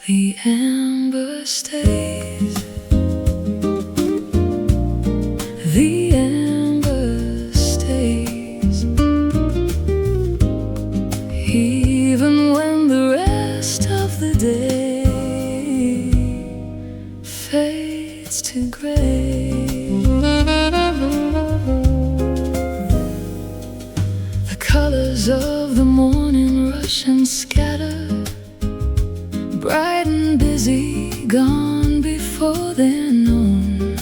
The amber stays. The amber stays. Even when the rest of the day fades to gray. The colors of the morning rush and scatter, bright and busy, gone before they're known.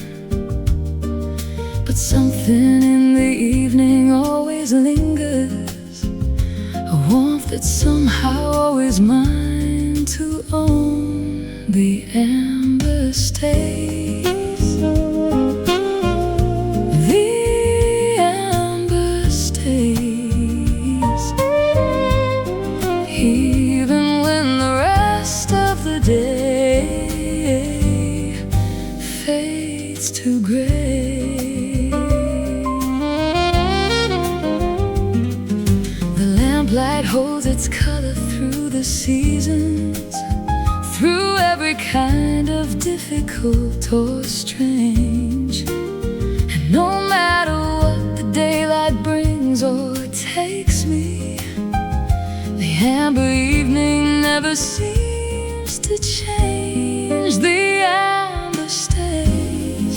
But something in the evening always lingers, a warmth that's somehow always mine to own. The amber stays. The amber stays. Even when the rest of the day fades to gray. The lamplight holds its color through the seasons, through every kind of difficult or strange. And no matter what the daylight brings or takes me, the amber evening never seems to change. The amber stays.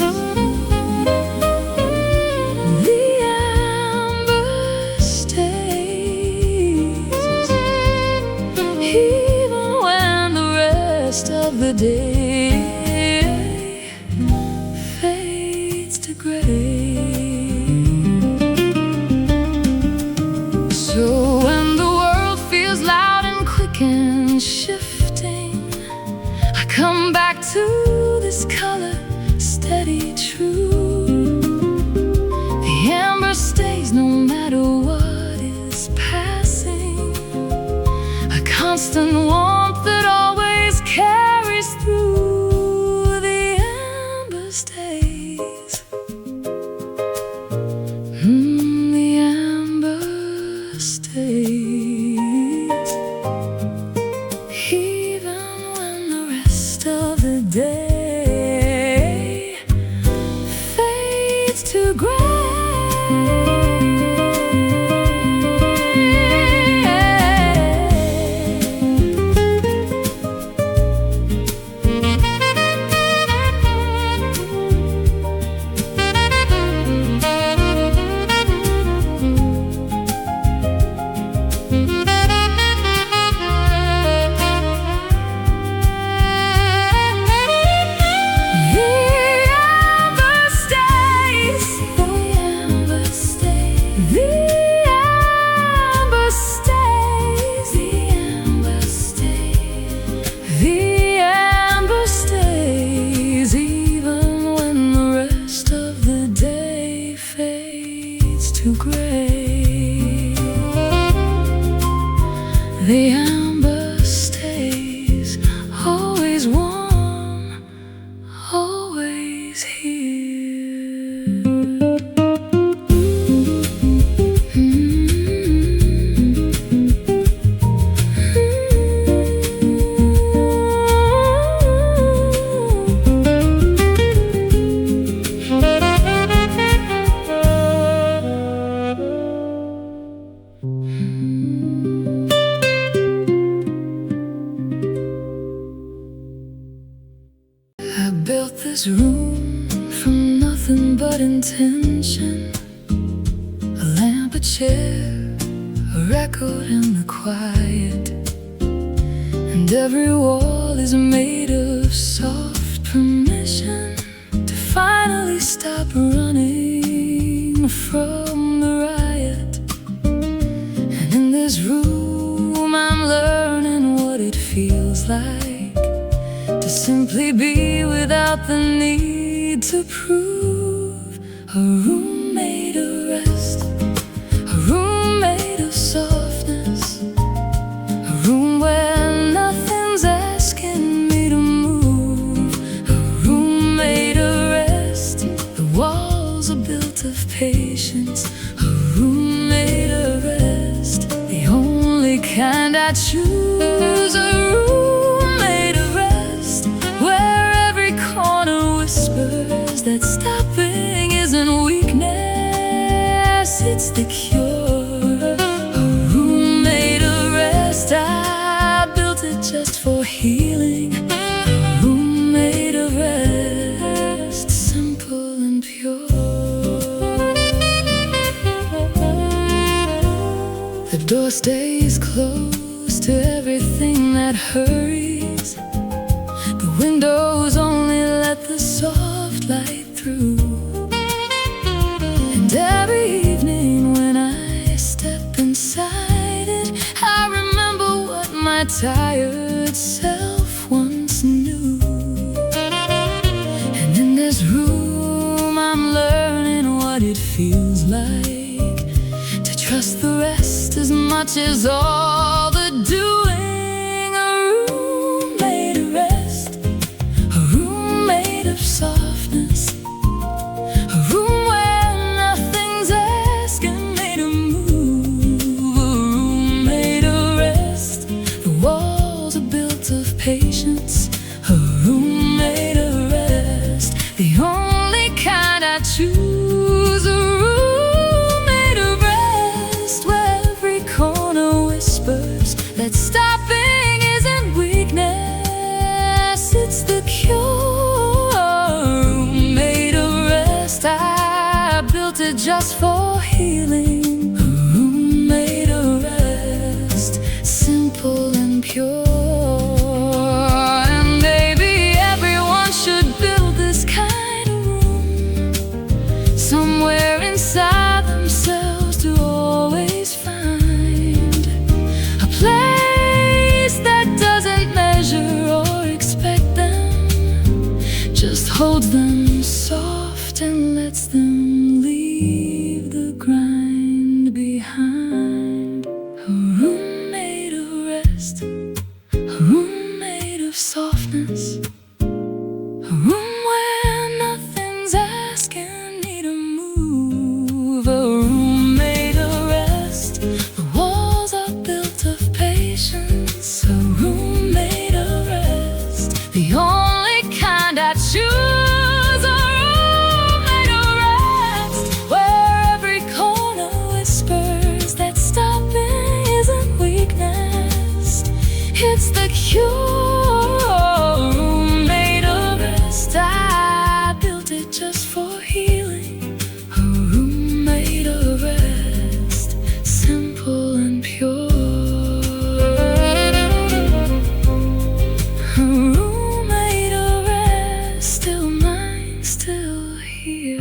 The amber stays. Even when the rest of the day fades to gray. So when the world feels loud and quick and shifting, I come back to this color, steady, true. The amber stays no matter what is passing, a constant warmth that always carries through. The amber stays. The amber stays. Even when the rest of the day fades to gray. To gray. The amber stays, always warm, always here. I built this room from nothing but intention. A lamp, a chair, a record, and the quiet. And every wall is made of soft permission to finally stop running from the riot. And in this room I'm learning what it feels like to simply be without the need to prove. A room made of rest, a room made of softness, a room where nothing's asking me to move. A room made of rest, the walls are built of patience. A room made of rest, the only kind I choose. A room made of rest. just for healing, a room made of rest, simple and pure. The door stays closed to everything that hurries. The windows only let the soft light through. And every evening when I step inside it, I remember what my tired self once knew. And in this room I'm learning what it feels like to trust the rest as much as all the doing. A room made of rest, a room made of softness, a room where nothing's asking me to move. A room made of rest, the walls are built of patience. A room made of rest, the only kind I choose. A room made of rest, where every corner whispers that stopping isn't weakness, it's the cure. A room made of rest, I built it just for healing. A room made of rest, simple and pure. And maybe everyone should build this kind of room, somewhere inside themselves, to always find a place that doesn't measure or expect them, just holds them soft and lets them leave the grind behind. A room made of rest, a room made of softness, a room where nothing's asking me to move. A room made of rest, the walls are built of patience. A room made of rest, the only kind I choose. A room made of rest, where every corner whispers that stopping isn't weakness, it's the cure. A room made of rest, I built it just for healing. A room made of rest, simple and pure. A room made of rest, still mine, still here.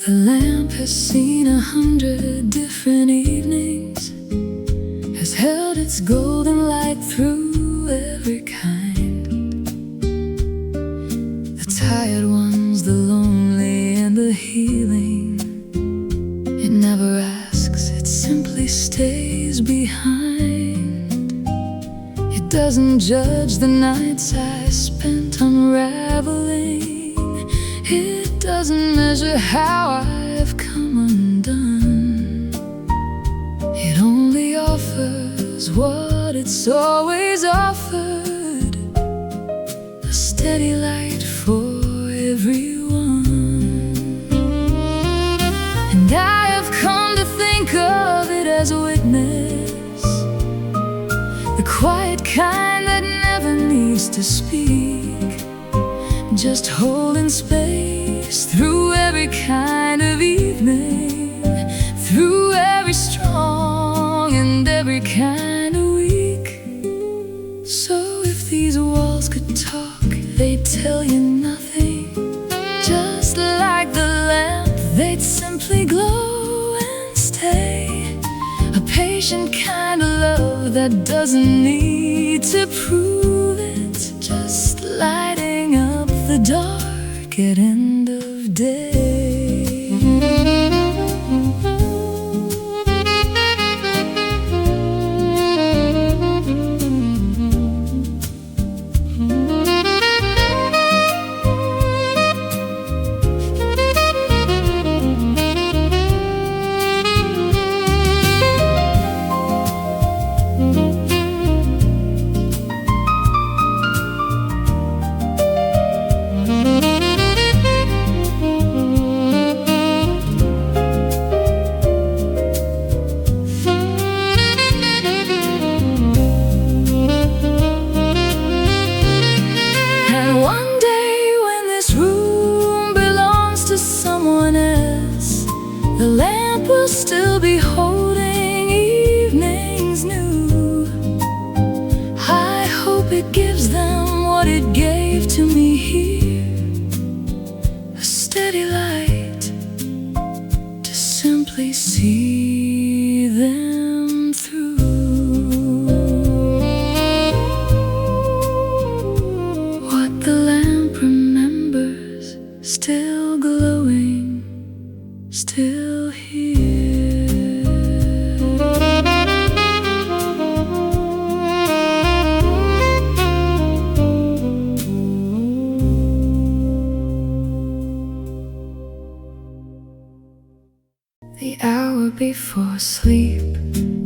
The lamp has seen 100 different evenings, has held its golden light through every kind. The tired ones, the lonely, and the healing. It never asks, it simply stays behind. It doesn't judge the nights I spent unraveling. It doesn't measure how I've come undone. It only offers what it's always offered, a steady light for everyone. And I have come to think of it as a witness, the quiet kind that never needs to speak, just holding space through every kind of evening, through every strong and every kind of weak. So if these walls could talk, they'd tell you nothing. Just like the lamp, they'd simply glow and stay, a patient kind of love that doesn't need to prove it, just lighting up the dark at end of day. simply see them through. What the lamp remembers, still glowing, still here. The hour before sleep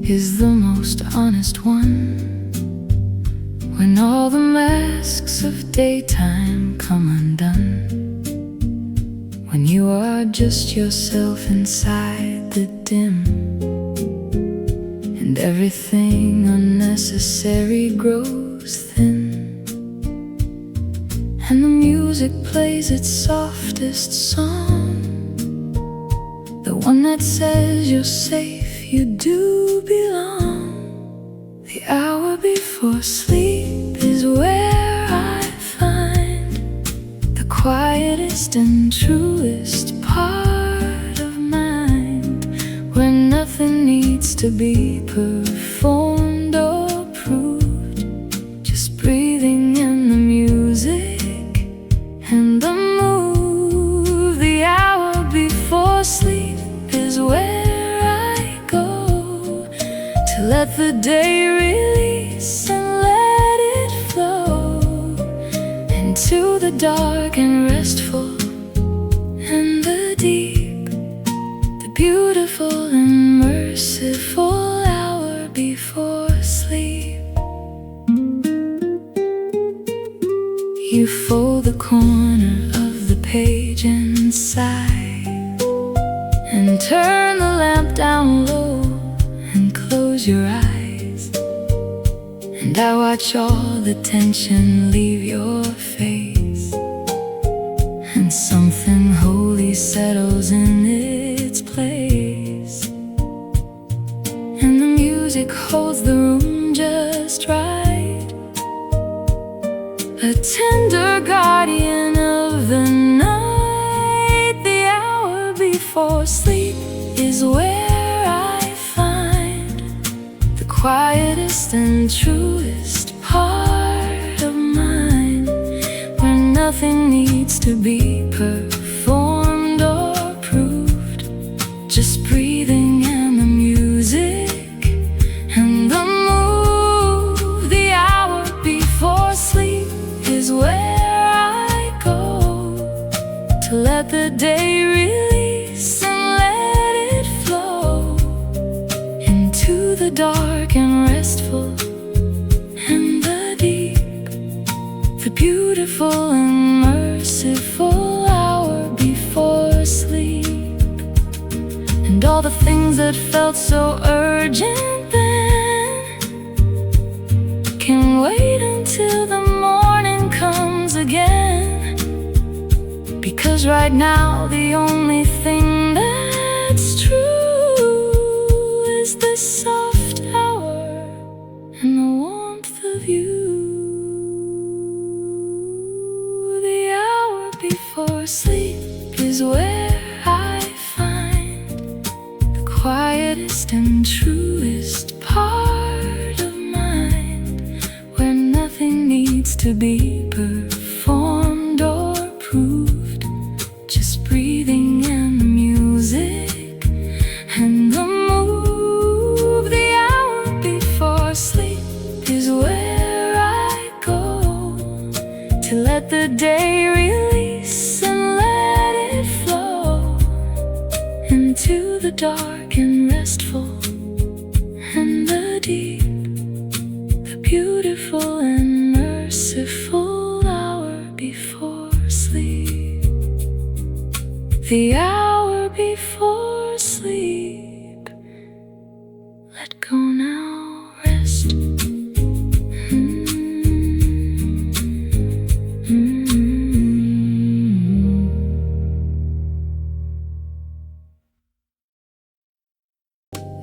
is the most honest one, when all the masks of daytime come undone, when you are just yourself inside the dim, and everything unnecessary grows thin, and the music plays its softest song, the one that says you're safe, you do belong. The hour before sleep is where I find the quietest and truest part of mind, where nothing needs to be performed or proved, just breathing in the music and the move. The hour before sleep is where I go to let the day release and let it flow into the dark and restful and the deep, the beautiful and merciful hour before sleep. You fold the corner of the page and sigh, and turn the lamp down low and close your eyes, and I watch all the tension leave your face, and something holy settles in its place, and the music holds the room just right, a tender guardian of the night. The hour before sleep is where I find the quietest and truest part of mine, where nothing needs to be performed or proved, just breathing and the music and the move. The hour before sleep is where I go to let the day release and let it flow into the dark and restful and the deep, the beautiful and merciful hour before sleep. And all the things that felt so urgent then can wait until the morning comes again, because right now the only thing that's true is the soft hour and the warmth of you. The hour before sleep is where I find the quietest and truest part of mine, where nothing needs to be performed or proved, just breathing in the music and the move. The hour before sleep is where I go to let the day release and let it flow into the dark and restful and the deep, the beautiful and merciful hour before sleep. The hour before sleep. Let go now, rest.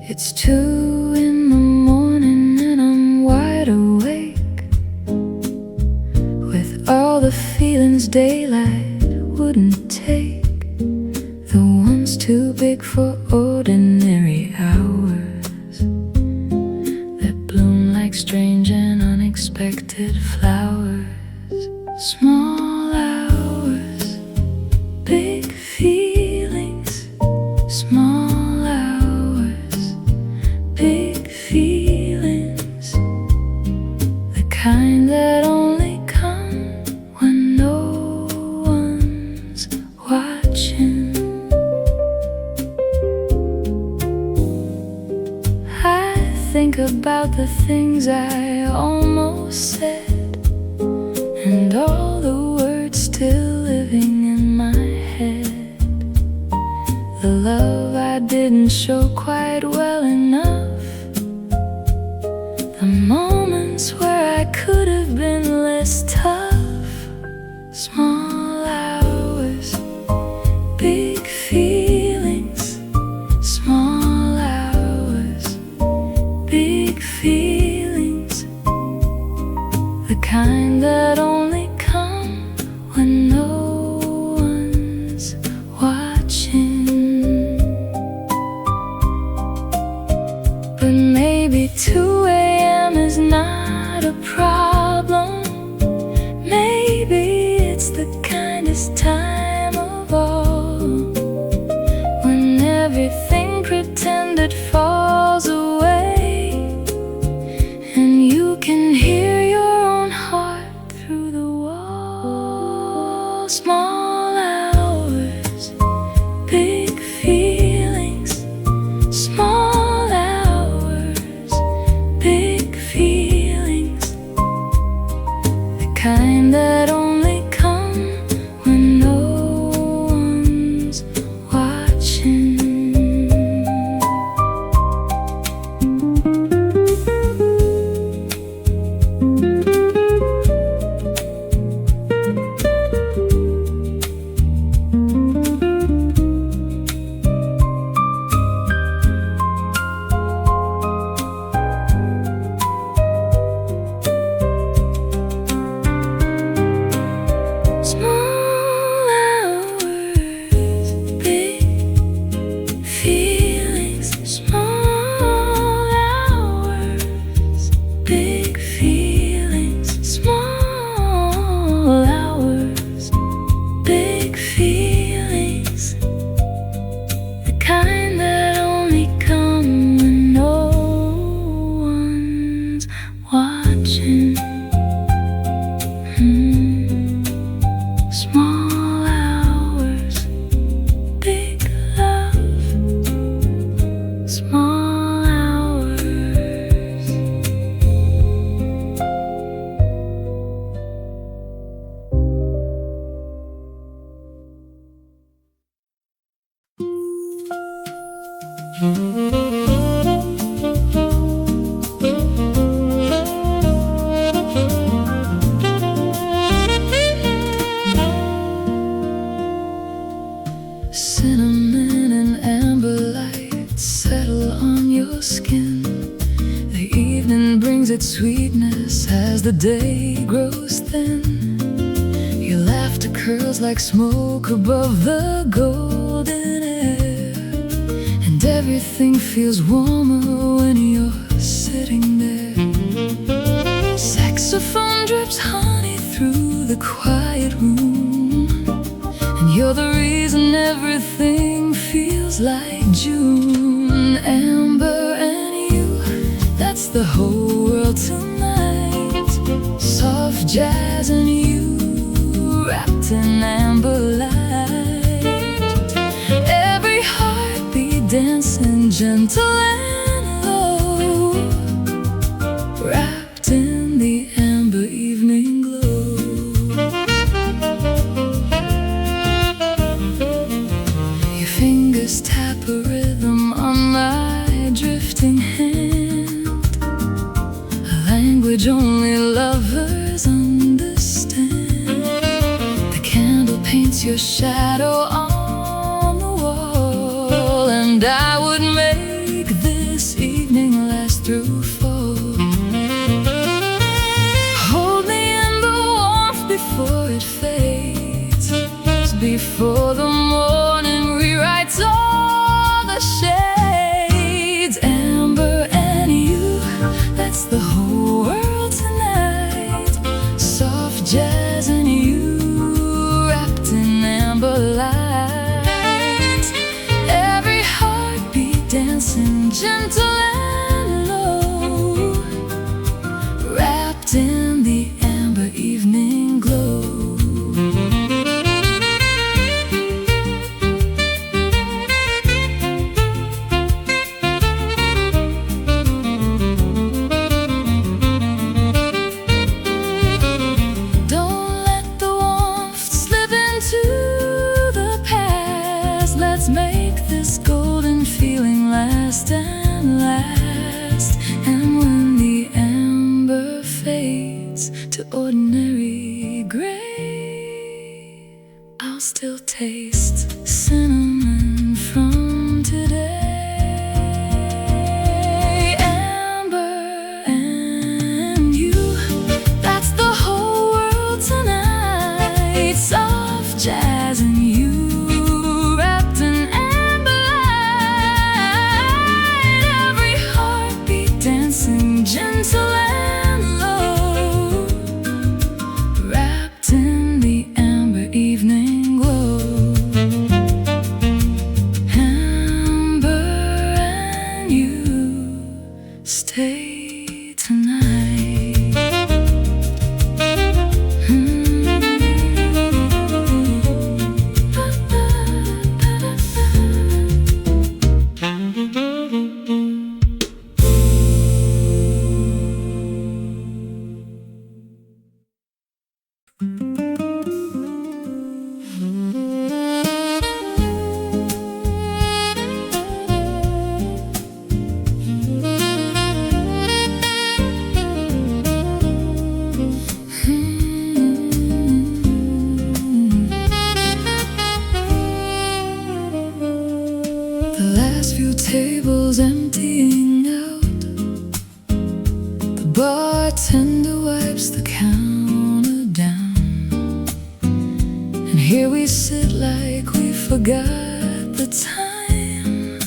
It's 2 in the morning and I'm wide awake, with all the feelings daylight wouldn't take, the ones too big for ordinary hours that bloom like strange and unexpected flowers. Small hours, big feelings. Small hours, big feelings. The kind that only come when no one's watching. I think about the things I almost said, and all the words still living in my head. The love I didn't show quite well enough. The moments where I could have been less tough. Small hours, big feelings. Small hours, big feelings. The kind that only come when no one's watching. But maybe 2 a.m. is not a problem. Maybe it's the kindest time of all, when everything pretended falls away, and you can hear your own heart through the wall. Small hours, big feelings. Small hours, big feelings. The kind that only come when no one's watching. Small hours, big feelings. Small hours, big feelings. Small hours, big feelings. The kind that only come when no one's watching. Small hours, big love. Small hours. Cinnamon and amber light settle on your skin. The evening brings its sweetness as the day grows thin. Your laughter curls like smoke above the golden air, and everything feels warmer when you're sitting there. Saxophone drips honey through the quiet room, and you're the reason everything feels like June. Amber and you, that's the whole world tonight. Soft jazz and you, wrapped in amber light. Every heartbeat dancing gentle and low, wrapped in the amber evening glow. Your fingers tap a rhythm on my drifting hand, a language only lovers understand. The candle paints your shadow on the wall, and I would make this evening last through fall. Hold me in the warmth before it fades, before the morning rewrites all the shades. dancing gentle and low, wrapped in the amber evening glow. Let's make this golden feeling last and last. And when the amber fades to ordinary gray, I'll still taste cinnamon from today. Amber and you, that's the whole world tonight. Soft jazz and you, gentle and low, wrapped in the amber evening glow. Amber and you, stay tonight. The last few tables emptying out, the bartender wipes the counter down, and here we sit like we forgot the time.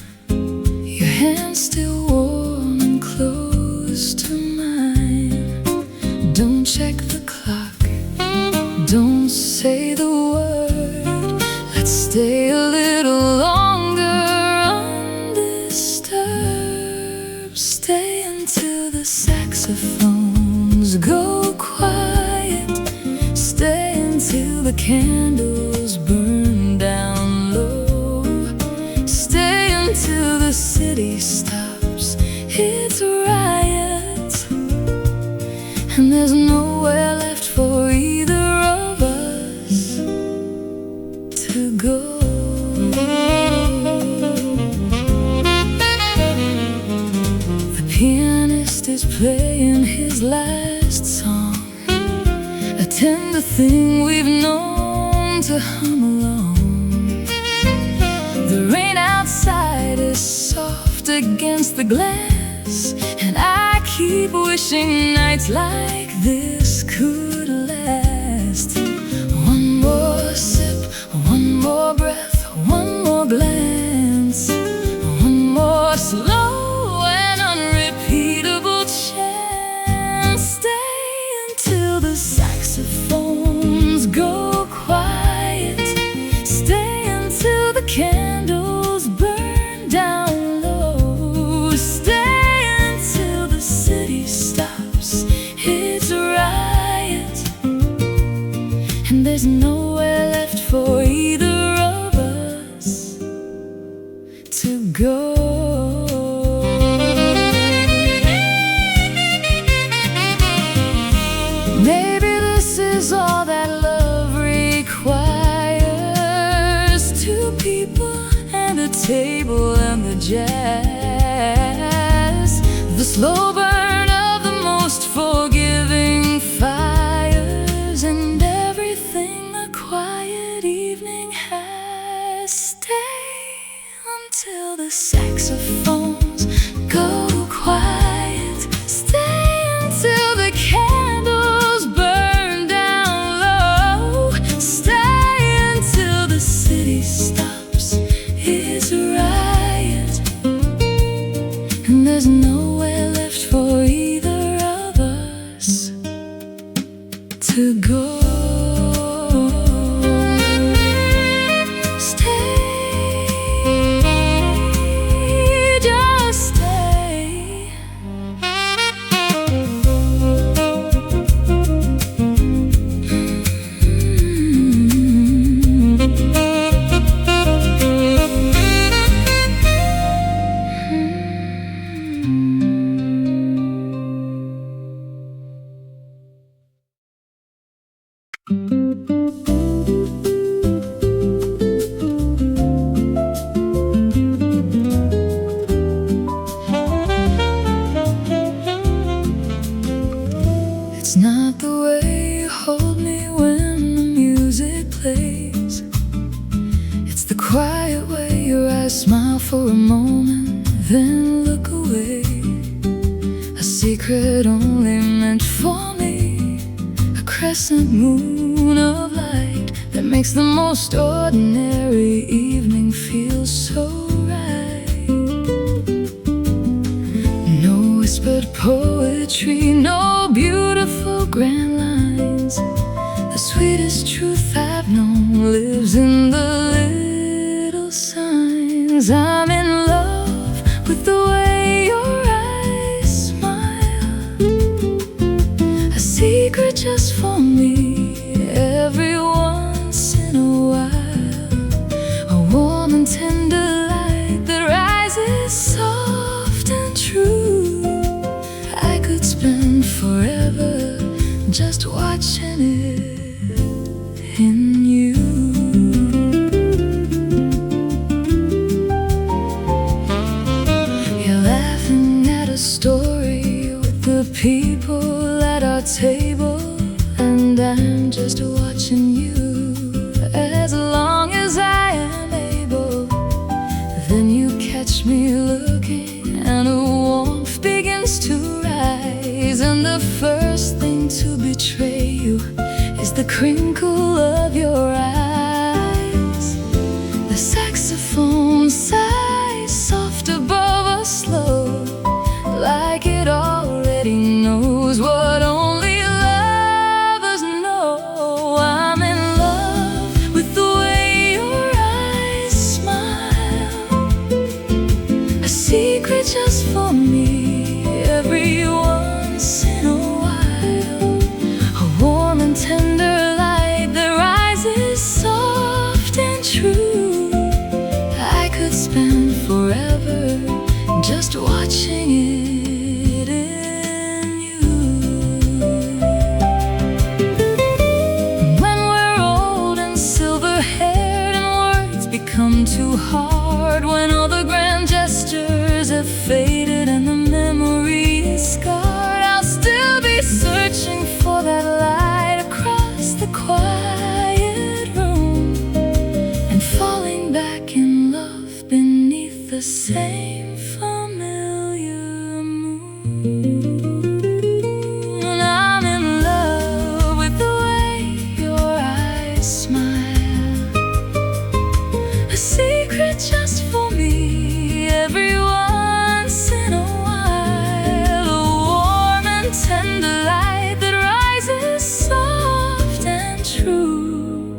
Your hand still warm and close to mine. Don't check the clock, don't say the word. Let's stay a little longer undisturbed. Stay until the saxophones go quiet. Stay until the candles burn down low. Stay until the city stops its riot, and there's nowhere left for either of us to go. The pianist is playing his last song, a tender thing we've known to hum along. The rain outside is soft against the glass, and I keep wishing nights like this could last. One more sip, one more breath, one more glance, one more slow and unrepeatable chance. Stay until the saxophones go quiet. Stay until the candles burn down low. Stay until the city stops its riot, and there's nowhere left for either of us to go. Maybe this is all that love requires. Two people and a table and the jazz, the slow burn of the most forgiving fires, and everything a quiet evening has. Stay until the saxophones go quiet. Stay until the candles burn down low. Stay until the city stops its riot, and there's nowhere left for either of us to go. Stay just then look away. A secret only meant for me, a crescent moon of light that makes the most ordinary evening feel so right. No whispered poetry, no beautiful grand lines. The sweetest truth I've known lives in the little signs. I'm in love with the way your eyes smile, a secret just for me every once in a while. A warm and tender light that rises soft and true. I could spend forever just watching it in you. You're laughing at a story with the people at our table, and I'm just watching you as long as I am able. Then you catch me looking, and a warmth begins to rise, and the first thing to betray you is the crinkle of your eyes. The saxophone sighs soft above us slow, like it already knows what only lovers know. I'm in love with the way your eyes smile, a secret just for me every once in a while. A warm and tender light that rises soft and true. I could spend forever just watching it in you. When we're old and silver-haired and words become too hard, when all the grand gestures have faded and the memory is scarred, I'll still be searching for that light across the quiet room, and falling back in love beneath the same familiar moon. I'm in love with the way your eyes smile, a secret just for me every once in a while. A warm and tender light that rises soft and true.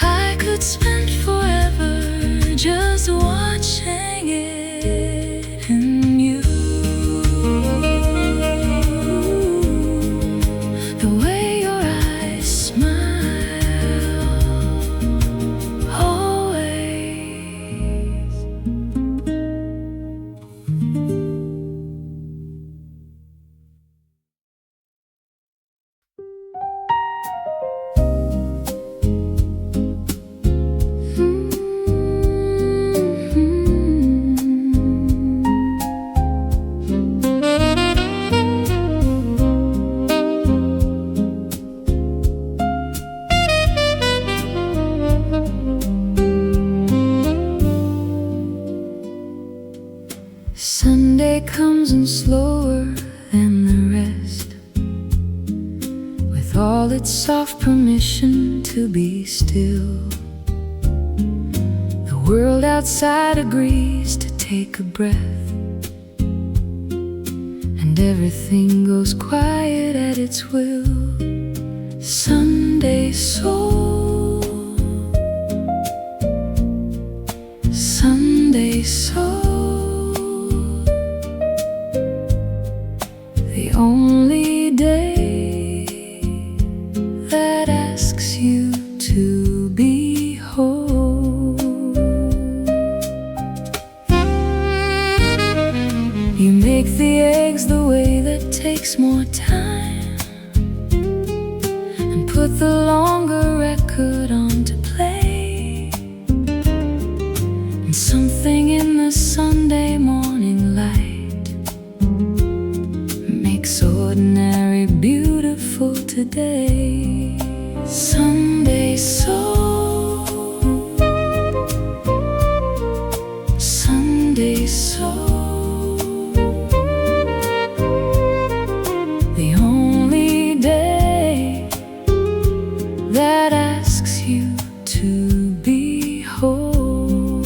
I could spend forever just watching it in you. The way your eyes smile, always. Sunday comes in slower than the rest, with all its soft permission to be still. The world outside agrees to take a breath, and everything goes quiet at its will. Sunday soul, Sunday soul, the only day that asks you to be whole. You make the eggs the way that takes more time, and put the longer record on to play. And something in the Sunday morning light makes ordinary beautiful today. Sunday soul, Sunday Sunday soul, the only day that asks you to be whole.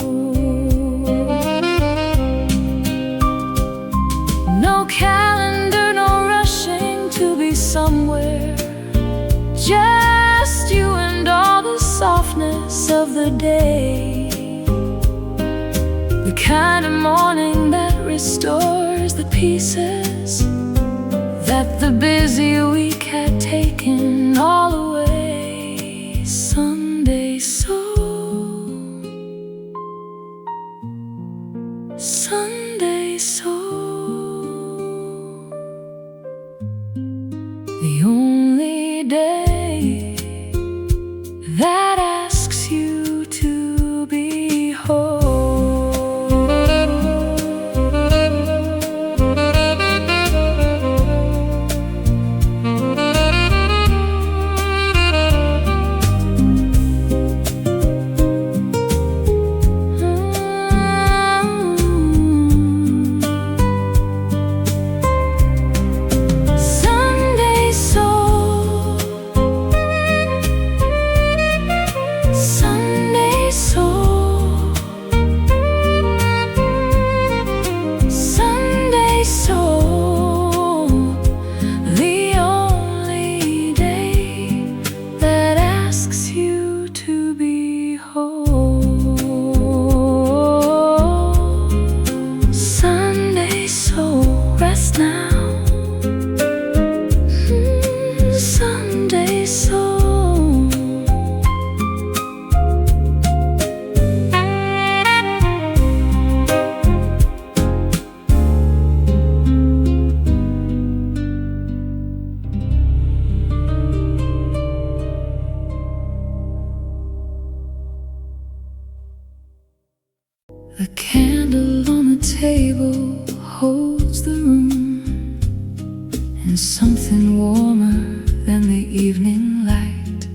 No calendar, no rushing to be somewhere, just you and all the softness of the day. The kind of morning that restores the pieces that the busy week had taken all away. Sunday soul, Sunday soul, the only day that asks you to be whole. The candle on the table holds the room in something warmer than the evening light,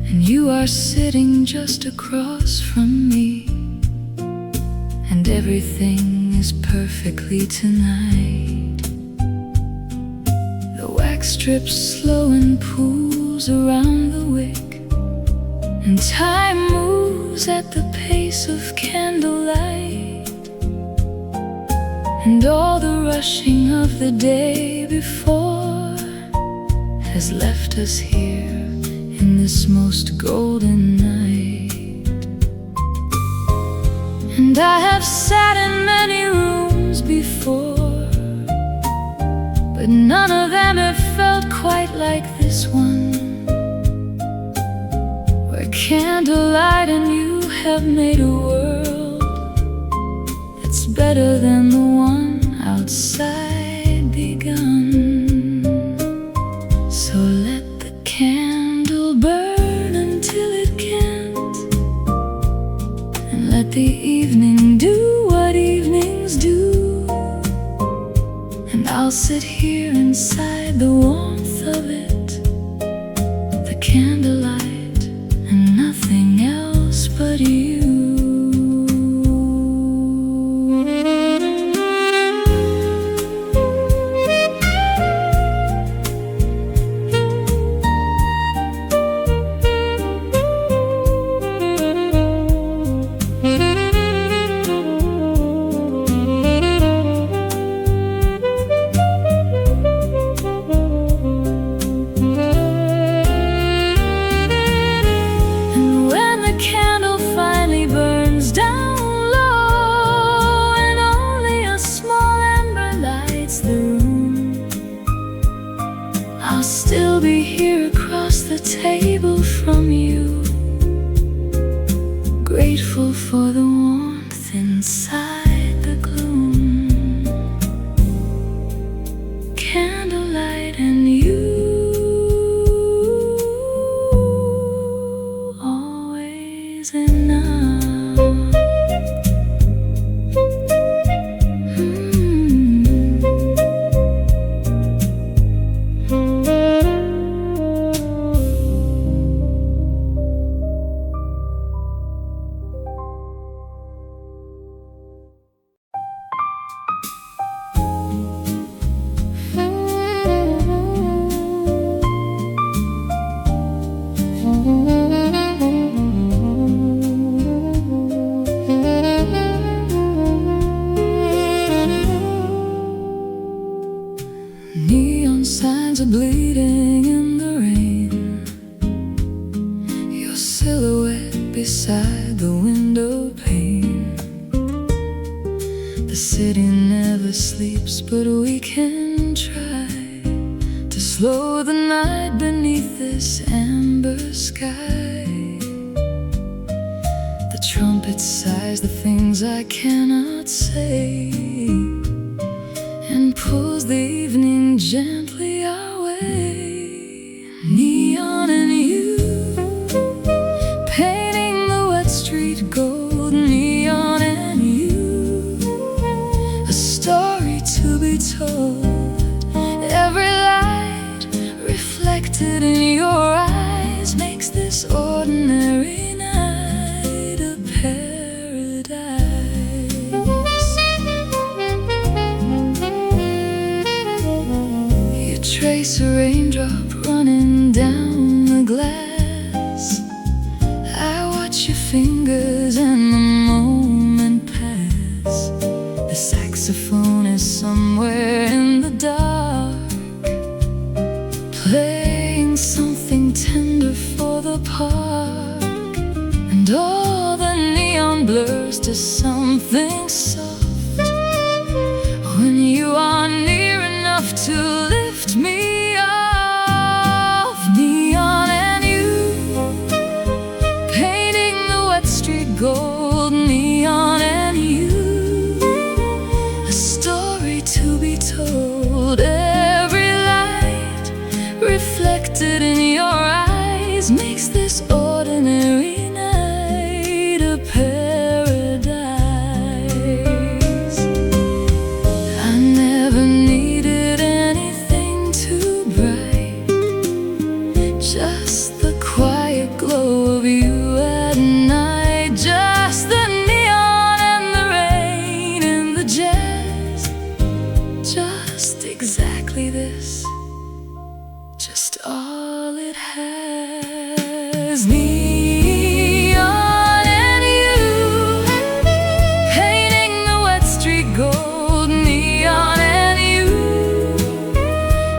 and you are sitting just across from me, and everything is perfectly tonight. The wax strips slow and pools around the wick, and time moves at the pace of candlelight, and all the rushing of the day before has left us here in this most golden night. And I have sat in many rooms before, but none of them have felt quite like this one, where candlelight and you have made a world that's better than the one outside begun. So let the candle burn until it can't, and let the evening do what evenings do, and I'll sit here inside the warmth of it, the candlelight, and nothing else but you. I'll still be here across the table from you, grateful for the warmth inside the gloom. Candlelight and you, always enough. The city never sleeps, but we can try to slow the night beneath this amber sky. The trumpet sighs the things I cannot say, and pulls the evening gently our way. Neon and you, painting the wet street gold. Neon and you, a story to be told. Every light reflected in your eyes makes this ordinary night a paradise. You trace a raindrop running down the glass. I watch your fingers and the moment pass. The saxophone is somewhere in the dark, playing something tender for the park. And all the neon blurs to something soft when you are near enough to lift me off. Neon and you, painting the wet street gold. Neon and you, a story to be told. Every light reflected in your eyes makes this ordinary night a paradise. I never needed anything too bright, just the quiet glow of you at night. Just the neon and the rain and the jazz. Just exactly this, just all it has. Neon and you, painting the wet street gold. Neon and you,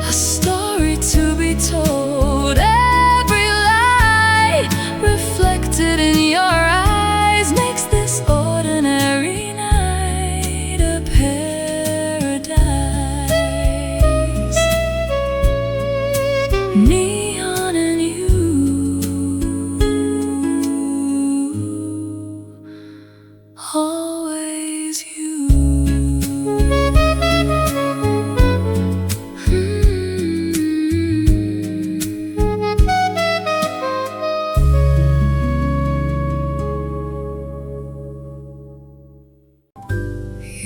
a story to be told. Every light reflected in your eyes makes this ordinary night a paradise. Neon and you, always you.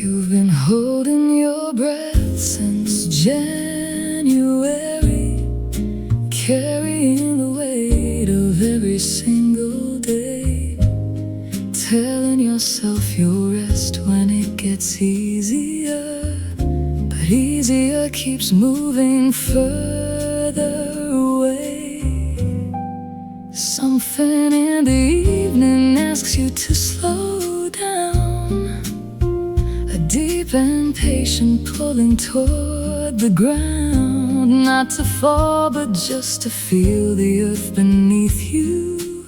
You've been holding your breath since January, carrying the weight of every single day, telling yourself you'll rest when it gets easier. But easier keeps moving further away. Something in the evening asks you to slow down, a deep and patient pulling toward the ground. Not to fall, but just to feel the earth beneath you,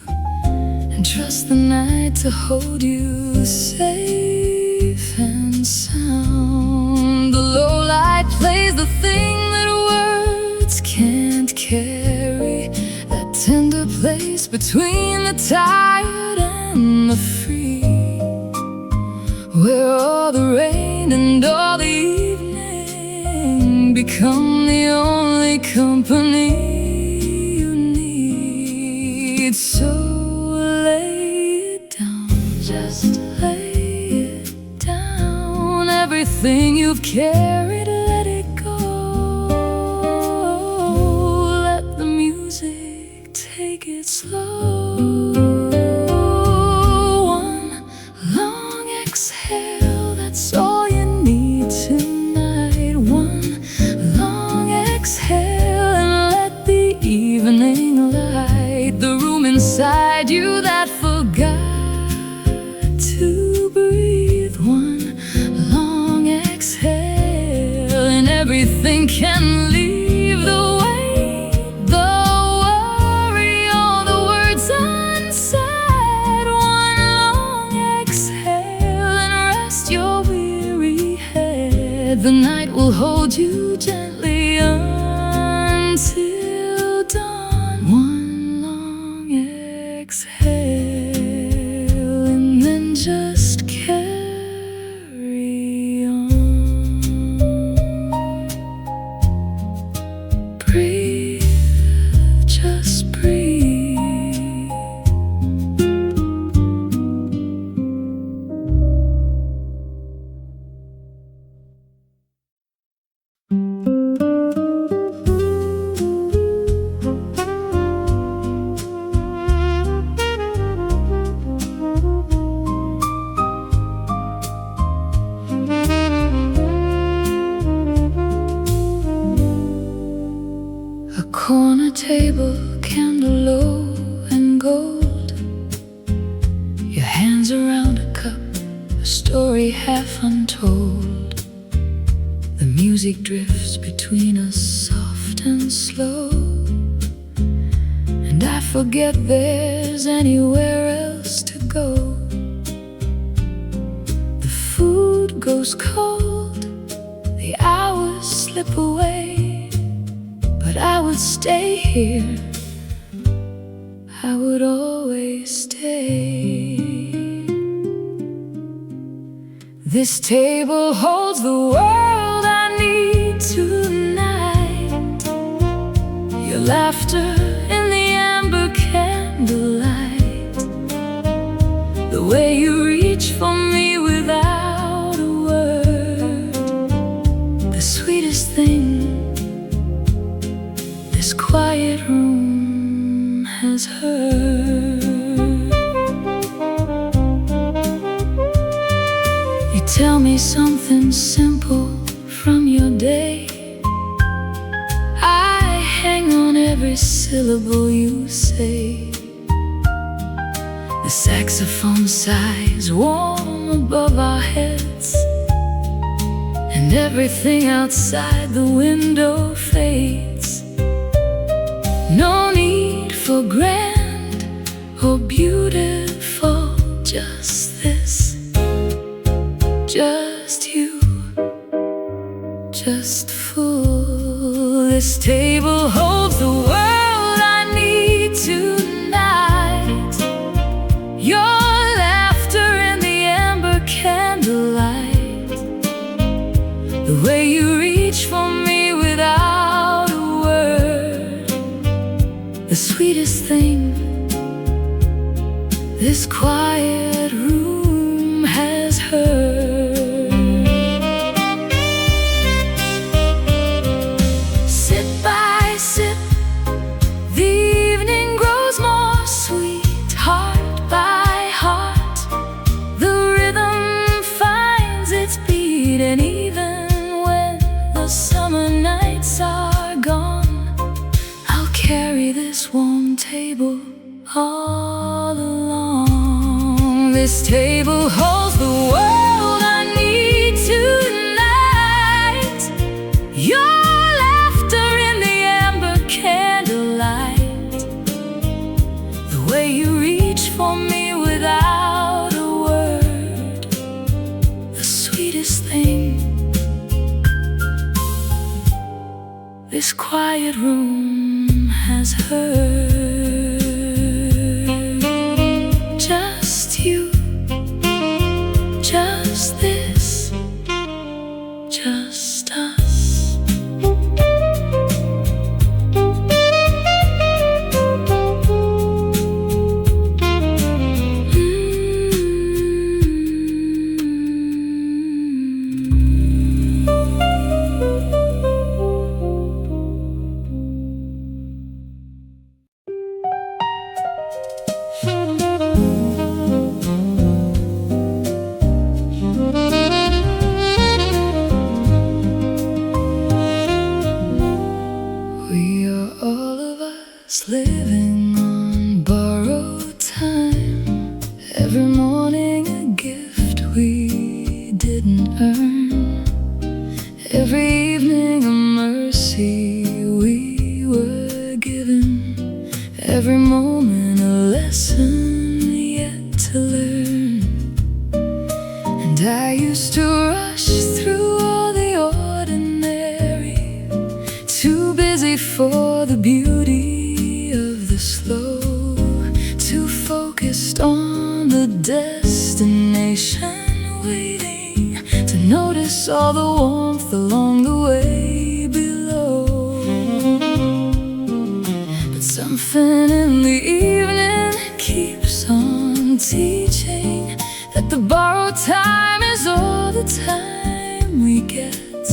and trust the night to hold you safe and sound. The low light plays the thing that words can't carry, that tender place between the tired and the free, where all the rain and all the evening become the only company you need. So lay it down, just lay it down. Everything you've carried, let it go. Let the music take it slow. One long exhale, that's all you need tonight. One long exhale, and let the evening light the room inside you that forgot to breathe. One long exhale, and everything can leave the weight, the worry, all the words unsaid. One long exhale, and rest your weary the night will hold you gently until dawn. One long exhale and then just carry on. Breathe, just breathe. A corner table, candle low and gold. Your hands around a cup, a story half untold. The music drifts between us, soft and slow, and I forget there's anywhere else to go. The food goes cold, the hours slip away, but I would stay here, I would always stay. This table holds the world I need tonight. Your laughter in the amber candlelight, the way you reach for me without a word, the sweetest thing this quiet room has heard. You tell me something simple from your day, I hang on every syllable you say. The saxophone sighs warm above our heads, and everything outside the window fades. No need for grand or beautiful, just this, just you, just full. This table holds the world I need tonight. Your laughter in the amber candlelight, the way you reach for me without a word, the sweetest thing this quiet room has heard. Sip by sip, the evening grows more sweet. Heart by heart, the rhythm finds its beat. And even when the summer nights are gone, I'll carry this warm table all along. This table holds the world I need tonight. Your laughter in the amber candlelight, the way you reach for me without a word, the sweetest thing this quiet room has heard. Just you, just this, just us. Living on borrowed time, every morning a gift we didn't earn, every evening a mercy we were given, every moment a lesson yet to learn. And I used to rush through all the for the beauty of the slow, too focused on the destination, waiting to notice all the warmth along the way below. But something in the evening keeps on teaching that the borrowed time is all the time we get,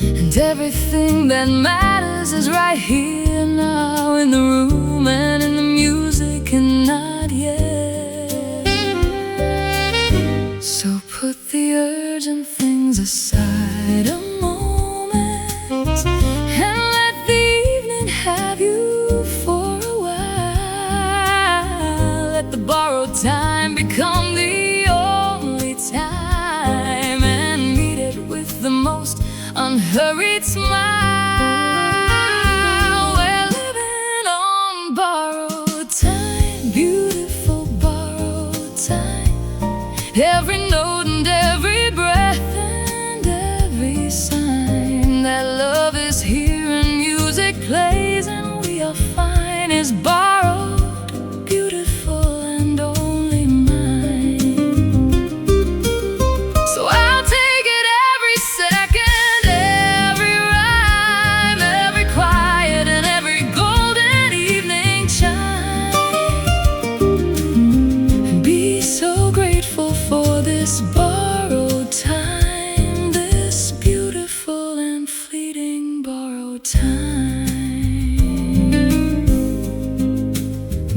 and everything that matters is right here now, in the room and in the music and not yet. So put the urgent things aside a moment and let the evening have you for a while. Let the borrowed time become the only time, and meet it with the most unhurried smile. We're living on borrowed time, beautiful borrowed time. Every note and every breath and every sign that love is here and music plays and we are fine is borrowed, beautiful and only mine. So I'll take it every second, every rhyme, every quiet and every golden evening chime, and be so grateful for this borrowed time, this beautiful and fleeting borrowed time.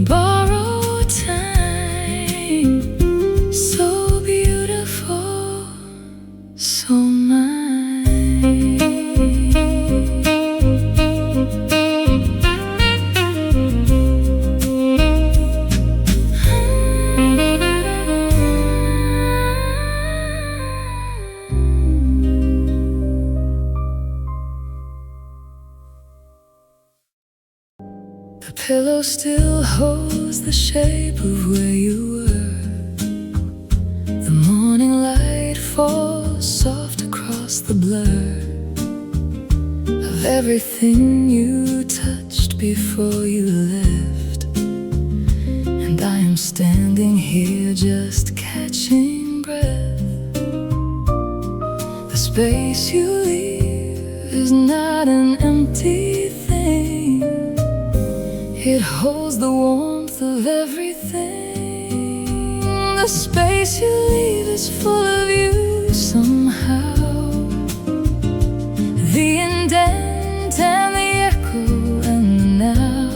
Borrowed time, so beautiful, so mine. The pillow still holds the shape of where you were. The morning light falls soft across the blur of everything you touched before you left. And I am standing here just catching breath. The space you leave is not an empty thing. It holds the warmth of everything. The space you leave is full of you somehow. The indent and the echo and the now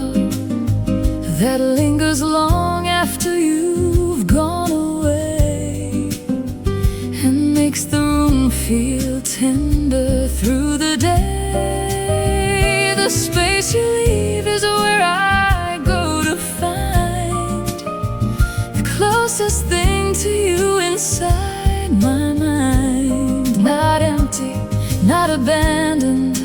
that lingers long after you've gone away, and makes the room feel tender through the day. The space you leave is where I go to find the closest thing to you inside my mind. Not empty, not abandoned,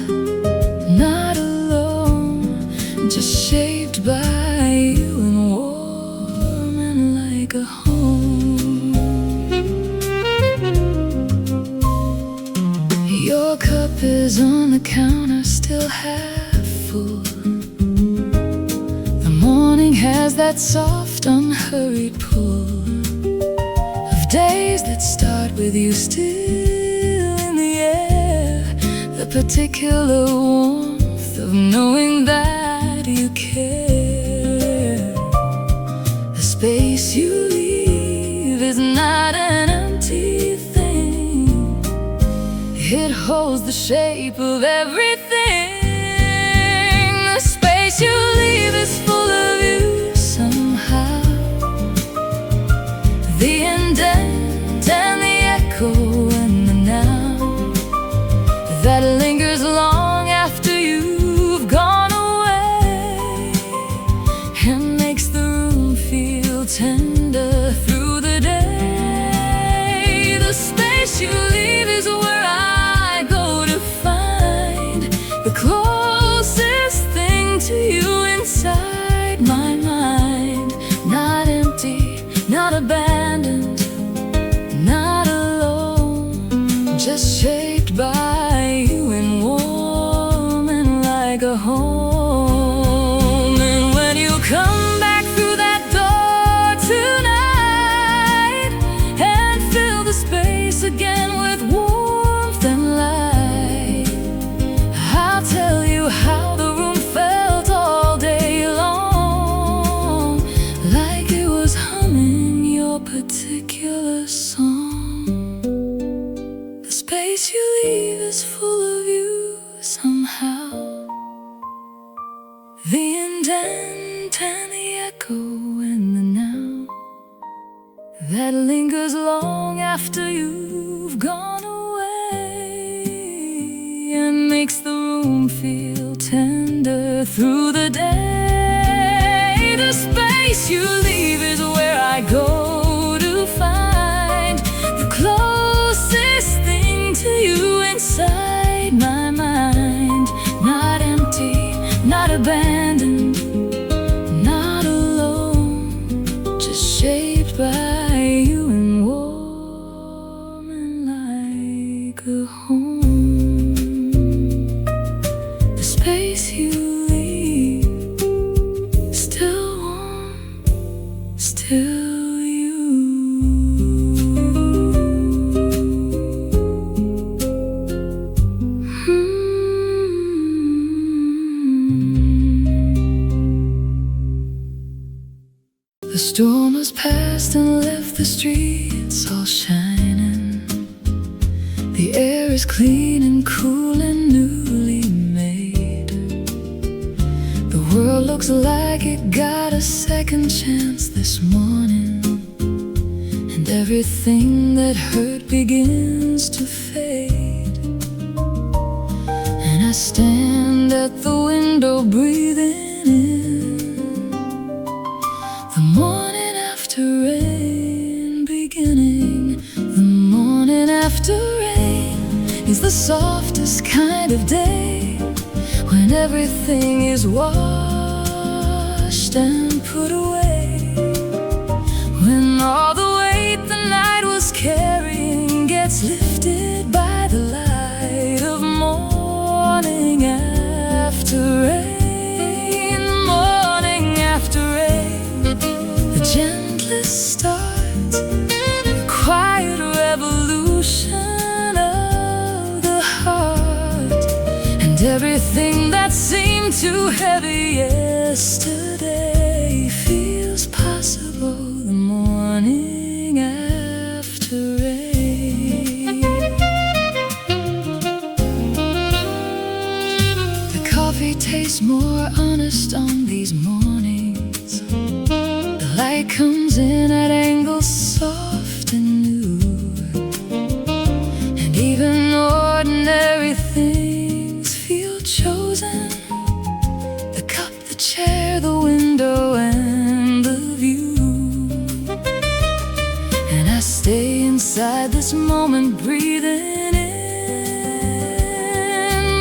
not alone, just shaped by you and warm and like a home. Your cup is on the counter, still half full. The morning has that soft, unhurried pull of days that start with you still in the air. The particular warmth of knowing that you care. The space you leave is not an empty thing. It holds the shape of everything. The space you leave is full of you somehow. The indent and the echo and the now that lingers long after you've gone away, and makes the room feel tender through the day. The space you leave is where I go to find the closest thing to you inside my mind. Not empty, not abandoned, not alone, just shaped by you and warm and like a long after you've gone away, and makes the room feel tender through the day. The space you leave is where I go to find the closest thing to you inside my mind. Not empty, not abandoned, not alone, just shaped by you and warm and like a home. The space you leave, still warm, still you. The storm has passed and left the streets all shining. The air is clean and cool and newly made. The world looks like it got a second chance this morning, and everything that hurt begins to fade. And I stand at the window breathing in the morning after rain beginning. The morning after rain is the softest kind of day, when everything is washed and put away. When all the weight the night was carrying gets lifted by the light of morning after rain. The morning after rain, the gentlest start, the quiet revolution of the heart. And everything that seemed too heavy yesterday feels possible the morning after rain. The coffee tastes more honest on these mornings. The light comes in at angles soft and new, and even ordinary things feel chosen. The cup, the chair, the window, and the view. And I stay inside this moment breathing in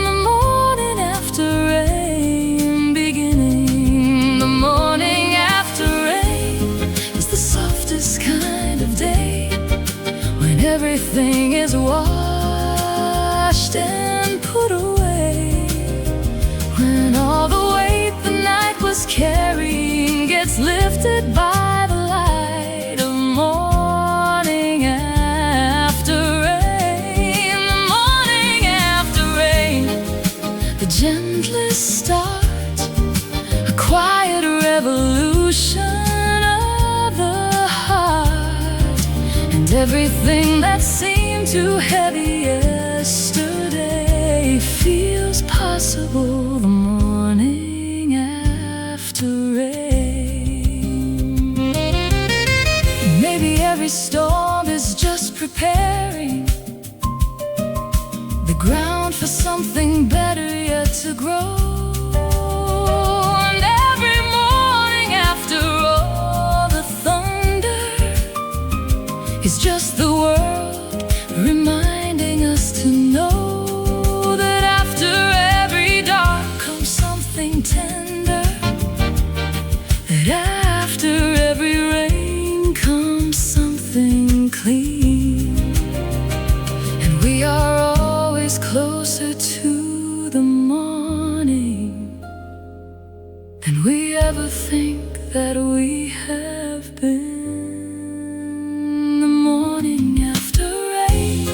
the morning after rain beginning. The morning after rain is the softest kind of day, when everything is washed and put away. When all the weight the night was carrying gets lifted by the light of morning after rain. The morning after rain, the gentlest start, a quiet revolution of the heart. And everything that seemed too heavy yesterday feels possible the morning after rain. Maybe every storm is just preparing the ground for something better yet to grow. And every morning after all the thunder is just the world reminding us to know that after every dark comes something tender, that after every rain comes something clean. And we are always closer to the morning than we ever think that we have been. The morning after rain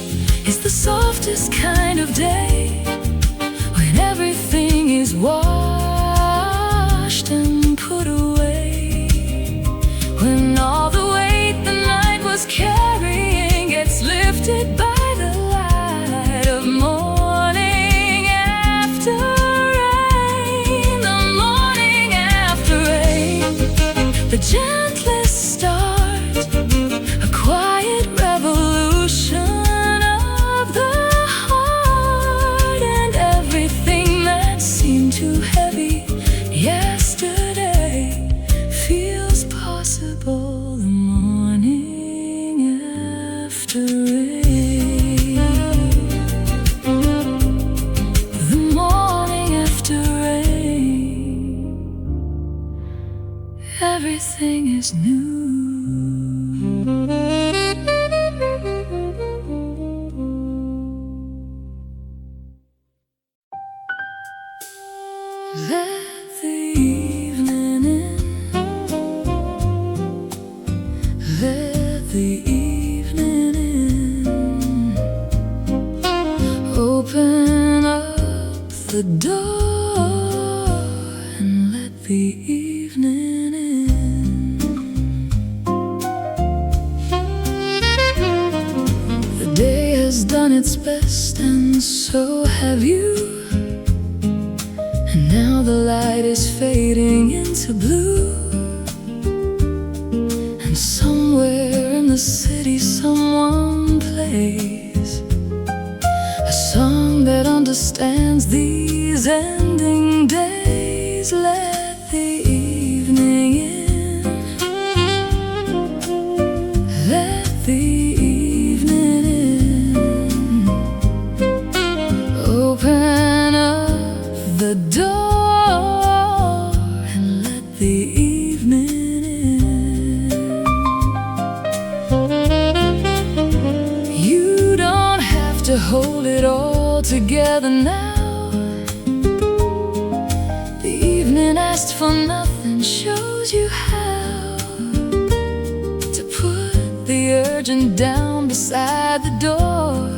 is the softest kind of day, when everything is washed and put away. When all the weight the night was carrying gets lifted by the light of morning after rain. The morning after rain, the gentlest start, a quiet revolution rain, the morning after rain, everything is new. Let the evening in, let the evening in, open up the door and let the evening in. The day has done its best and so have you. And now the light is fading into blue, and somewhere in the city someone plays a song that understands these ending days. Let the evening in, let the evening in, open up the door and let the evening in. You don't have to hold it all together now. The evening asked for nothing, shows you how to put the urgent down beside the door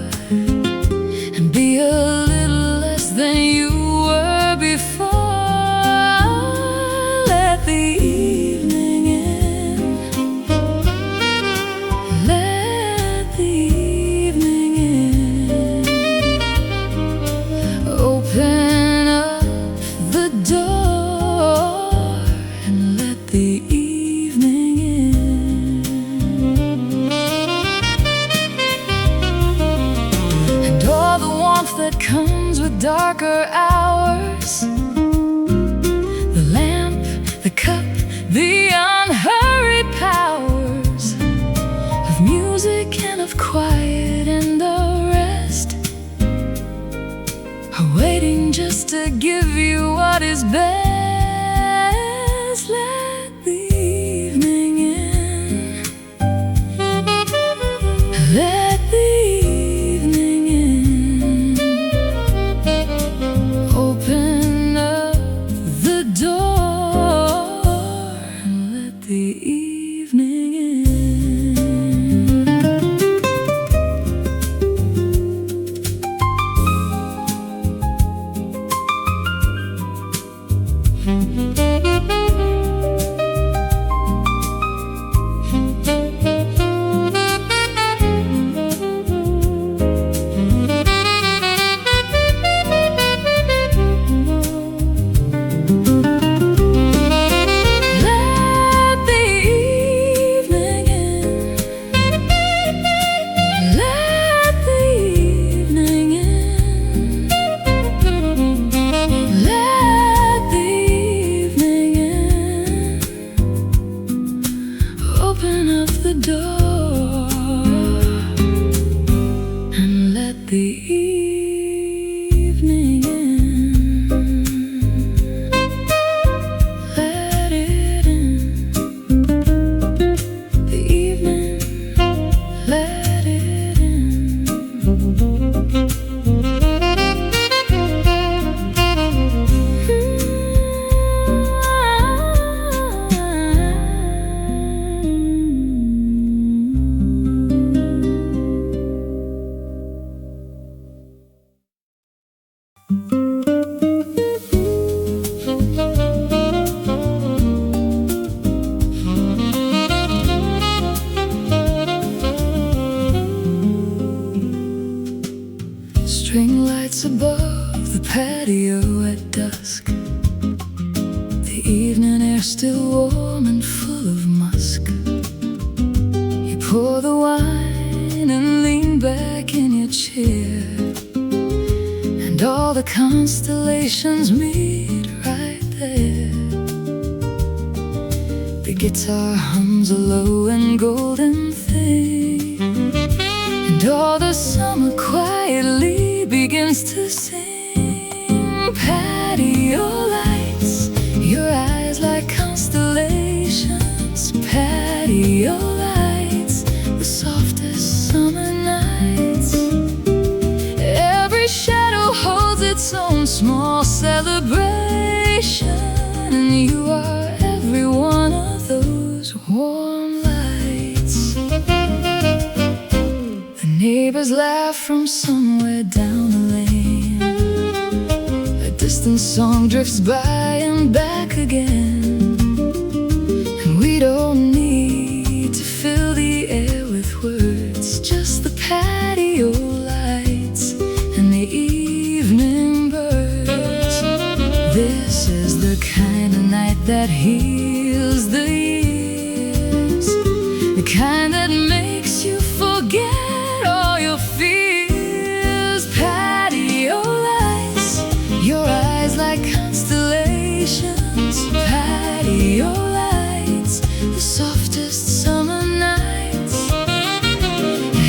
and be a little less than you were before. Let the evening in, let the evening in, open up the door and let the evening in. And all the warmth that comes with darker hours, the lamp, the cup, the unhurried powers of music and of quiet and the rest are waiting just to give you what is best. Let the evening in, let the evening in, open up the door and let the evening in. Open up the door and let the evening in. Let it in, the evening, let it in. String lights above the patio at dusk, the evening air still warm and full of musk. You pour the wine and lean back in your chair, and all the constellations meet right there. The guitar hums a low and golden thing, all the summer quietly begins to sing. Patio lights, your eyes like constellations. Patio lights, the softest summer nights. Every shadow holds its own small celebration, and you are every one of those warm lights. The neighbors laugh from somewhere down the lane. A distant song drifts by and back again, and we don't need to fill the air with words, just the patio lights and the evening birds. This is the kind of night that heals the years, the kind that makes you forget all your fears. Patio lights, your eyes like constellations. Patio lights, the softest summer nights.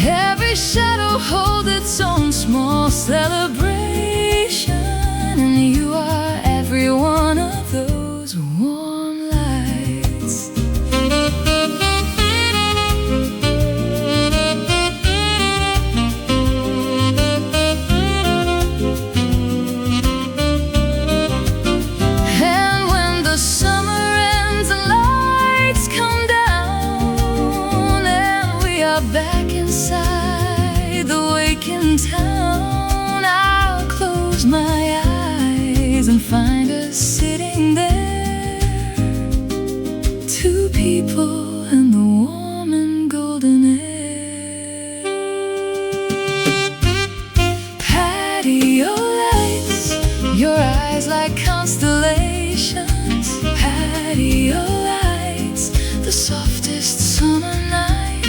Every shadow holds its own small celebration, and you are every one of those warm lights. And when the summer ends and lights come down, and we are back inside the waking town, I'll close my eyes and find us sitting there, two people in the warm and golden air. Patio lights, your eyes like constellations. Patio lights, the softest summer nights.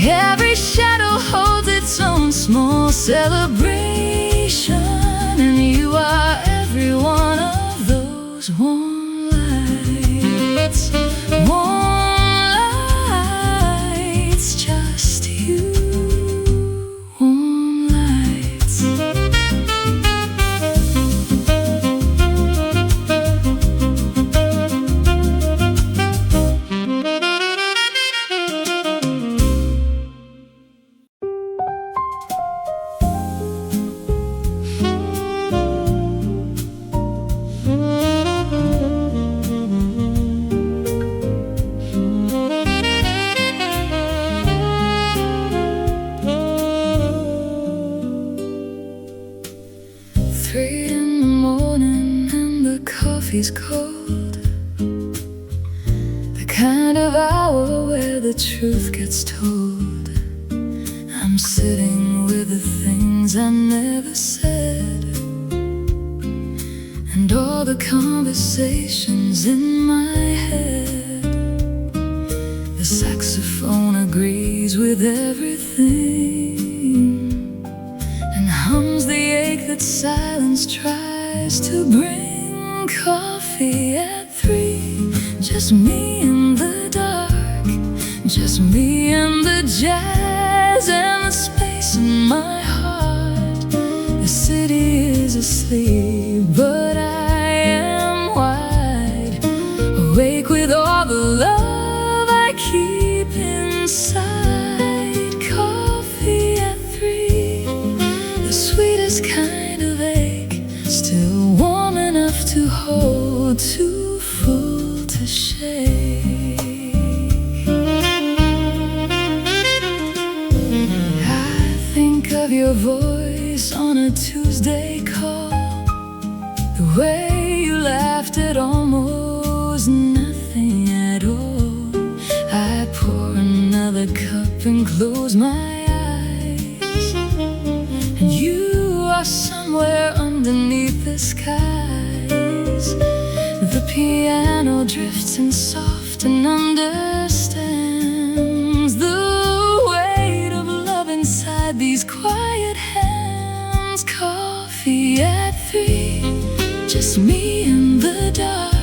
Every shadow holds its own small celebration, and you are every one of those warm lights. Warm lights, just you. Warm lights. Coffee's cold, the kind of hour where the truth gets told. I'm sitting with the things I never said, and all the conversations in my head. The saxophone agrees with everything and hums the ache that silence tries to bring. Coffee at 3, just me in the dark, just me and the jazz and the space in my heart. The city is asleep, but I am wide awake with all the love I keep inside. Coffee at 3, the sweetest kind of ache, still warm enough to hold, too full to shake. I think of your voice on a Tuesday call, the way you laughed at almost nothing at all. I pour another cup and close my eyes, and you are somewhere underneath the skies. The piano drifts in soft and understands the weight of love inside these quiet hands. Coffee at 3, just me in the dark,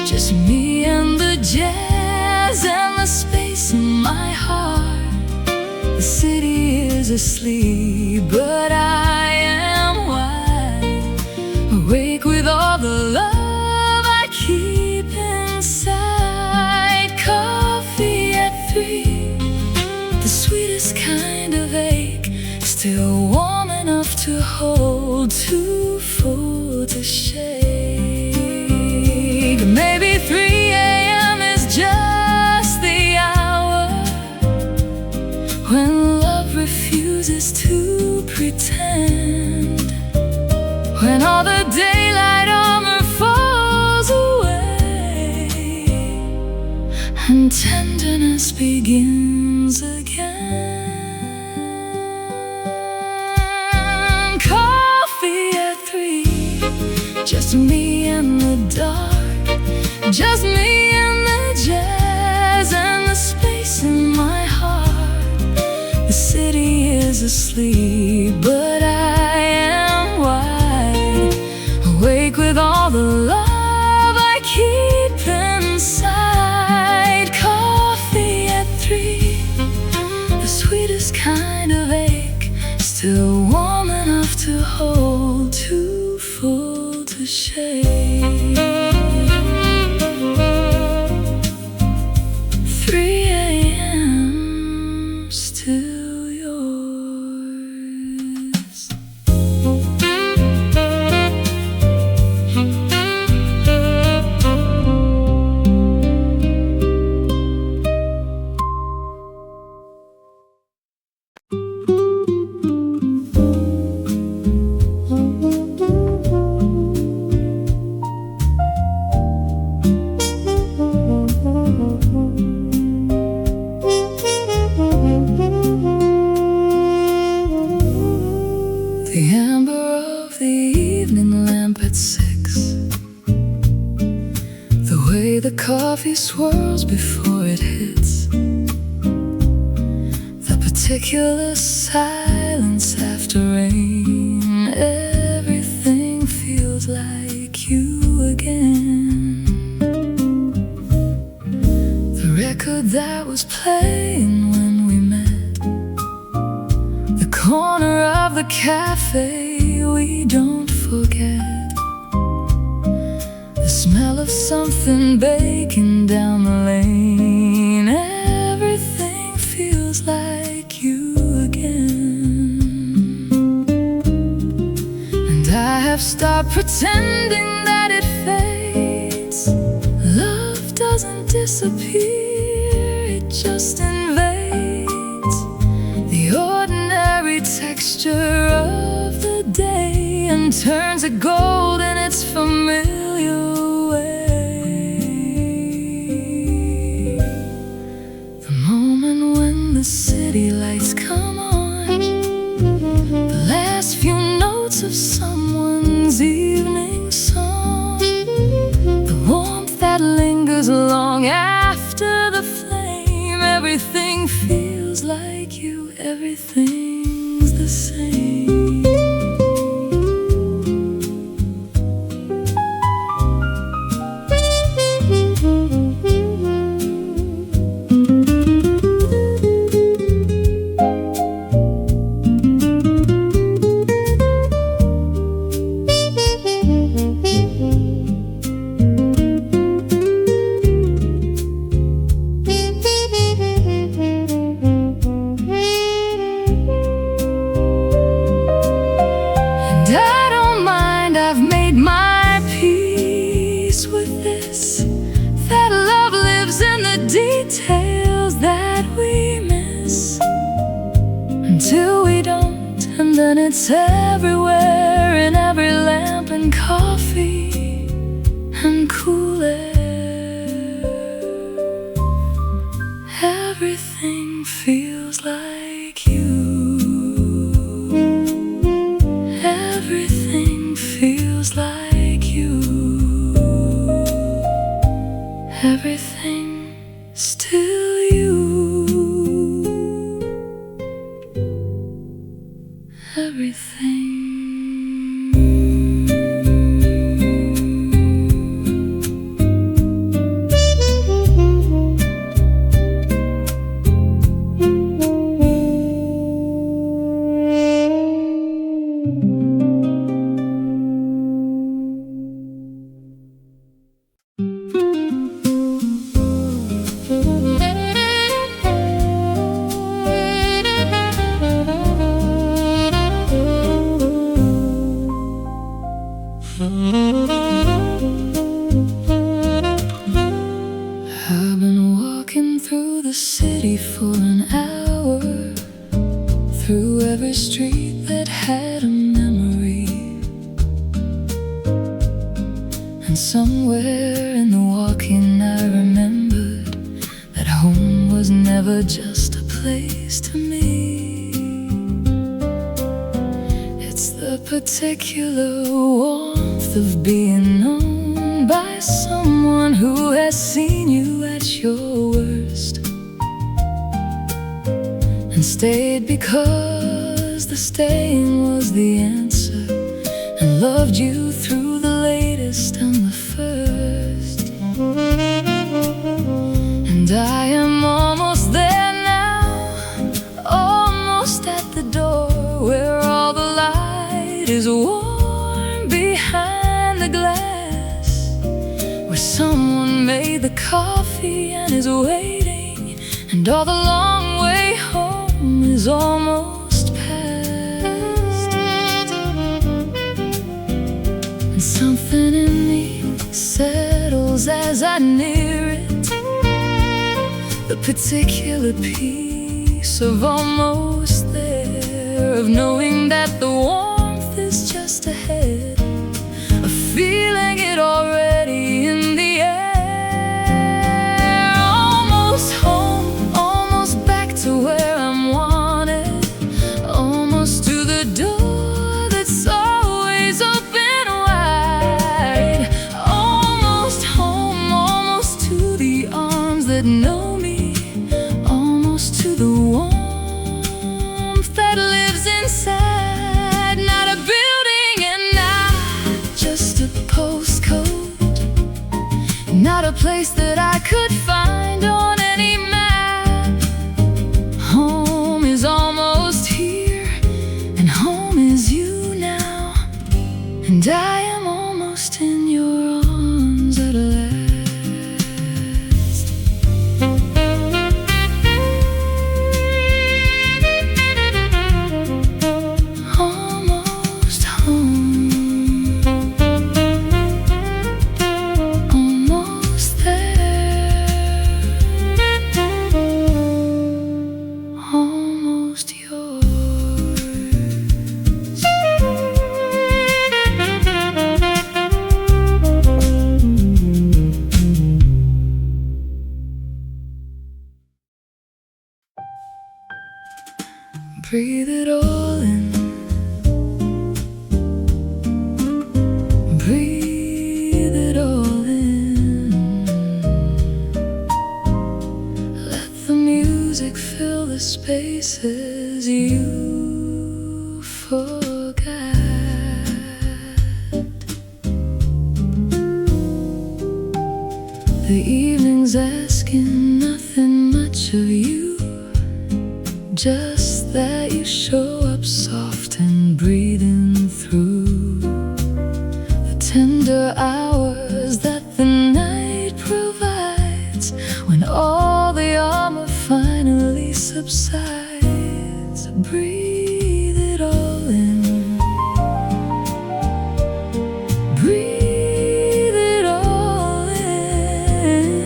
just me and the jazz and the space in my heart. The city is asleep, but I am wide awake with all the love I keep inside. Coffee at 3, the sweetest kind of ache, still warm enough to hold, too full to shake. Maybe 3 a.m. is just the hour when love refuses to pretend, when all the daylight armor falls away and tenderness begins again. Coffee at 3, just me and the dark, just me and the jazz and the space in my heart. The city is asleep, but I am wide awake with all the love I keep inside. Coffee at 3, the sweetest kind of ache, still warm enough to hold, too full to shake. 3 a.m. still yours. The amber of the evening lamp at 6, the way the coffee swirls before it hits, the particular silence after rain. Everything feels like you again. The record that was playing when we met, the corner of the cafe we don't forget, the smell of something baking down the lane. Everything feels like you again. And I have stopped pretending that it fades. Love doesn't disappear, it just invades the ordinary texture of the day and turns it gold in its familiar way. The moment when the city lights come on, the last few notes of someone's evening song, the warmth that lingers long after the flame. Everything feels like you, everything's the same. Details that we miss until we don't, and then it's everywhere, in every lamp and coffee and cool air. Everything feels like you. Everything feels like you. Everything still you. Everything. every street that had a memory. And somewhere in the walking I remembered that home was never just a place to me. It's the particular warmth of being known by someone who has seen you at your worst and stayed because the staying was the answer, and loved you through the latest and the first. And I am almost there now, almost at the door where all the light is warm behind the glass, where someone made the coffee and is waiting, and all the long way home is almost past. And something in me settles as I near it, the particular peace of almost there, of knowing that the warmth is just ahead, of feeling it already in the air. Almost home, almost back to where I'm wanted, almost to the door that's always open wide. Almost home, almost to the arms that know me, almost to the warmth that lives inside. Not a building and not just a postcode, not a place that I could find on any map. Home is almost here, and home is you now, and I am almost in your arms at last. Almost home, almost there, almost yours. Breathe it all in, breathe it all in. Let the music fill the spaces you forgot. The evening's asking nothing much of you, just that you show up soft and breathing through the tender hours that the night provides, when all the armor finally subsides. Breathe it all in, breathe it all in.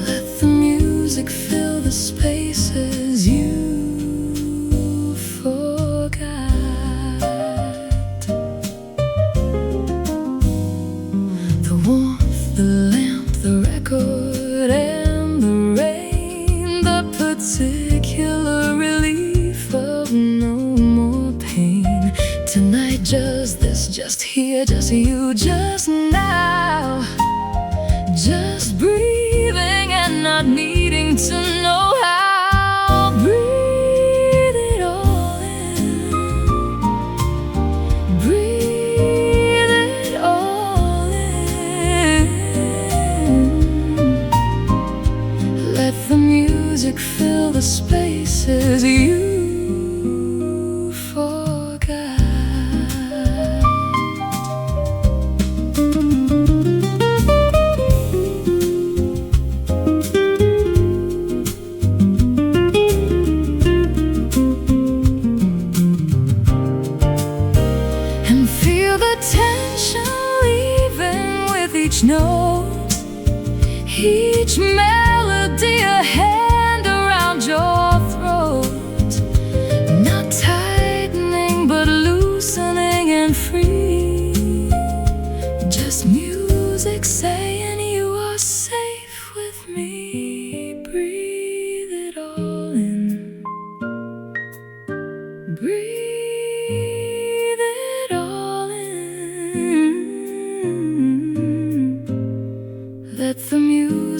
Let the music fill the spaces you forgot. The warmth, the lamp, the record, and the rain, the particular relief of no more pain. Tonight, just this, just here, just you, just now, just breathing and not needing to know how. Breathe it all in, breathe it all in. Let the music fill the spaces you forgot. Each note, each melody, a hand around your throat.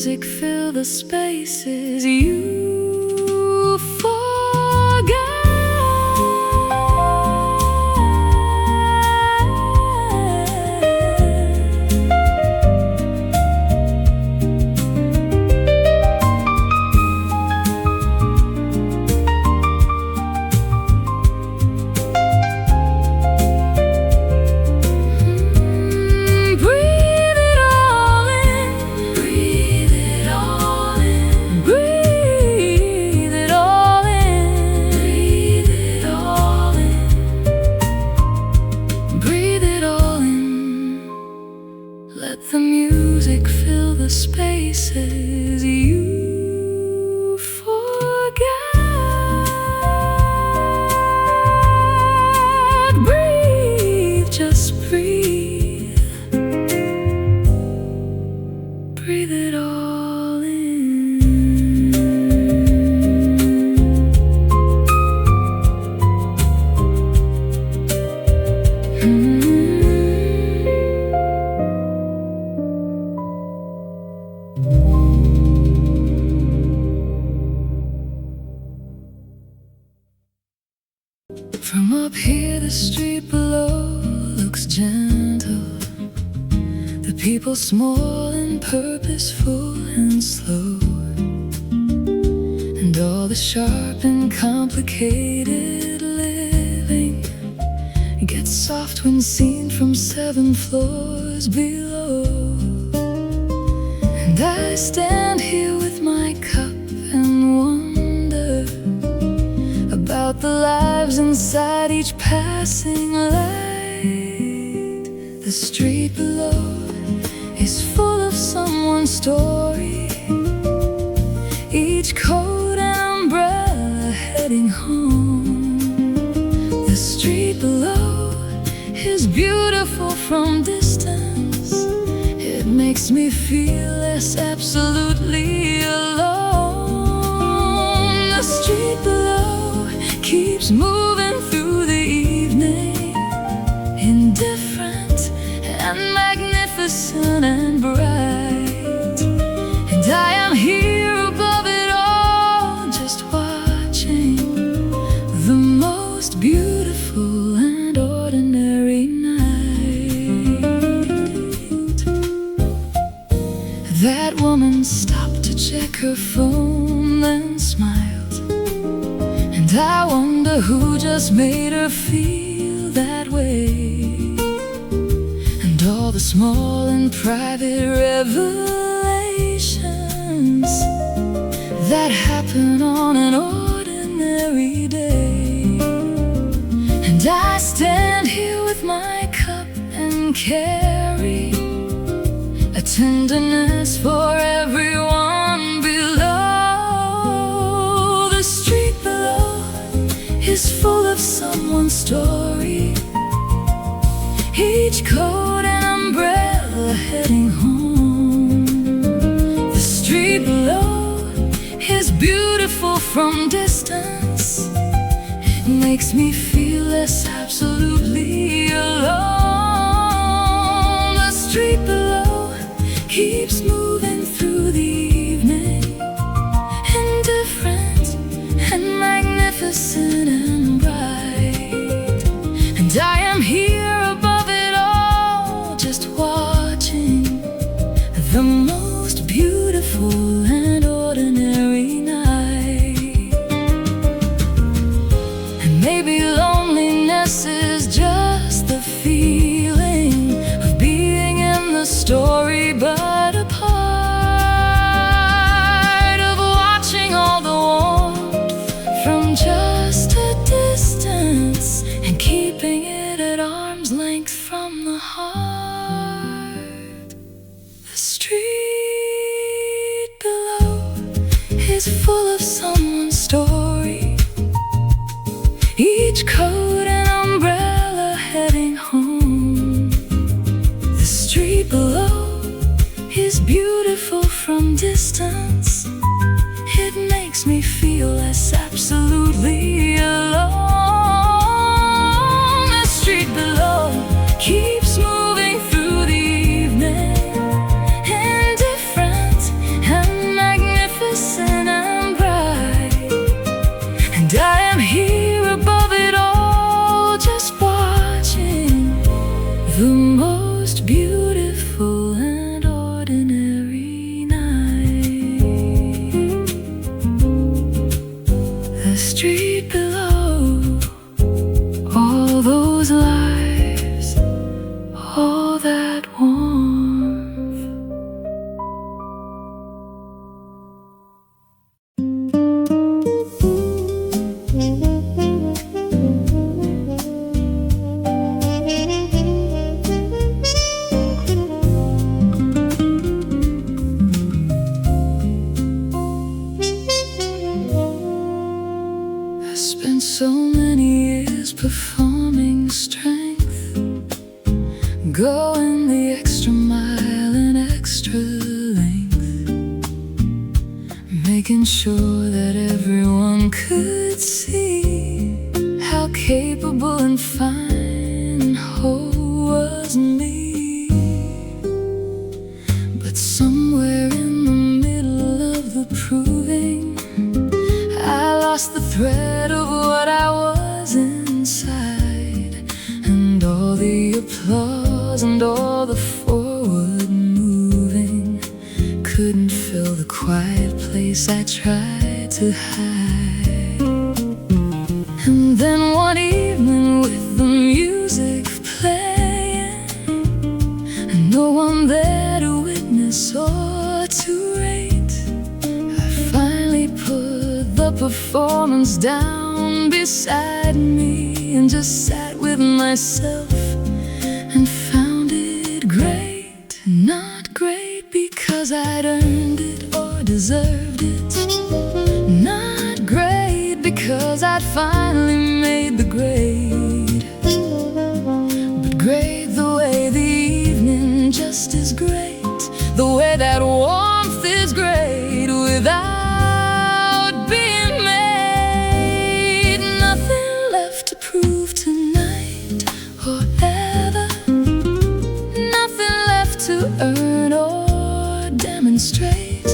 music fill the spaces you forget. Let the music fill the spaces you forget. Breathe, just breathe. Breathe it all in. From up here, the street below looks gentle. The people small and purposeful and slow, and all the sharp and complicated living gets soft when seen from 7 floors below. And I stand here with my cup and wonder about the lives inside each passing light. The street below is full of someone's story, each coat and umbrella heading home. The street below is beautiful from distance. It makes me feel less absolutely alone. The street below keeps moving through the evening, indifferent and magnificent and bright. And I am here above it all, just watching the most beautiful and ordinary night. That woman stopped to check her phone, then smiled. And I wonder who just made her feel that way. And all the small and private revelations that happen on an ordinary day. And I stand here with my cup and carry a tenderness for everyone below. The street below is full of someone's story, each coat and umbrella heading home. The street below is beautiful from distance. It makes me feel less absolutely alone. The street below keeps moving through the evening, indifferent and magnificent and bright. And I am here above it all, just watching the most beautiful and ordinary night. And maybe loneliness is just the feeling of being in the story, but a part of watching all the warmth from just a distance and keeping it at arm's length from the heart. The street below is full of someone's story, each coat and umbrella heading home. The street below is beautiful from distance. It makes me feel less absolutely alone. The street below keeps moving through the evening, indifferent and the street below. All those lives, all that warmth. I spent so many years performing strength, going the extra mile and extra length, making sure that everyone could see how capable and fine and whole was me. But somewhere in the middle of the proving, I lost the thread of what I was inside, and all the applause and all the forward moving couldn't fill the quiet place I tried to hide. And then one evening with the music playing, and no one there to witness or to rate, I finally put the performance down beside me and just sat with myself and found it great. Not great because I'd earned it or deserved it, not great because I'd finally made the grade, but great the way the evening just is great, the way that warmth is great without being made. Nothing left to prove tonight or ever, nothing left to earn or demonstrate,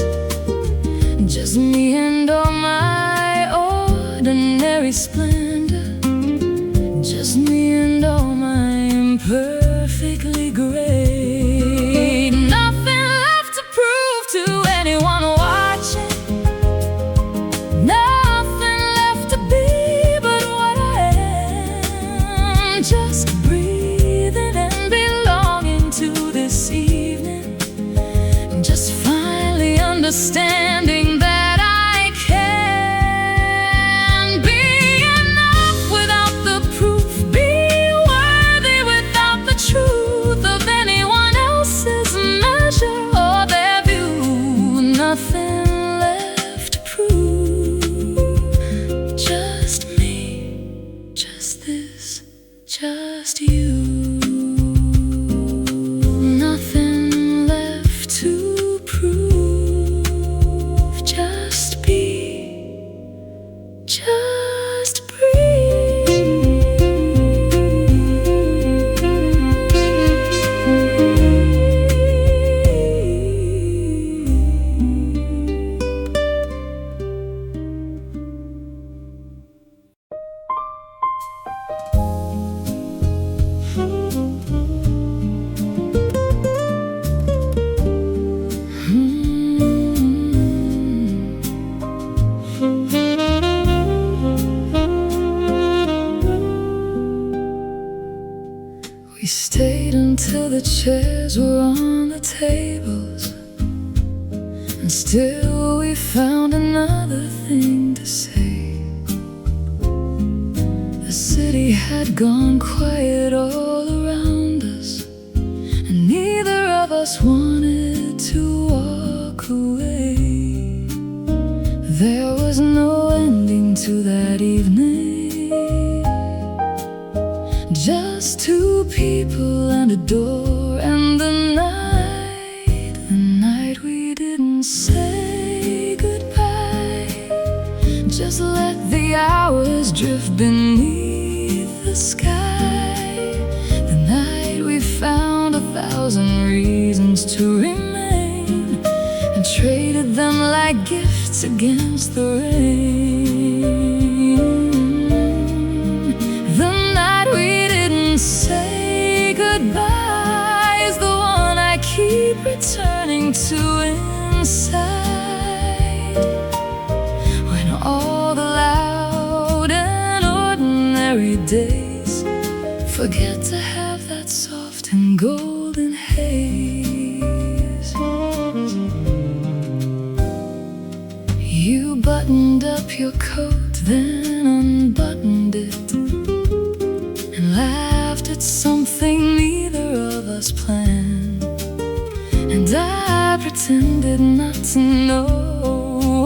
just me and all my ordinary splendor, just me and all my imperfectly great. Nothing left to prove to anyone watching, nothing left to be but what I am, just breathing and belonging to this evening, just finally understanding that I can be enough without the proof, be worthy without the truth of anyone else's measure or their view. Nothing left to prove, just me, just this, just you. Nothing left to prove, just be, just breathe. We stayed until the chairs were on the tables, and still we found another thing to say. The city had gone quiet all around us, and neither of us wanted to walk away. There was no ending to that evening, just two people and a door, and the night we didn't say goodbye, just let the hours drift beneath the sky. The night we found 1,000 reasons to remain, and traded them like gifts against the rain. The night we didn't say goodbye is the one I keep returning to inside, when all the loud days. Forget to have that soft and golden haze. You buttoned up your coat, then unbuttoned it, and laughed at something neither of us planned. And I pretended not to know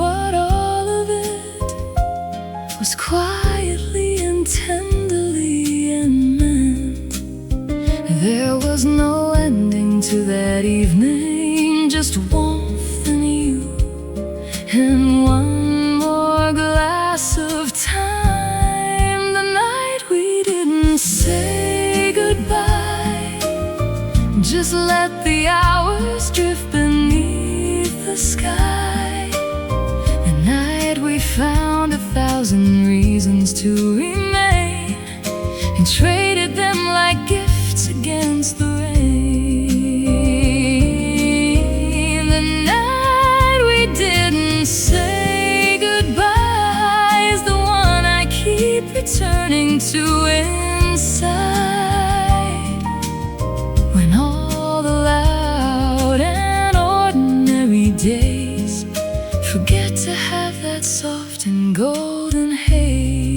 what all of it was quietly and tenderly and meant. There was no ending to that evening, just warmth and you, and one more glass of time. The night we didn't say goodbye, just let the hours drift beneath the sky. The night we found 1,000 reasons to remain, and traded them like gifts against the rain. The night we didn't say goodbye is the one I keep returning to inside. When all the loud and ordinary days forget to have that soft and golden haze.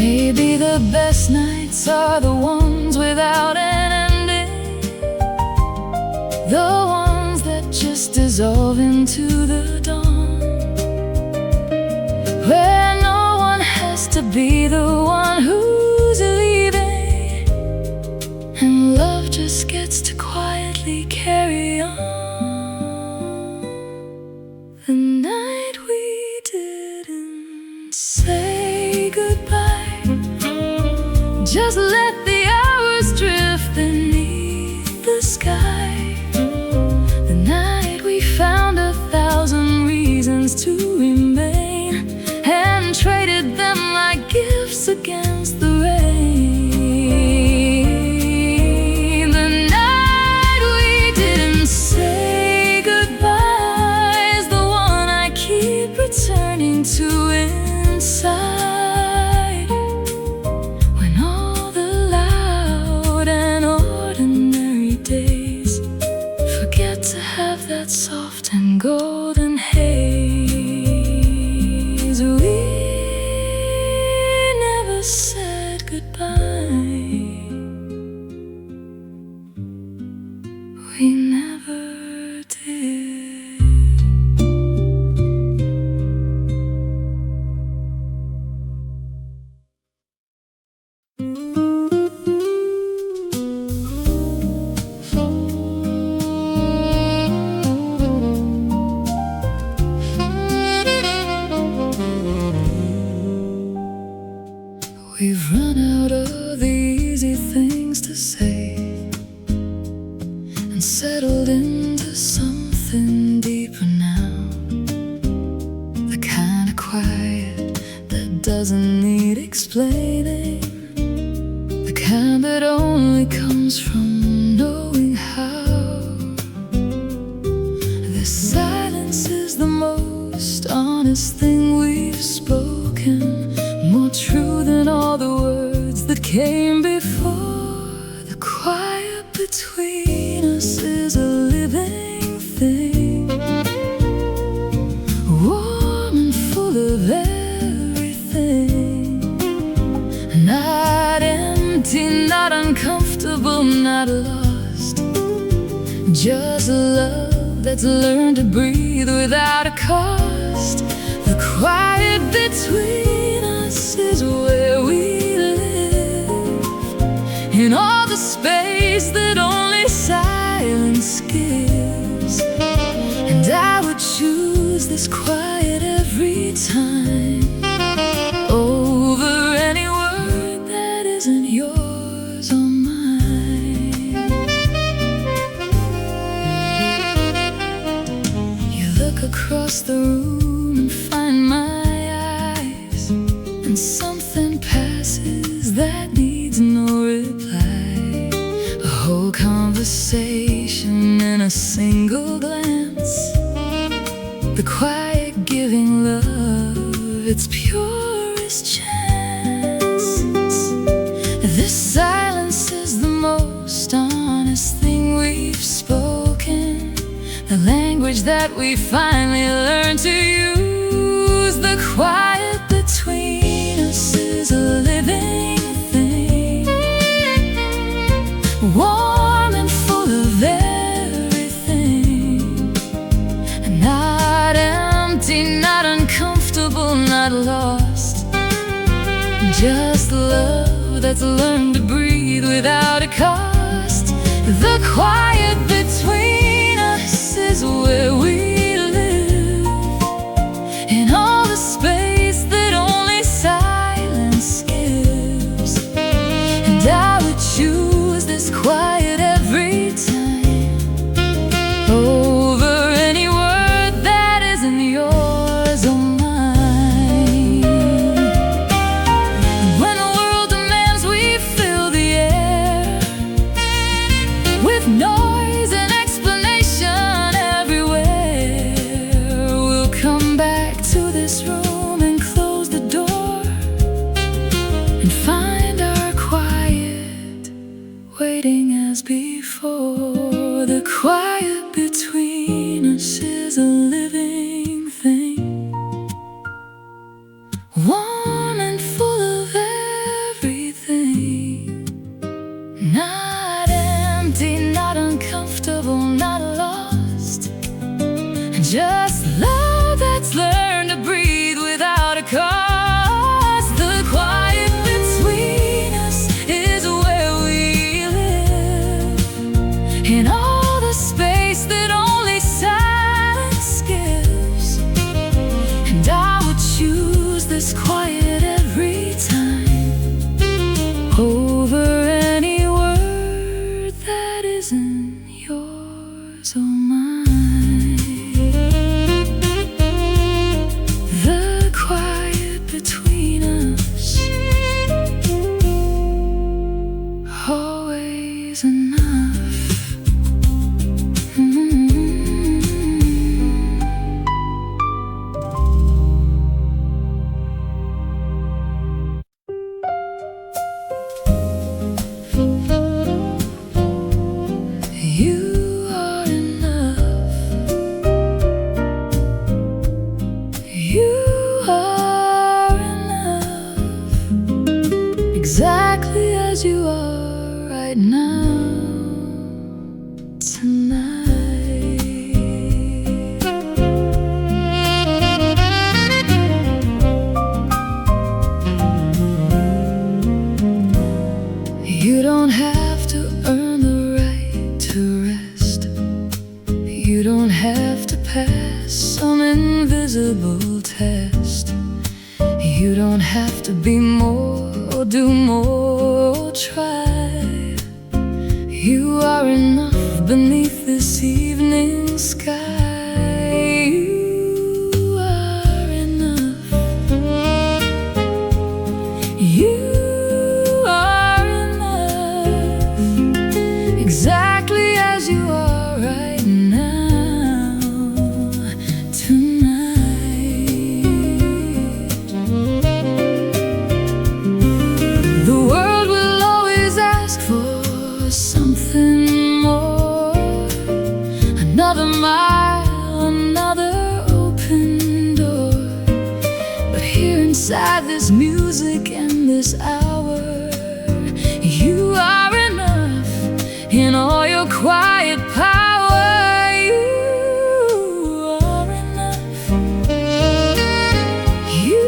Maybe the best nights are the ones without an ending, the ones that just dissolve into the dawn, where no one has to be the one who's leaving, and love just gets to quietly carry on. The night we didn't say goodbye, just let the hours drift beneath the sky. The night we found 1,000 reasons to remain, and traded them like gifts against the rain. The night we didn't say goodbye is the one I keep returning to inside. When all the loud and ordinary days forget to have that soft and golden haze. We never said goodbye. We never did. We've run out of the easy things to say, and settled into something deeper now. The kind of quiet that doesn't need explaining, the kind that only comes from knowing how. This silence is the most honest thing we've spoken, more true than all the words that came before. The quiet between us is a living thing, warm and full of everything. Not empty, not uncomfortable, not lost, just love that's learned to breathe without a cost. The quiet between us is where we live, in all the space that only silence gives. And I would choose this quiet every time over any word that isn't yours or mine. You look across the room and find my eyes, and something passes that needs no reply. A whole conversation in a single glance, the quiet giving love its purest chance. This silence is the most honest thing we've spoken, the language that we finally learned to use. The quiet between us is a living thing, warm and full of everything, not empty, not uncomfortable, not lost. Just love that's learned to breathe without a cost. The quiet between us is where we live, in all the space that only silence gives. And I would choose this quiet every time over any word that isn't yours or mine. When the world demands we fill the air with noise and explanation everywhere, we'll come back to this room and close the door and find our quiet waiting as before. The quiet between us is a living thing, warm and full of everything, not empty, not uncomfortable, not lost. Just love that's learned to breathe without a cost. The quiet between us is where we live, in all the space that only silence gives. And I would choose this quiet every time over any word that isn't yours or mine. The quiet between us, always enough. You are enough. You are enough, exactly as you are right now, tonight. You don't have to earn the right to rest. You don't have to pass some invisible test. You don't have to be more or do more or try. You are enough beneath this evening sky. You are enough. You are enough, exactly as you are right now, tonight. The world will always ask for something more, another mile, another open door. But here inside this music and this hour, you are enough in all your quiet power. You are enough. You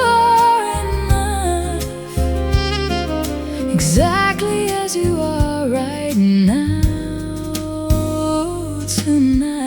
are enough, exactly as you are right now, tonight.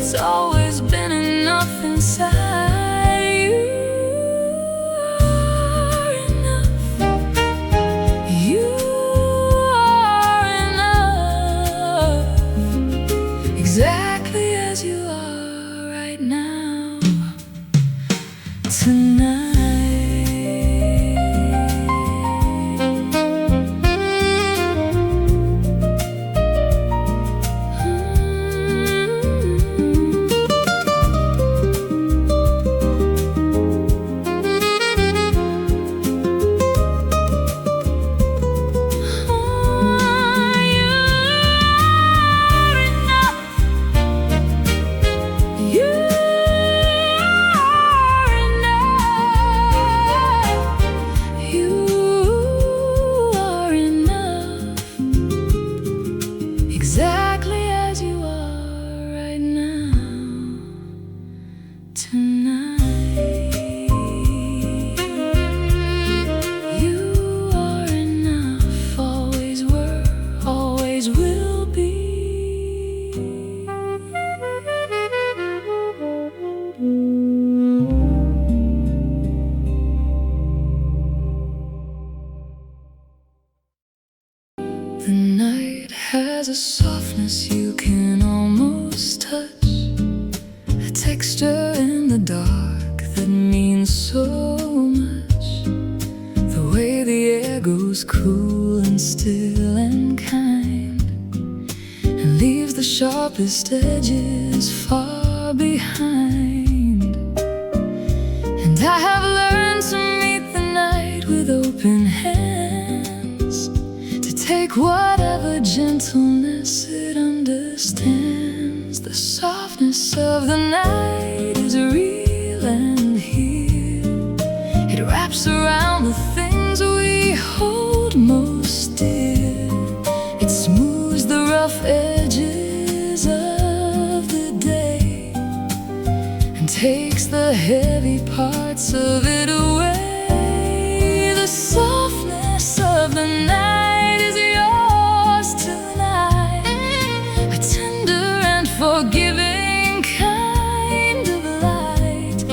It's always been enough inside. You are enough. You are enough, exactly as you are right now, tonight. Exactly as you are right now, tonight. You are enough, always were, always will be. The night has a softness you can almost touch, a texture in the dark that means so much. The way the air goes cool and still and kind, and leaves the sharpest edges far behind. And I have learned to meet the night with open hands, take whatever gentleness it understands. The softness of the night is real and here. It wraps around the things we hold most dear. It smooths the rough edges of the day and takes the heavy parts of it away. The softness of the night, forgiving kind of light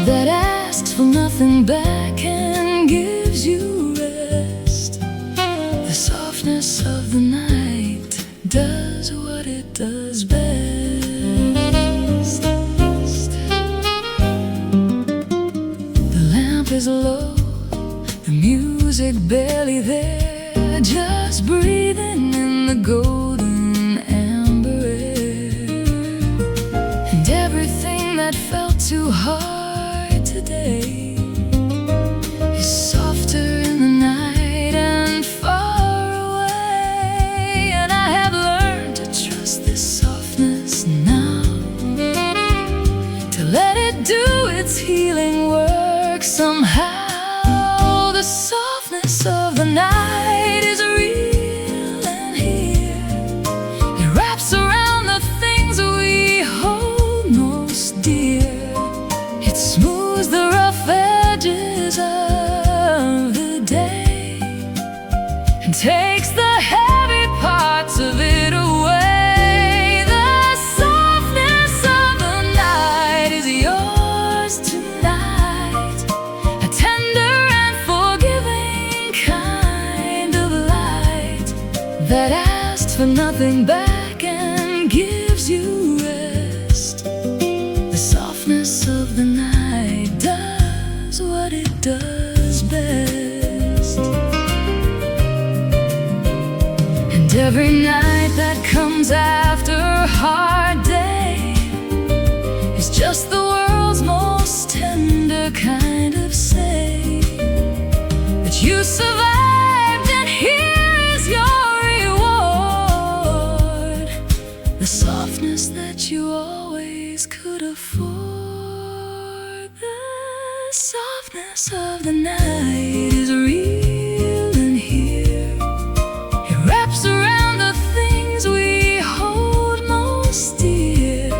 that asks for nothing back and gives you rest. The softness of the night does what it does best. The lamp is low, the music barely there, just breathing in the golden that felt too hard today is softer in the night and far away. And I have learned to trust this softness now, to let it do its healing work somehow. The softness of the night is real and here. It wraps around the things we hold most dear. It smooths the rough edges of the day and takes the heavy parts of it away. The softness of the night is yours tonight, a tender and forgiving kind of light that asks for nothing back and gives you rest. The softness of the night does what it does best. And every night that comes after a hard day is just the world's most tender kind of say that you survived, and here is your reward. The softness that you always could afford. The softness of the night is real and here. It wraps around the things we hold most dear.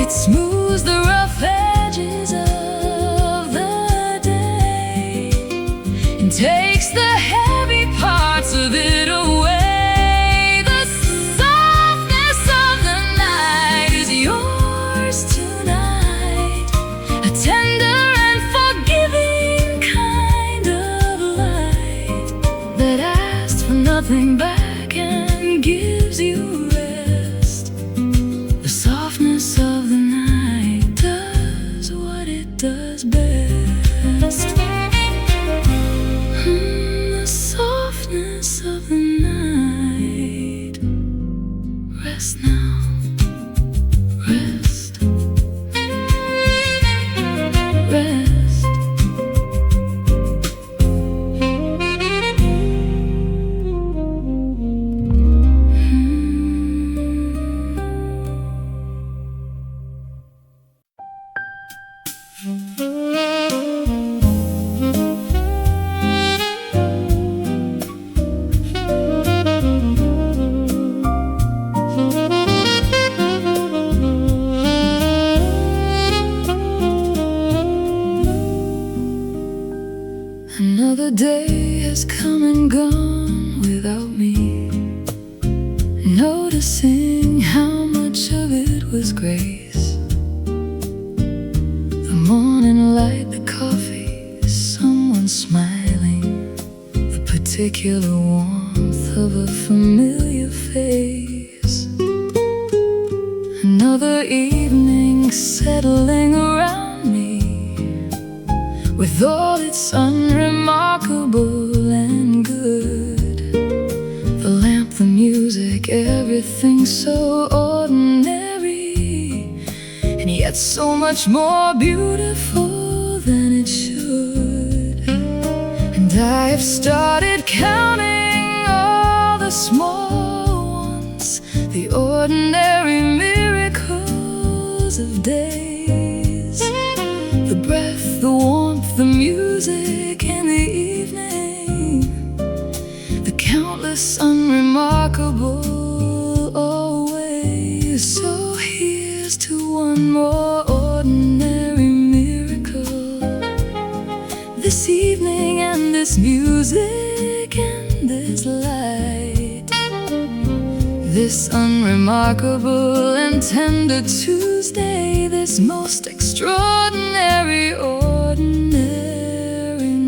It smooths the rough edges of the day and takes the heavy parts of it away. The softness of the night is yours Another day has come and gone without me noticing how much of it was grace. The morning light, the coffee, someone smiling, the particular warmth of a familiar face. Another evening settling around me, with all its unremarkable and good. The lamp, the music, everything so ordinary, and yet so much more beautiful than it should. And I have started counting all the small ones, the ordinary miracles of days. The breath, the warmth, the music in the evening, the countless unremarkable always. So here's to one more ordinary miracle, this evening and this music and this light, this unremarkable and tender Tuesday, this most extraordinary ordinary night.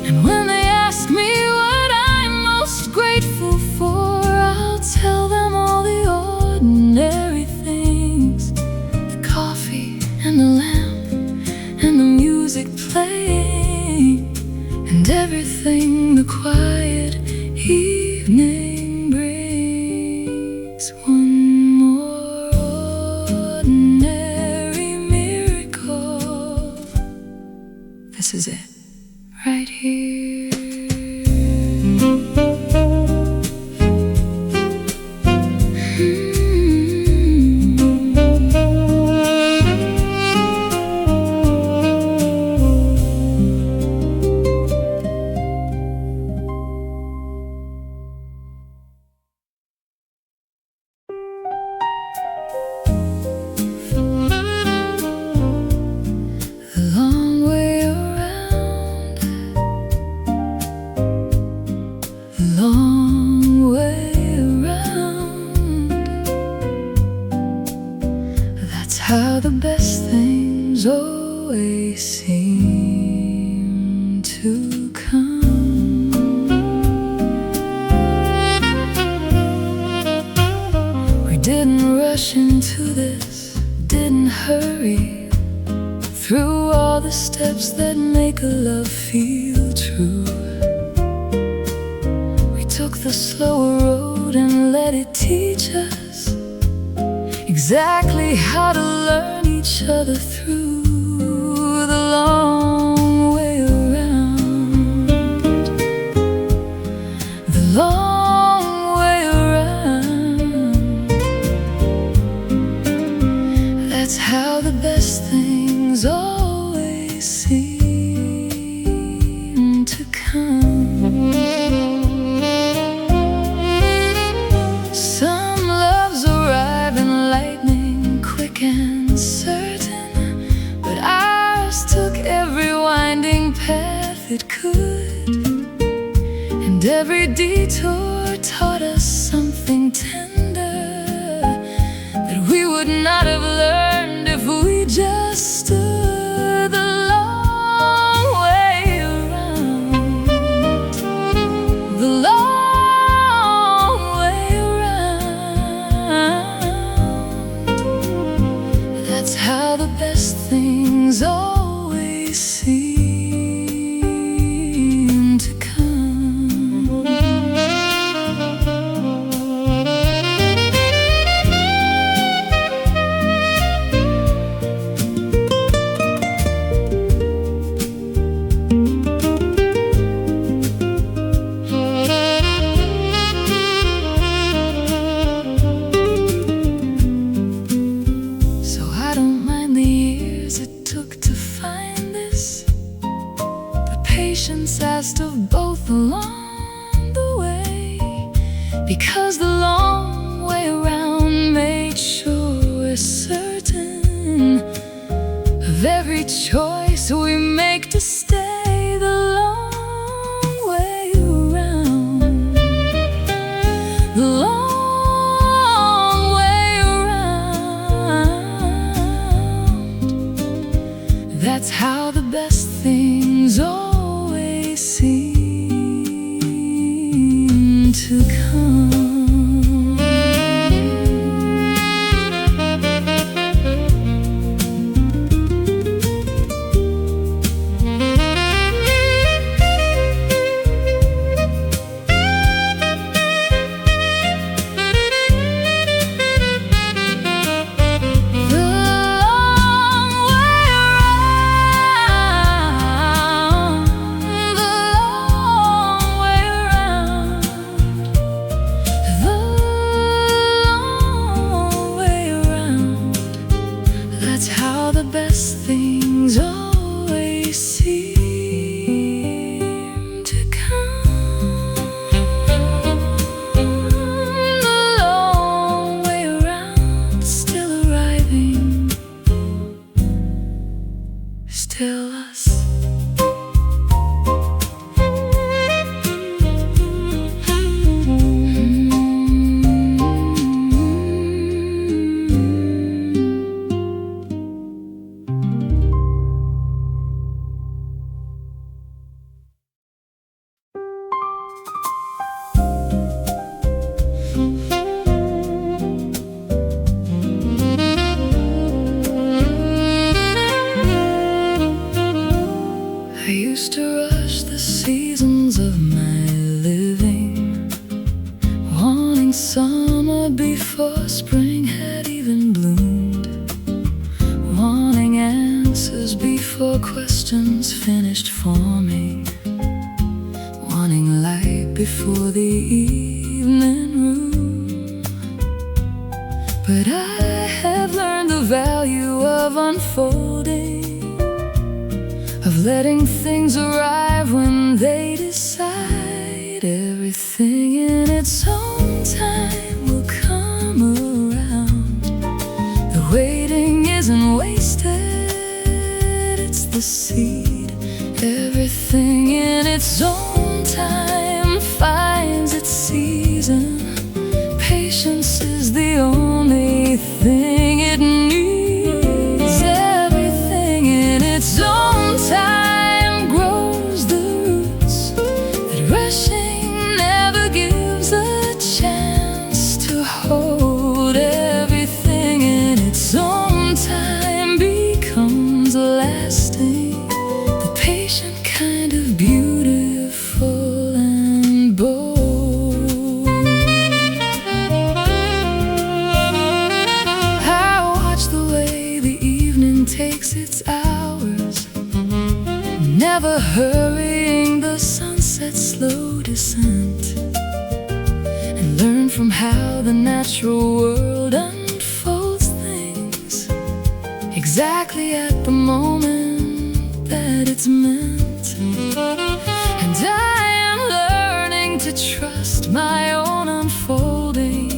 And when they ask me what I'm most grateful for, I'll tell them all the ordinary things, the coffee and the lamp and the music playing, and everything the quiet evening brings. One more ordinary miracle, this is it, right here. The long way around, the long way around. That's how the best things always seem to come. We didn't rush into this, didn't hurry through all the steps that make a love feel true. We took the slower road and let it teach us exactly how to learn each other through the long way around, the long way around. That's how the best things always seem to come. Some loves arrive in lightning, quick and certain, but ours took every winding path it could, and every detour taught us something tender that we would not have learned if we just stood the long way around, the long way around. That's how the best things always seem to come. of both along the way, because the long way around made sure we're certain of every choice we make to stay the long way around. The long way around. That's how the best things always seem to come. That's how the best things always seem to come. The long way around, still arriving, still us. I used to rush the seasons of my living, wanting summer before spring had even bloomed, wanting answers before questions finished forming, wanting light before the evening room. But I have learned the value of unfolding, of letting things arrive when they decide. Everything in its own time will come around. The waiting isn't wasted, it's the seed. Everything in its own time finds its season. Patience is the only thing it needs. Everything in its own time grows the roots that rushing never gives a chance to hold. Everything in its own time becomes lasting, the patient kind of beautiful and bold. I watch the way the evening takes its hours, never hurrying the sunset's slow descent, and learn from how the natural world unfolds things exactly at the moment that it's meant. And I am learning to trust my own unfolding,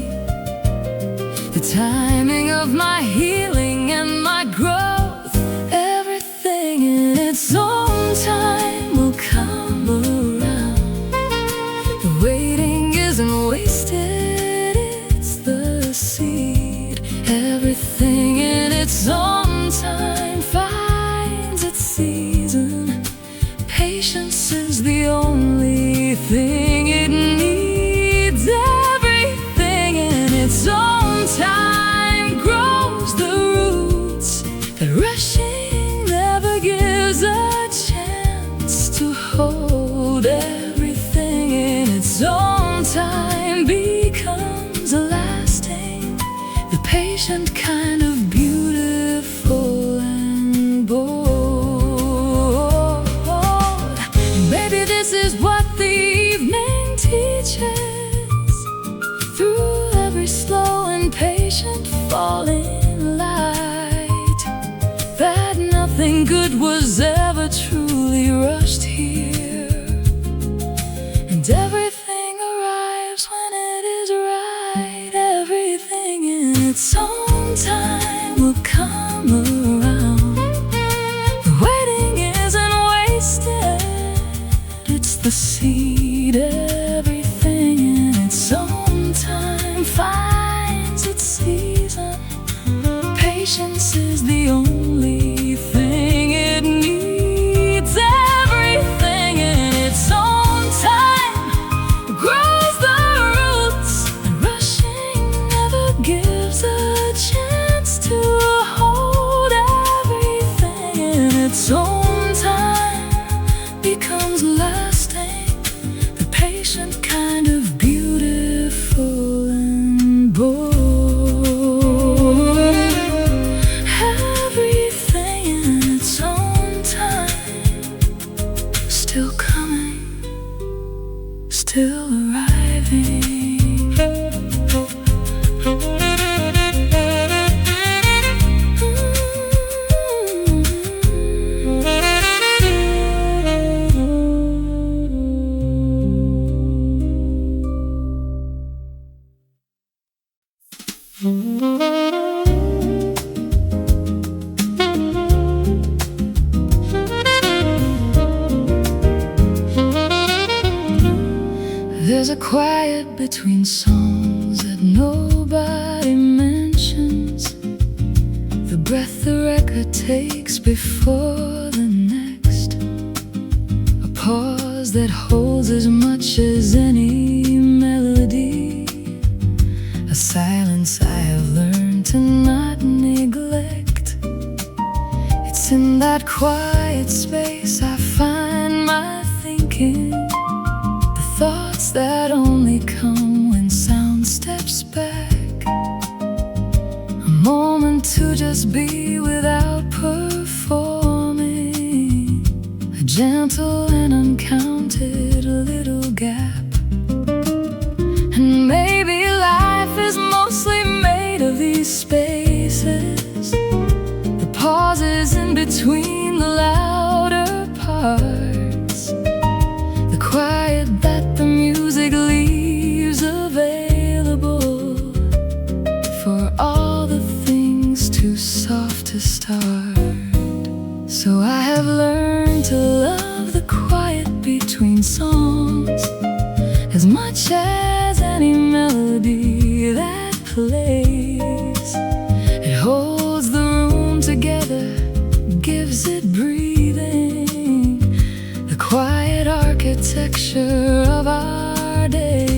the timing of my healing and my growth. Everything in its own time will come around. The waiting isn't wasted, it's the seed. Everything in its own time finds its season. Patience is the only thing it needs. Everything in its own time grows the roots that rushing never gives a chance to hold. Everything in its own time becomes lasting, the patient kind of beautiful and bold. Maybe this is what the evening teaches, through every slow and patient falling light, that nothing good was ever truly rushed here. everything arrives when it is right. Everything in its own time will come around. The waiting isn't wasted, it's the seed. Everything in its own time finds its season. Patience is the only thing it needs. Everything in its own time grows the roots, and rushing never gives a chance to hold. Everything in its own time becomes lasting, the patient kind of beautiful and bold. Still coming, still arriving. There's a quiet between songs that nobody mentions, the breath the record takes before the next, a pause that holds as much as any melody, a silence I have learned to not neglect. It's in that quiet space I find my thinking, thoughts that only come when sound steps back, a moment to just be without performing, a gentle and uncounted little gap. And maybe life is mostly made of these spaces, the pauses in between the louder parts, the quiet that the music leaves available for all the things too soft to start. So I have learned to love the quiet between songs as much as any melody that plays. It holds the room together, gives it breathing, the quiet architecture of our days.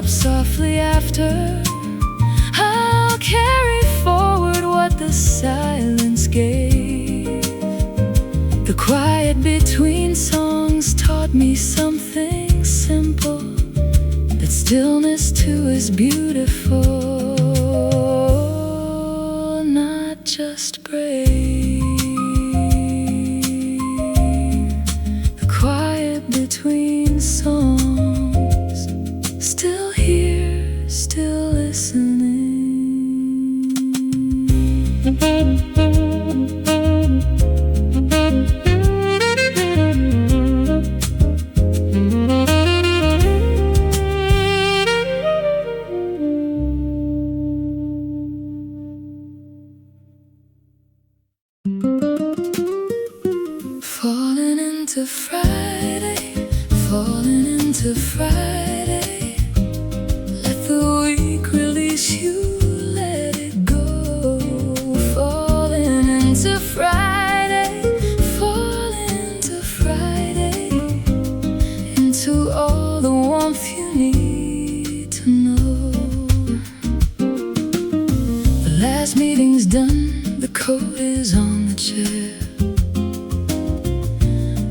Softly after, I'll carry forward what the silence gave. The quiet between songs taught me something simple, that stillness too is beautiful, not just brave. The quiet between songs, still here, still listening.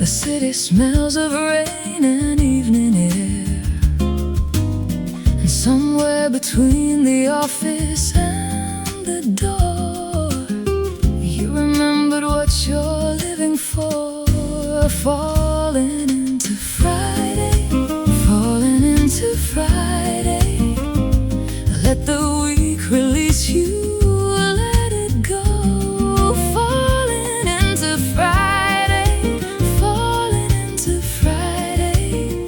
The city smells of rain and evening air, and somewhere between the office and the door, you remembered what you're living for. Falling into Friday, falling into Friday. Let the week release you, let it go. Falling into Friday, falling into Friday,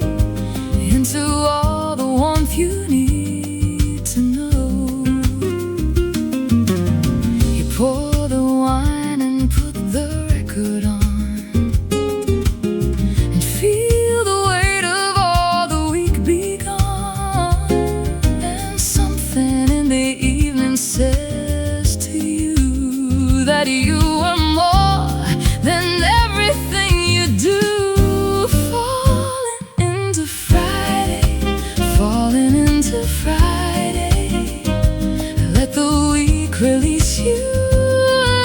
into all the warmth you need to know. You pour the wine and put the record on, says to you that you are more than everything you do. Falling into Friday, falling into Friday. Let the week release you,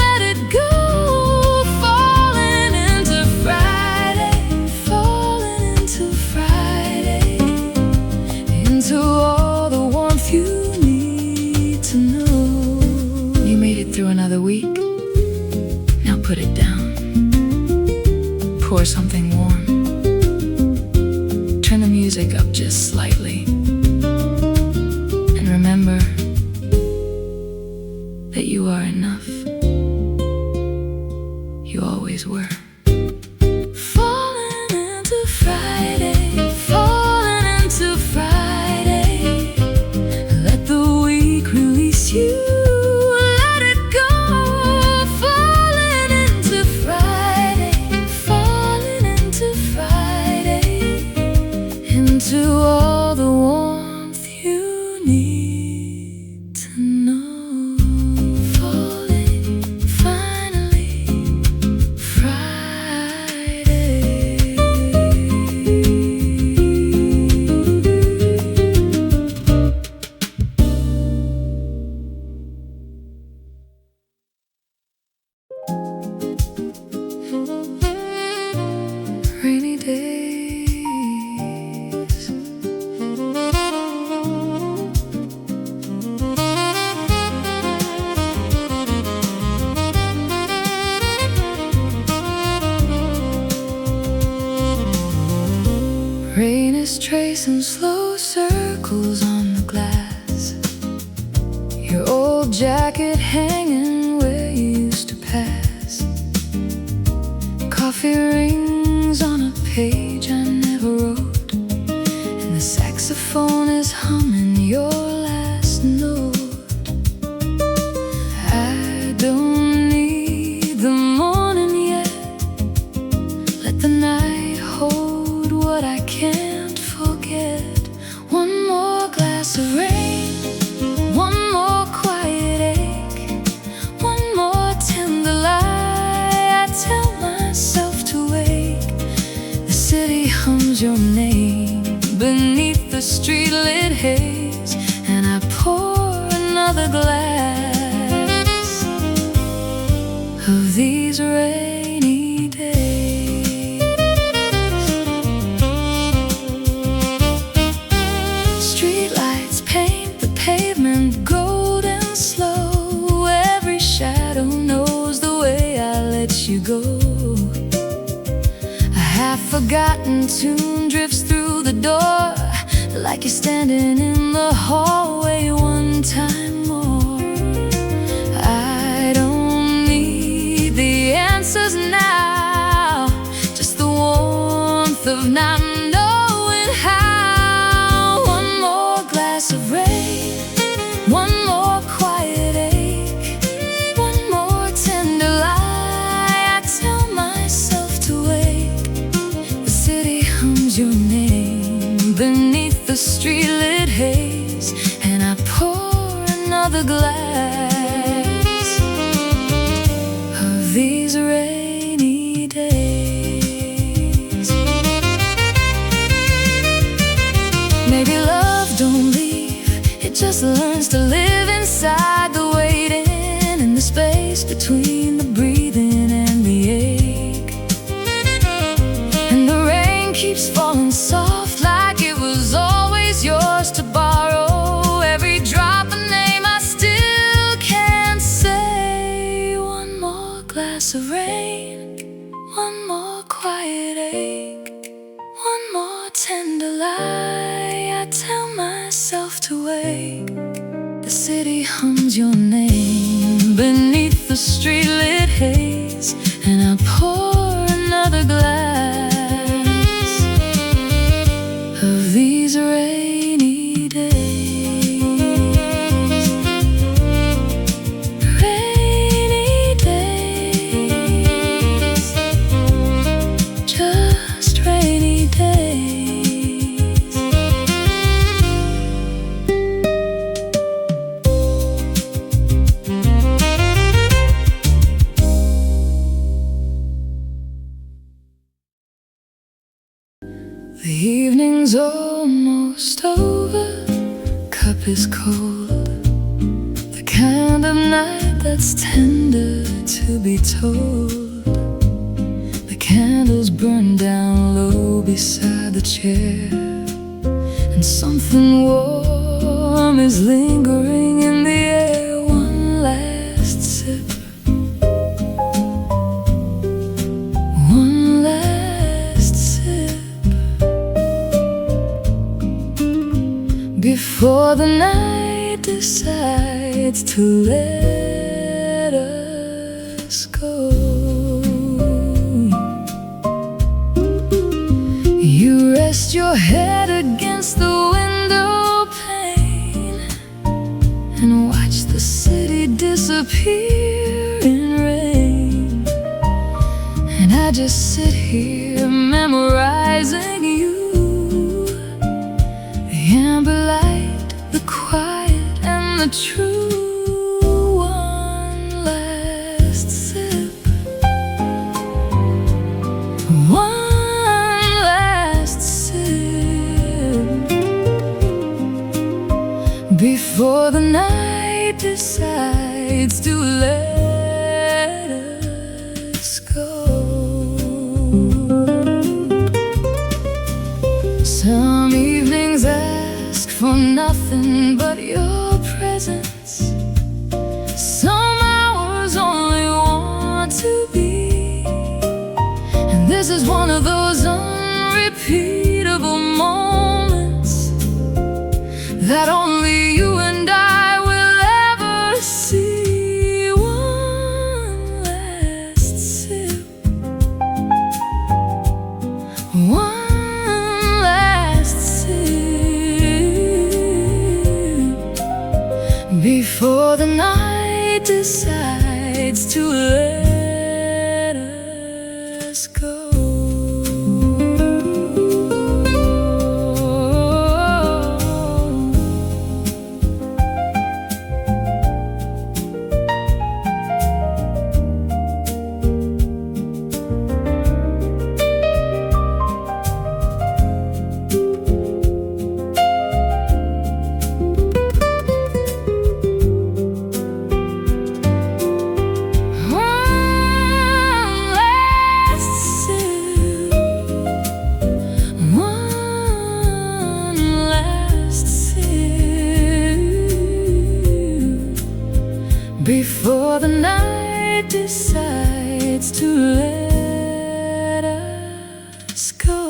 let it go. Falling into Friday, falling into Friday, into all the warmth you need to know. You made it through another week. Now put it down. Pour something warm. Turn the music up just slightly. And remember that you are enough. You always were. Falling into Friday, falling into Friday. Let the week release you, let it go. Falling into Friday, falling into Friday, into all the warmth you need to know. Falling finally Friday. Rainy days, rain is tracing slow circles on the glass. Your old jacket hanging where you used to pass. Coffee rings on a page I never wrote, and the saxophone is humming your last note. I don't need the morning yet. Let the night hold what I can't forget. One more glass of rain, one more quiet ache, one more tender lie I tell myself to wake. The city hums your name beneath the streetlit haze, and I pour another glass of these rainy days. Streetlights paint the pavement golden slow. Every shadow knows the way I let you go. A half-forgotten tune drifts through the door, like you're standing in the hallway one time more. I don't need the answers now, just the warmth of not knowing how. One more glass of rain, one more quiet ache, one more tender lie I tell myself to wake. The city hums your name beneath the streetlit haze, and I pour another glass of these rainy days. Maybe love don't leave, it just learns to live inside the waiting, in the space between the breathing and the ache. and I pour another glass of these rainy days. Rainy days, just rainy days. The evening's almost over, cup is cold, the kind of night that's tender to be told. The candles burn down low beside the chair, and something warm is lingering in the air. One last sip, one last sip, before the night decides to let us go. You rest your head against the window pane and watch the city disappear in rain. And I just sit here memorizing you, the amber light, the quiet, and the true. One last sip, one last sip, before the night decides to let us go. Some evenings ask for nothing but your presence. Some hours only want to be, and this is one of those unrepeatable moments that only you and I will ever see. One last sip, one last sip, before the night decides to let us go. Before the night decides to let us go.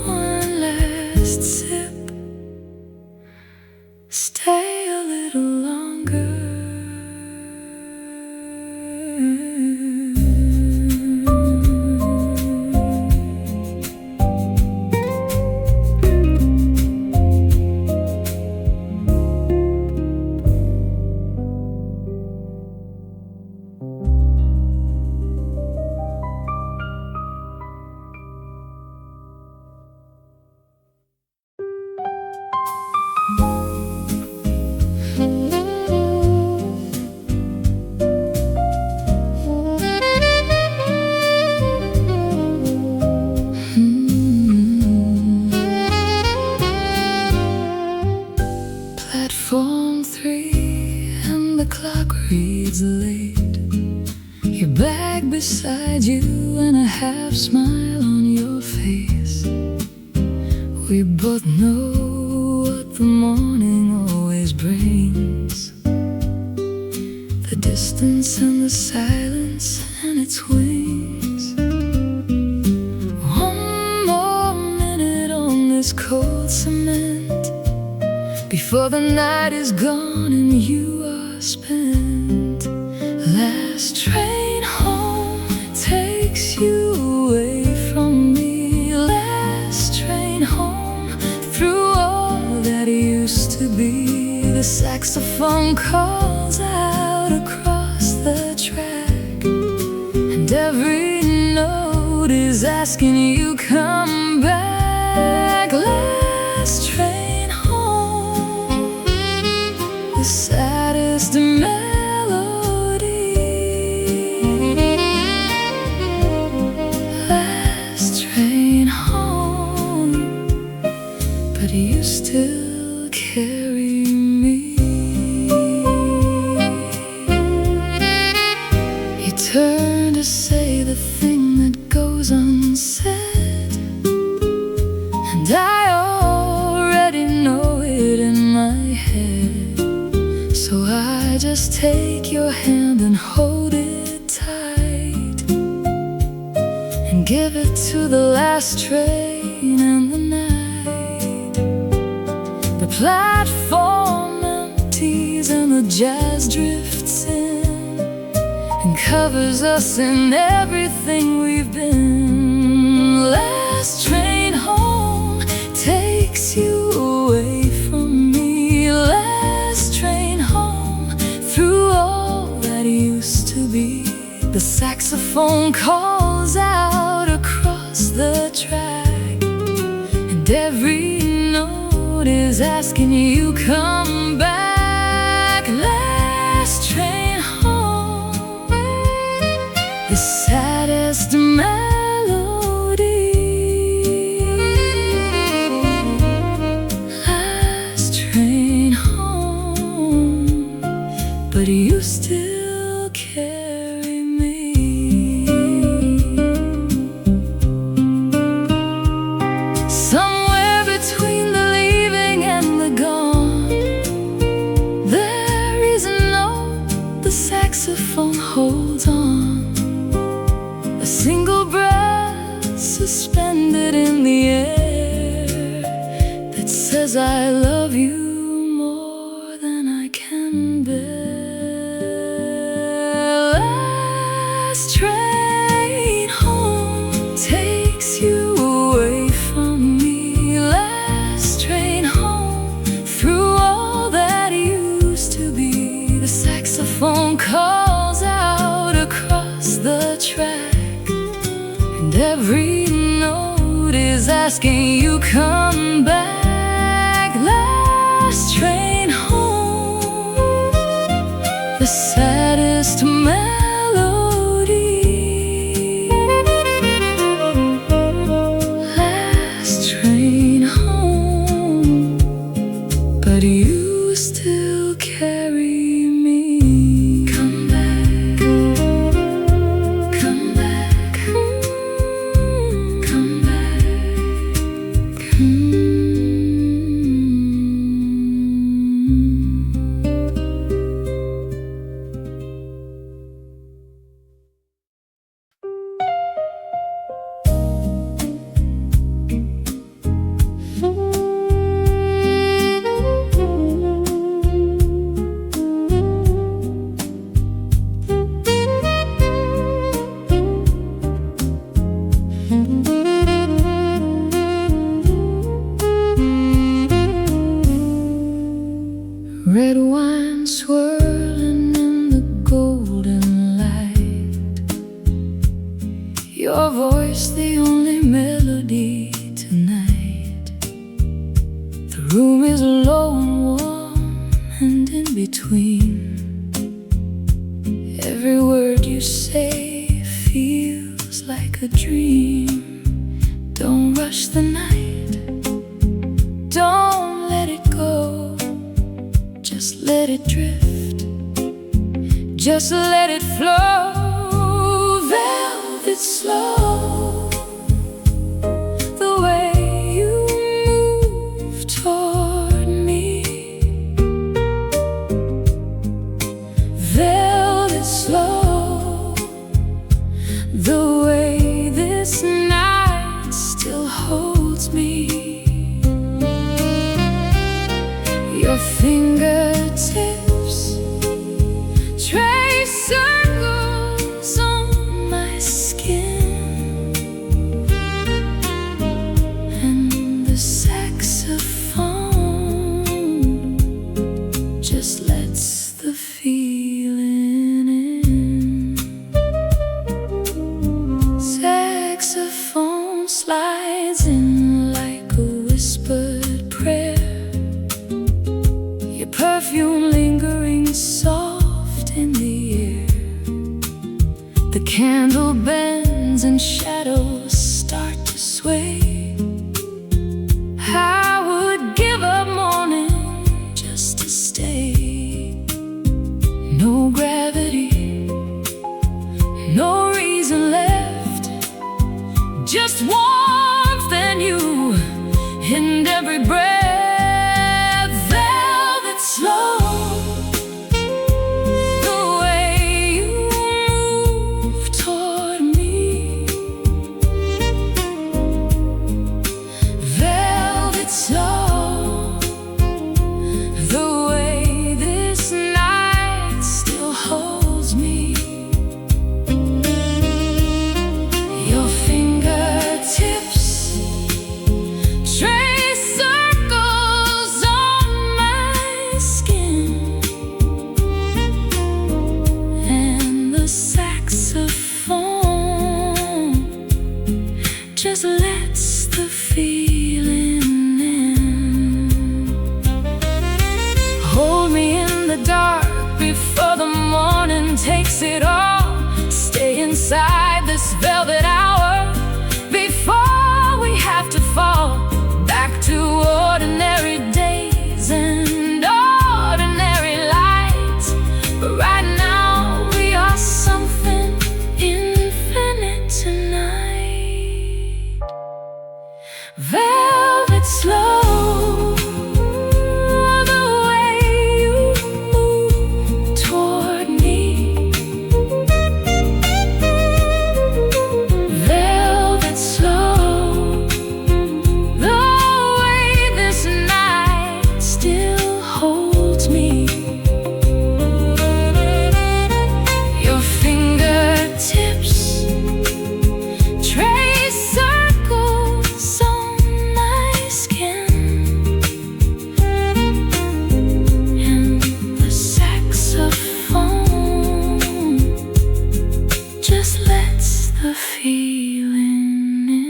One last sip, stay a little longer. Platform 3 and the clock reads late. Your bag beside you and a half smile on your face. We both know what the morning always brings, the distance and the silence and its wings. One more minute on this cold cement before the night is gone and you are spent. last train home takes you away from me. Last train home through all that used to be. The saxophone calls out across the track, and every note is asking you come back. Last train home, the saddest melody. Last train home, but you still carry me. You turn to say the thing that goes unsaid, and I already know it in my head. So I just take your hand and hold it tight, and give it to the last train in the night. The platform empties and the jazz drifts in, and covers us in everything we've been. Last train home takes you away from me. Last train home through all that used to be. The saxophone calls out across the track, and every note is asking you come back. Last train home, the saddest melody. Last train home, but you still carry me. Somewhere between the leaving and the gone, there is a note the saxophone holds on. A single breath suspended in the air that says I love you more than I can bear. Last train home takes you away from me. Last train home through all that used to be. The saxophone calls out across the track, and every note is asking you come back. Last train home, the saddest melody. Last train home, but you still carry me. Come back, come back, come back. Red wine swirling in the golden light, your voice the only melody tonight. The room is low and warm, and in between, every word you say feels like a dream. Don't rush the night, don't let it go. Just let it drift, just let it flow. Velvet slow, the way you move toward me. Velvet slow, the way this night still holds me. Your fingertips trace circles candle bends and shadows start to sway. I would give up morning just to stay. No gravity, no reason left, just warmth and you in every breath. Velvet slow, the way you move toward me. Velvet slow, the way this night still holds me. Your fingertips trace circles on my skin, and the saxophone just lets the feeling in. Hold me in the dark before the morning takes it all. Stay inside this velvet hour before we have to fall back to ordinary days and ordinary lights. But right now we are something infinite tonight. Velvet slow, the way you move toward me. Velvet slow, the way this night still holds me. Your fingertips trace circles on my skin, and the saxophone just lets the feeling in.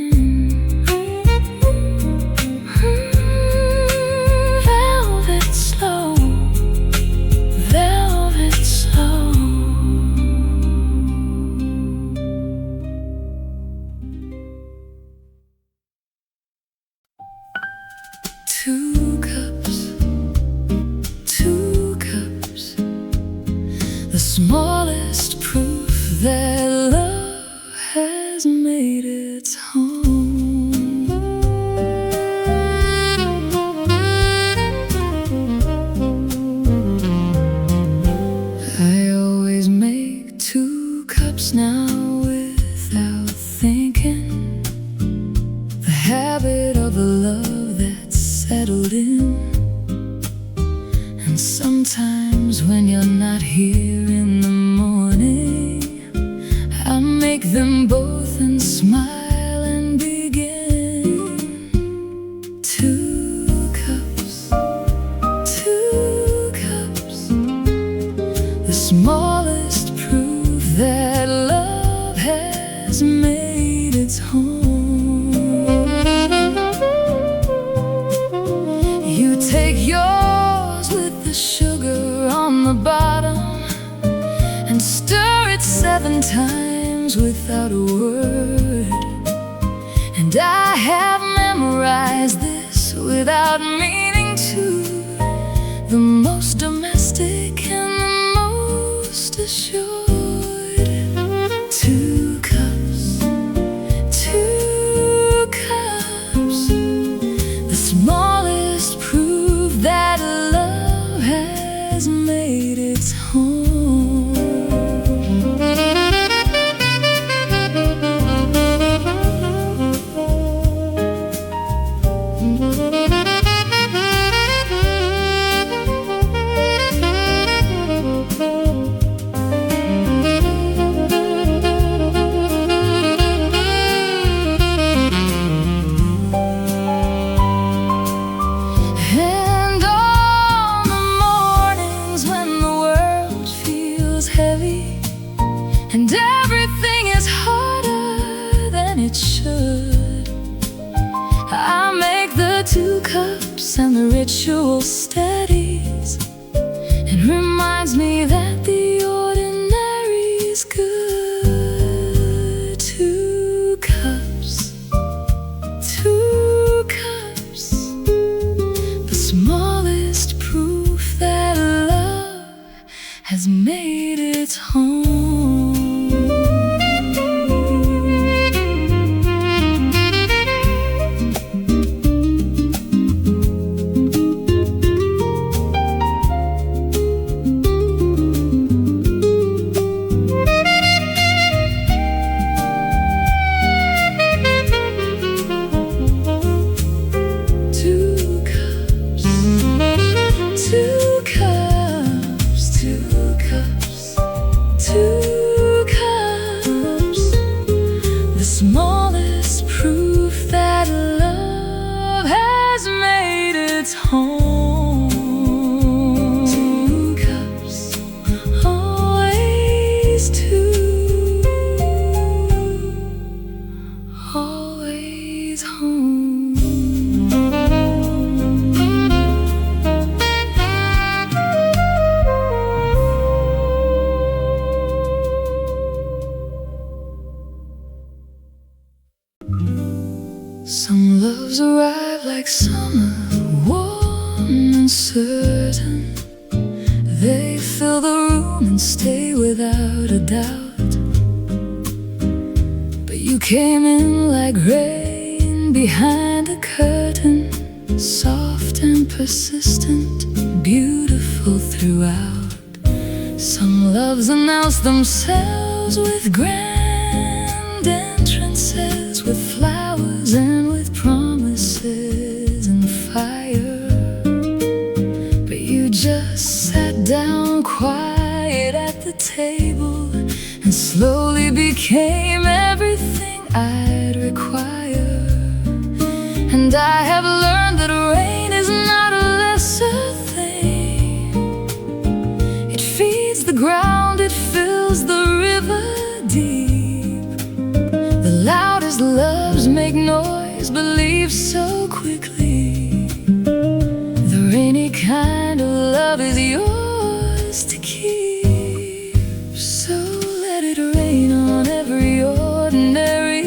Velvet slow, velvet slow. Two cups, the smallest proof that love has made its home. I always make 2 cups now without thinking. The habit of a love that's settled in. And sometimes when you're not here in the morning, I make them both and smile and begin. 2 cups, the smallest proof that love has made its home. You take yours with the sugar on the bottom and stir it 7 times without a word. And I have memorized this without meaning to. The most domestic and the most assured. 2 cups, the smallest proof that love has made its home. And everything is harder than it should. I make the 2 cups and the ritual steadies. It reminds me that the ordinary's good. Some loves arrive like summer, warm and certain. They fill the room and stay without a doubt. But you came in like rain behind a curtain, soft and persistent, beautiful throughout. Some loves announce themselves with grand entrances, with flowers and with promises and fire. But you just sat down quiet at the table and slowly became everything I'd require. And I have learned that rain is not a lesser thing. It feeds the ground, it fills the river deep. The loudest loves make noise, but leave so quickly. The rainy kind of love is yours to keep. So let it rain on every ordinary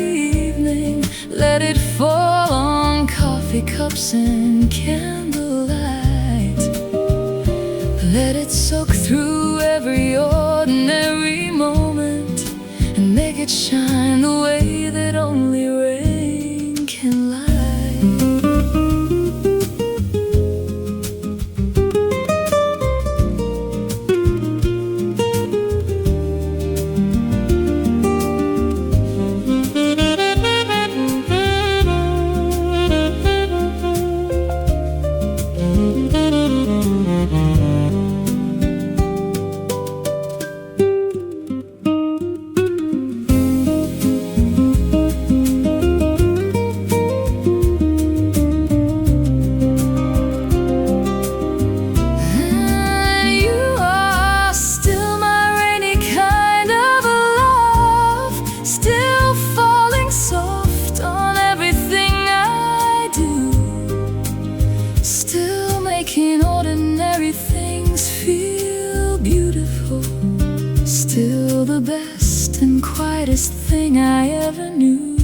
evening. Let it fall on coffee cups and candlelight. Let it soak through every ordinary moment and make it shine the way that only rain can light. Still the best and quietest thing I ever knew.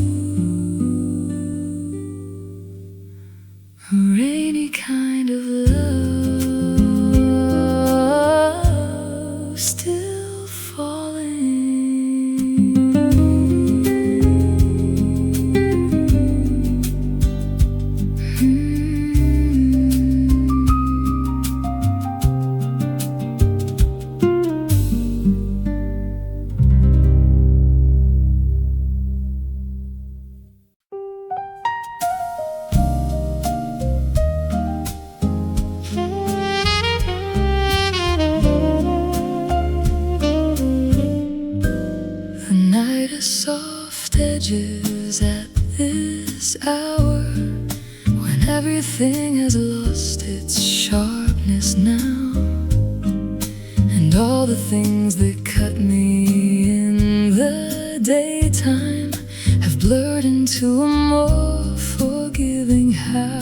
A rainy kind of love, still falling. Soft edges at this hour, when everything has lost its sharpness now, and all the things that cut me in the daytime have blurred into a more forgiving how.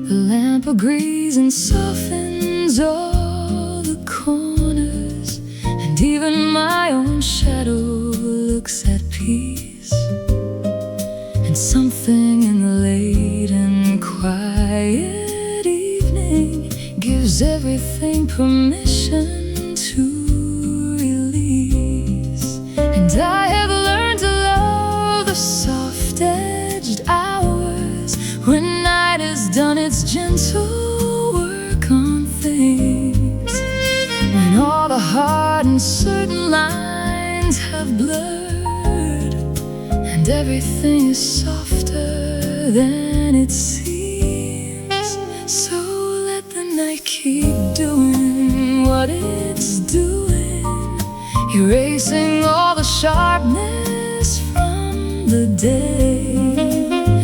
The lamp agrees and softens all the corners, and even my own shadow looks at peace. And something in the late and quiet evening gives everything permission to release. And I have learned to love the soft-edged hours, when night has done its gentle work on things, when all the hard and certain lines have blurred, and everything is softer than it seems. So let the night keep doing what it's doing, erasing all the sharpness from the day.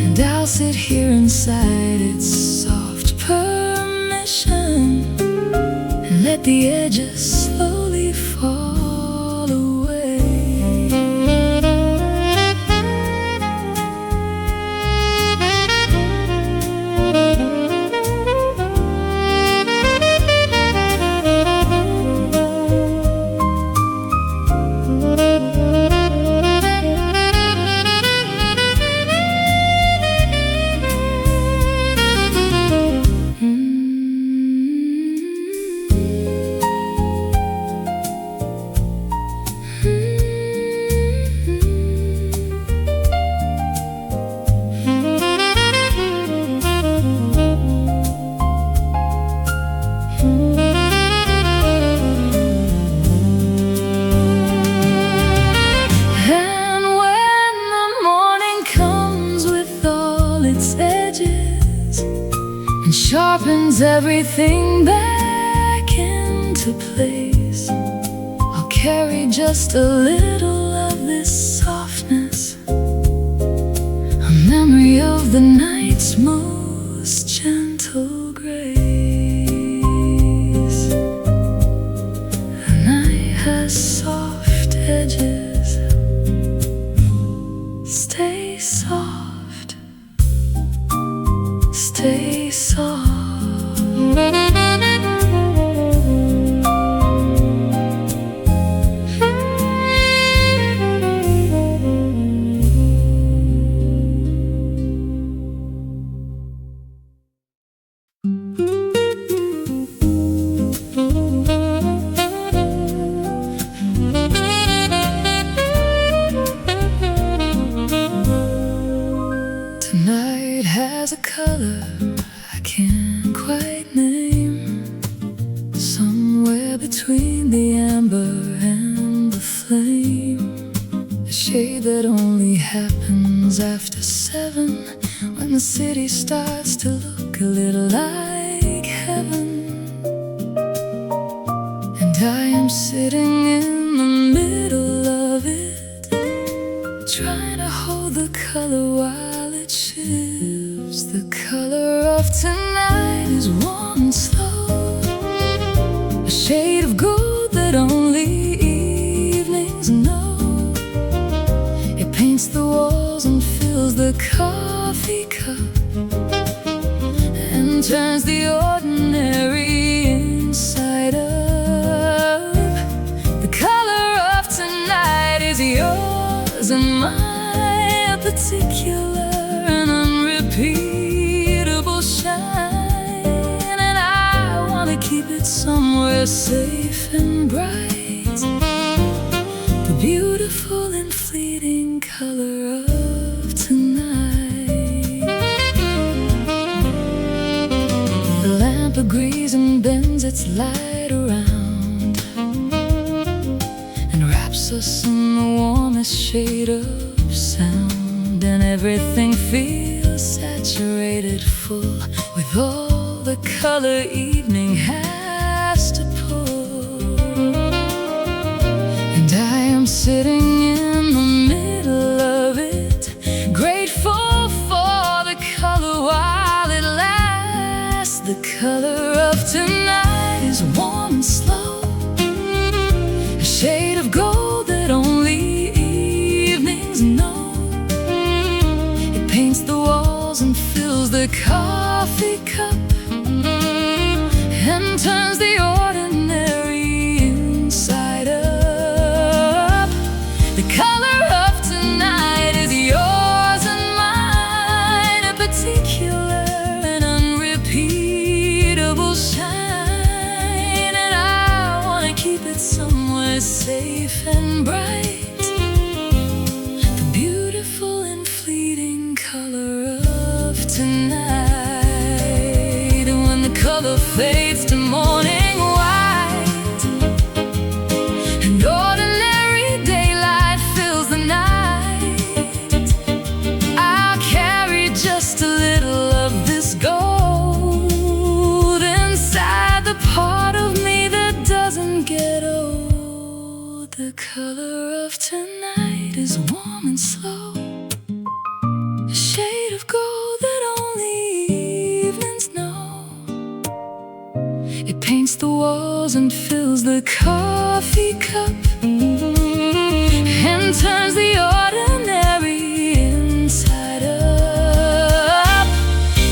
And I'll sit here inside its soft permission and let the edges slowly fall away. everything back into place. I'll carry just a little of this softness, a memory of the night's most gentle grace. A night has soft edges. Stay soft, stay soft. Tonight has a color I can't quite name, somewhere between the amber and the flame, a shade that only happens after 7, when the city starts to look a little like heaven. And I am sitting in the middle of it, trying to hold the color while it shifts. The color of tonight is warm and slow, a shade of gold that only evenings know. It paints the walls and fills the coffee cup, and turns the ordinary inside up. The color of tonight is yours and mine, a particular and unrepeatable shine. And I want to keep it somewhere safe and bright, the beautiful and fleeting color of tonight. The lamp agrees and bends its light around, and wraps us in the warmest shade of sound. And everything feels saturated, full with all the color evening has to pour. And I am sitting in the middle of it, grateful for the color while it lasts. The color of tonight is warm and slow, a shade of gold that only evenings know. It paints the walls and fills the coffee cup, and turns the ordinary inside up. The color of tonight is yours and mine, a particular and unrepeatable shine. And I want to keep it somewhere safe and bright, the beautiful and fleeting color of tonight. When the color fades to morning white, and ordinary daylight fills the night, I'll carry just a little of this gold inside the part of me that doesn't get old. The color of tonight is warm and slow, a shade of gold that only evenings know. It paints the walls and fills the coffee cup, and turns the ordinary inside up.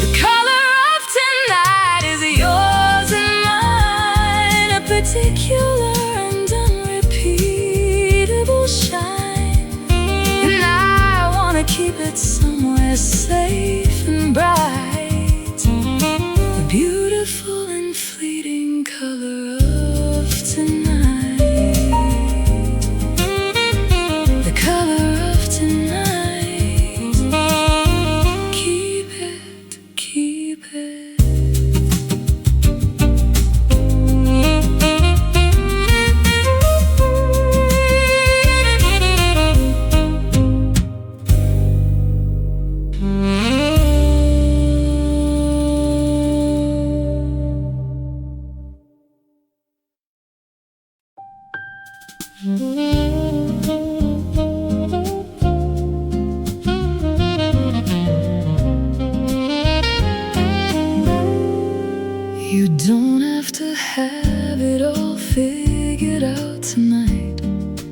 The color of tonight is yours and mine, a particular and unrepeatable shine. And I want to keep it somewhere safe and bright, the beautiful and fleeting color of tonight. The color of tonight. Keep it, keep it. You don't have to have it all figured out tonight.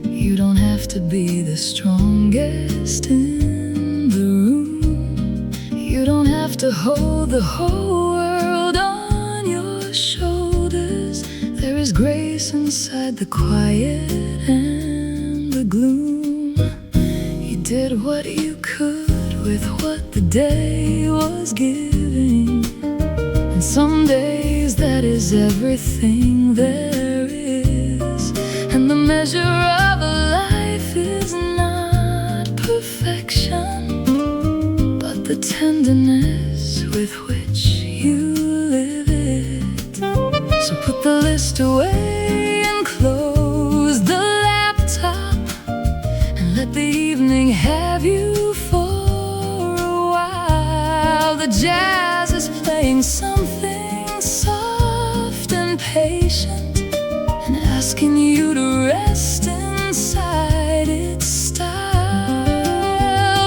You don't have to be the strongest in the room. You don't have to hold the whole world on your shoulders. There is grace inside the quiet and the gloom. You did what you could with what the day was giving. And some days that is everything there is. And the measure of a life is not perfection, but the tenderness with which you live it. So put the list away and close the laptop, and let the evening have you for a while. The jazz is playing something soft and patient, and asking you to rest inside its style.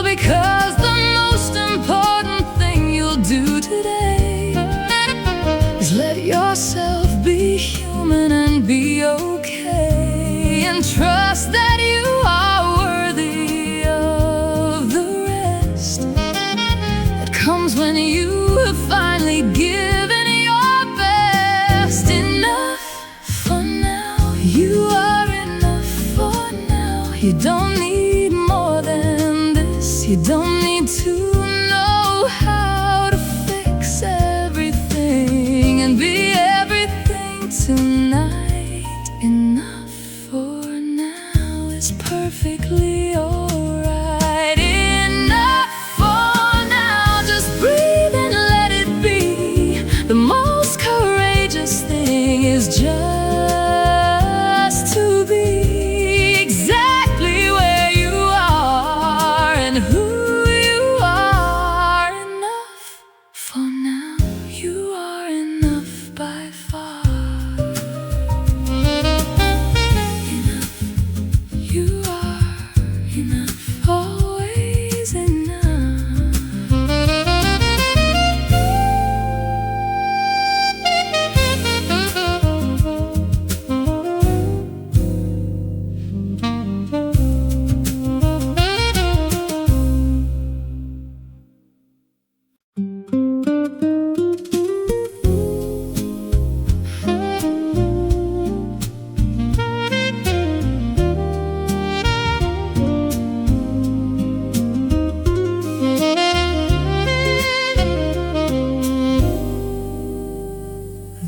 Because the most important thing you'll do today is let yourself be human and be okay, and trust that you are worthy of the rest that comes when you have finally given your best. Enough for now, you are enough for now. You don't need more than this. You don't need to know how to fix everything and be everything tonight. Enough for now is perfectly alright. Enough for now, just breathe and let it be. The most courageous thing is just to be exactly where you are and who you are. Enough for now, you are enough by far. Enough, you are enough, always enough.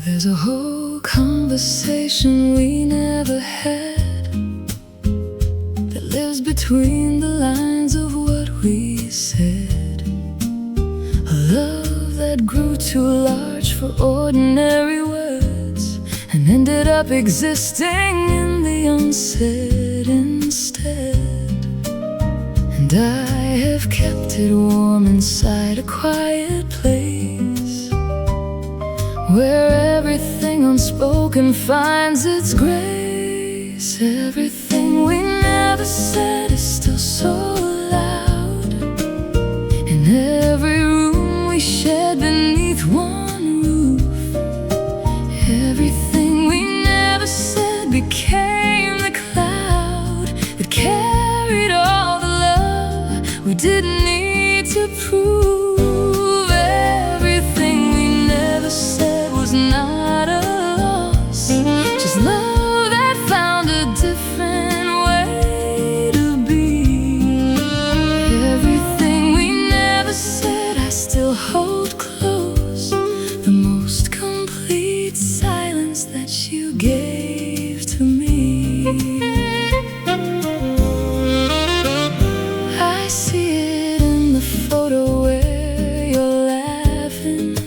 There's a whole conversation we never had that lives between the lines of what we said. A love that grew too large for ordinary words and ended up existing in the unsaid instead. And I have kept it warm inside a quiet place, where everything unspoken finds its grace. Everything we never said is still so loud. In every room we shared beneath one roof, everything we never said became the cloud that carried all the love we didn't need to prove. Everything we never said was not a loss, just love that found a different way to be. Everything we never said I still hold close, the most complete silence that you gave to me. I see it in the photo where you're laughing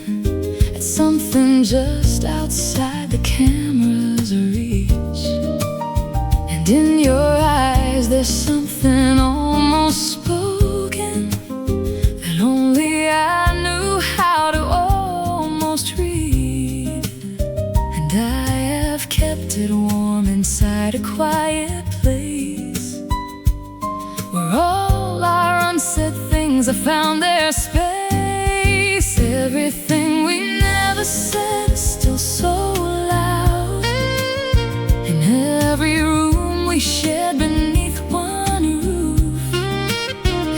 at something just outside the camera's reach. And in your eyes there's something almost spoken that only I knew how to almost read. And I have kept it warm inside a quiet place, Where all our unsaid things have found their space. Everything we never said is still so loud. In every room we shared beneath one roof.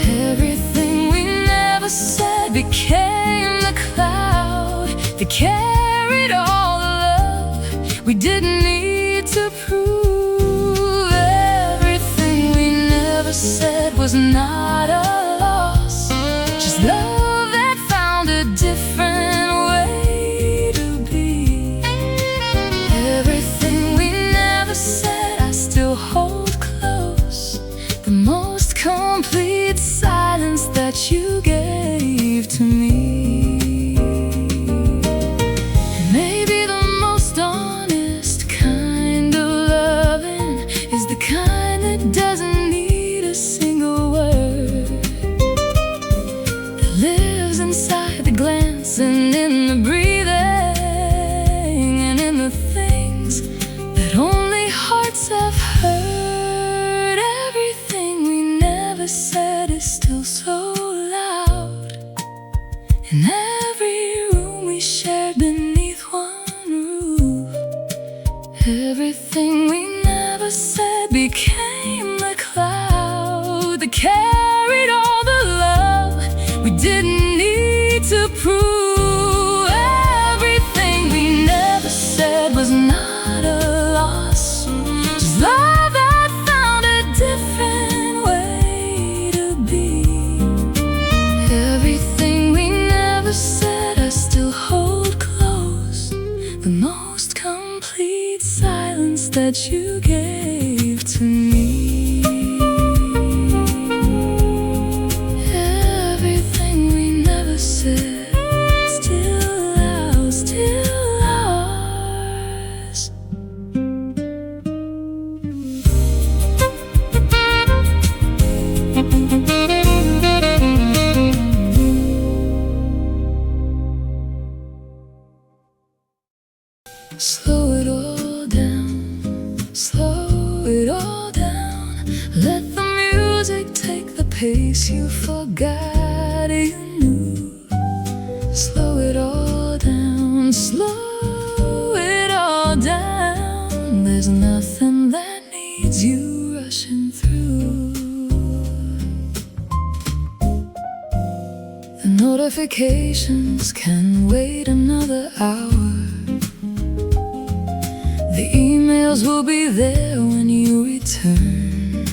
Everything we never said became the cloud that carried all the love we didn't need to prove. Everything we never said was not a loss, just love that found a different way to be. Everything we never said I still hold close, the most complete silence that you gave to me. Maybe the most honest kind of loving is the kind that doesn't need a single word, that lives inside the glance and in the breathing and in the things that only hearts have heard. Everything we never said is still so loud. In every room we shared beneath one roof. Everything we never said became the cloud that carried all the love we didn't need to prove. Everything we never said was not a loss, just love that found a different way to be. Everything we never said I still hold close, the most complete silence that you gave to me. Everything we never said, still ours, still ours. Slow it all down, slow it all down. Let the music take the pace you forgot you knew. Slow it all down, slow it all down. There's nothing that needs you rushing through. The notifications can wait another hour. The emails will be there when you return.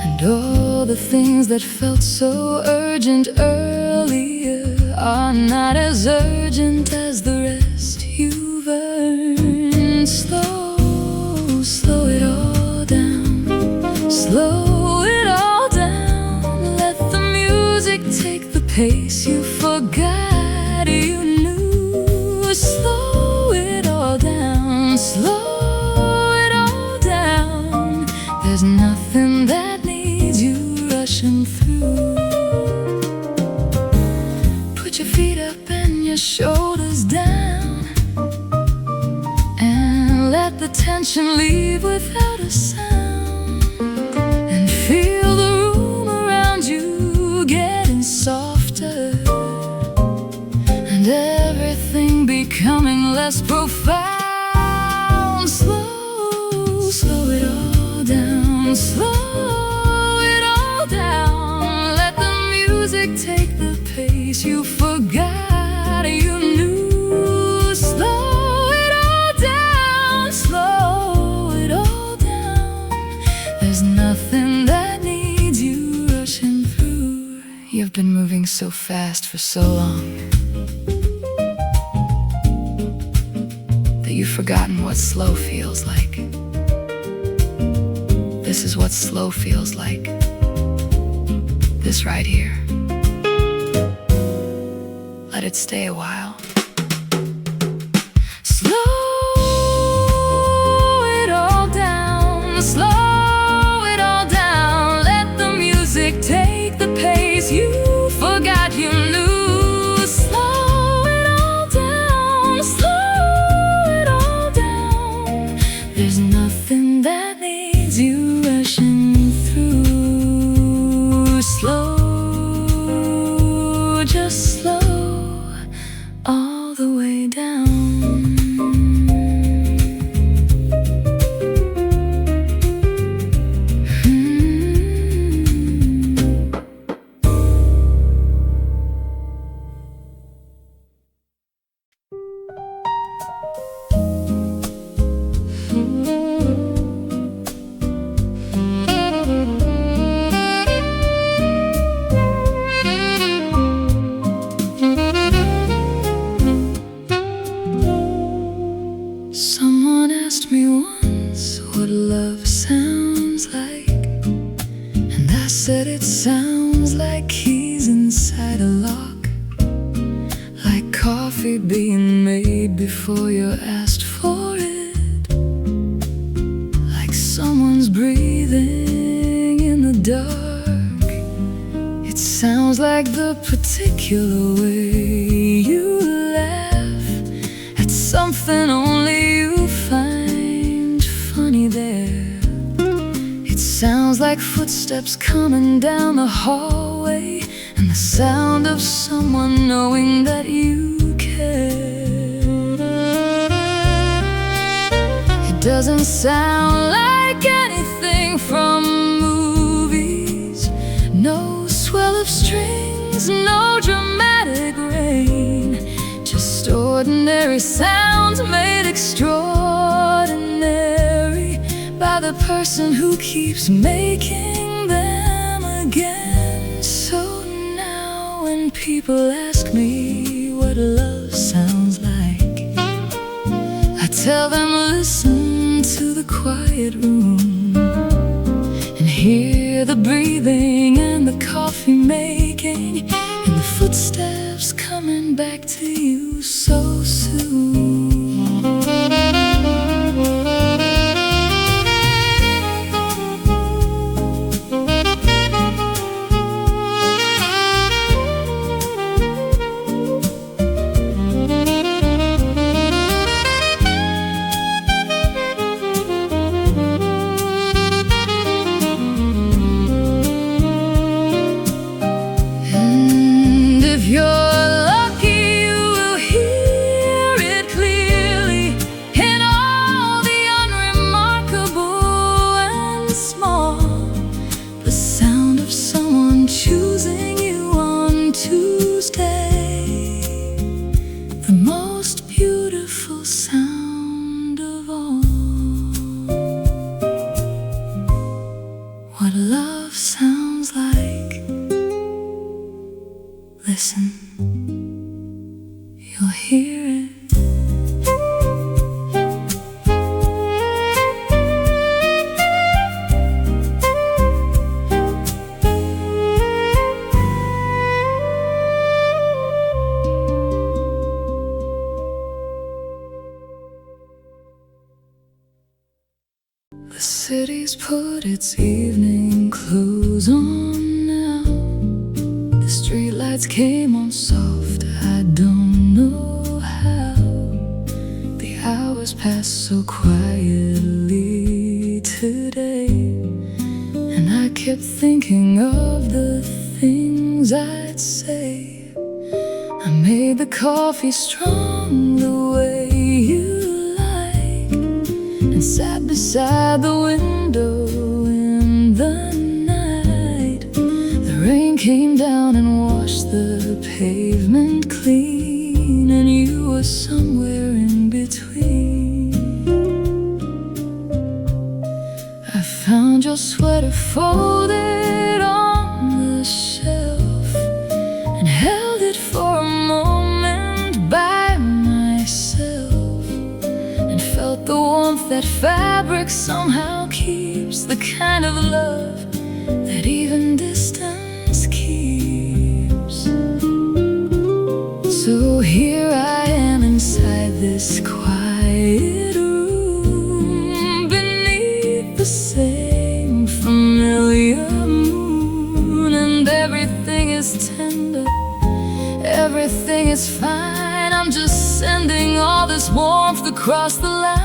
And all the things that felt so urgent earlier are not as urgent as the rest you've earned. Slow, slow it all down, slow it all down. Let the music take the pace you forgot you knew. Slow it all down, slow it all down. There's nothing that needs you rushing through. Put your feet up and your shoulders down, and let the tension leave without a sound. And feel the room around you getting softer, and everything becoming less profound. Slow, slow it all down, slow it all down. Let the music take the pace you forgot you knew. Slow it all down, slow it all down. There's nothing that needs you rushing through. You've been moving so fast for so long that you've forgotten what slow feels like. This is what slow feels like. This right here. Let it stay a while. Slow it all down, slow it all down. Let the music take the pace you forgot you knew. Slow it all down, slow it all down. There's nothing that needs you rushing through. sounds like. And I said it sounds like keys inside a lock, like coffee being made before you're asked for it, like someone's breathing in the dark. It sounds like the particular way you laugh at something only you find funny there. It sounds like footsteps coming down the hallway, and the sound of someone knowing that you care. It doesn't sound like anything from movies. No swell of strings, no dramatic rain, just ordinary sounds made extraordinary by the person who keeps making them again. So now when people ask me what love sounds like, I tell them listen to the quiet room and hear the breathing and the coffee making and the footsteps coming back to you so soon. If you're lucky, you will hear it clearly in all the unremarkable and small. The sound of someone choosing you on Tuesday, the most beautiful sound of all. What love sounds like. Listen, you'll hear it. The city's put its evening clothes on now. The streetlights came on soft, I don't know how. The hours pass so quietly today, and I kept thinking of the things I'd say. I made the coffee strong the way you like, and sat beside the window in the night. The rain came down and washed the pavement clean, and you were somewhere in between. I found your sweater folded on the shelf and held it for a moment by myself, and felt the warmth that fabric somehow keeps, the kind of love that even distance keeps. So here I am inside this quiet room, beneath the same familiar moon, and everything is tender, everything is fine. I'm just sending all this warmth across the line.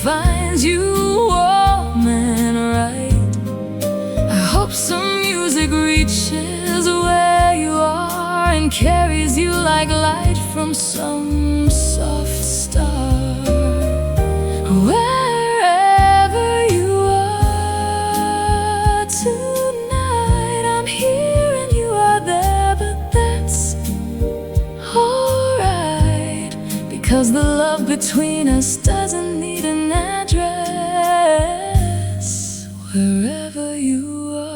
Finds you warm and right. I hope some music reaches where you are and carries you like light from some soft star. Wherever you are tonight, I'm here and you are there, but that's alright, because the love between us doesn't need an address. Wherever you are.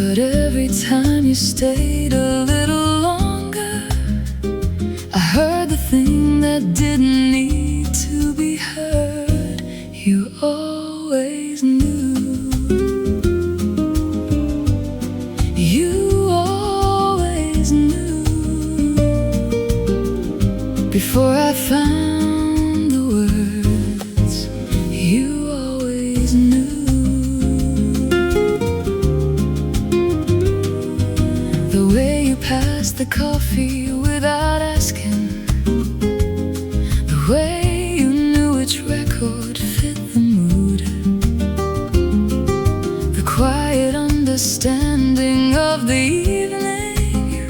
But every time you stayed a little longer, I heard the thing that didn't need to be heard. You always knew. You always knew. Before I found the words, you always knew. The way you passed the coffee without asking, the way you knew which record fit the mood, the quiet understanding of the evening,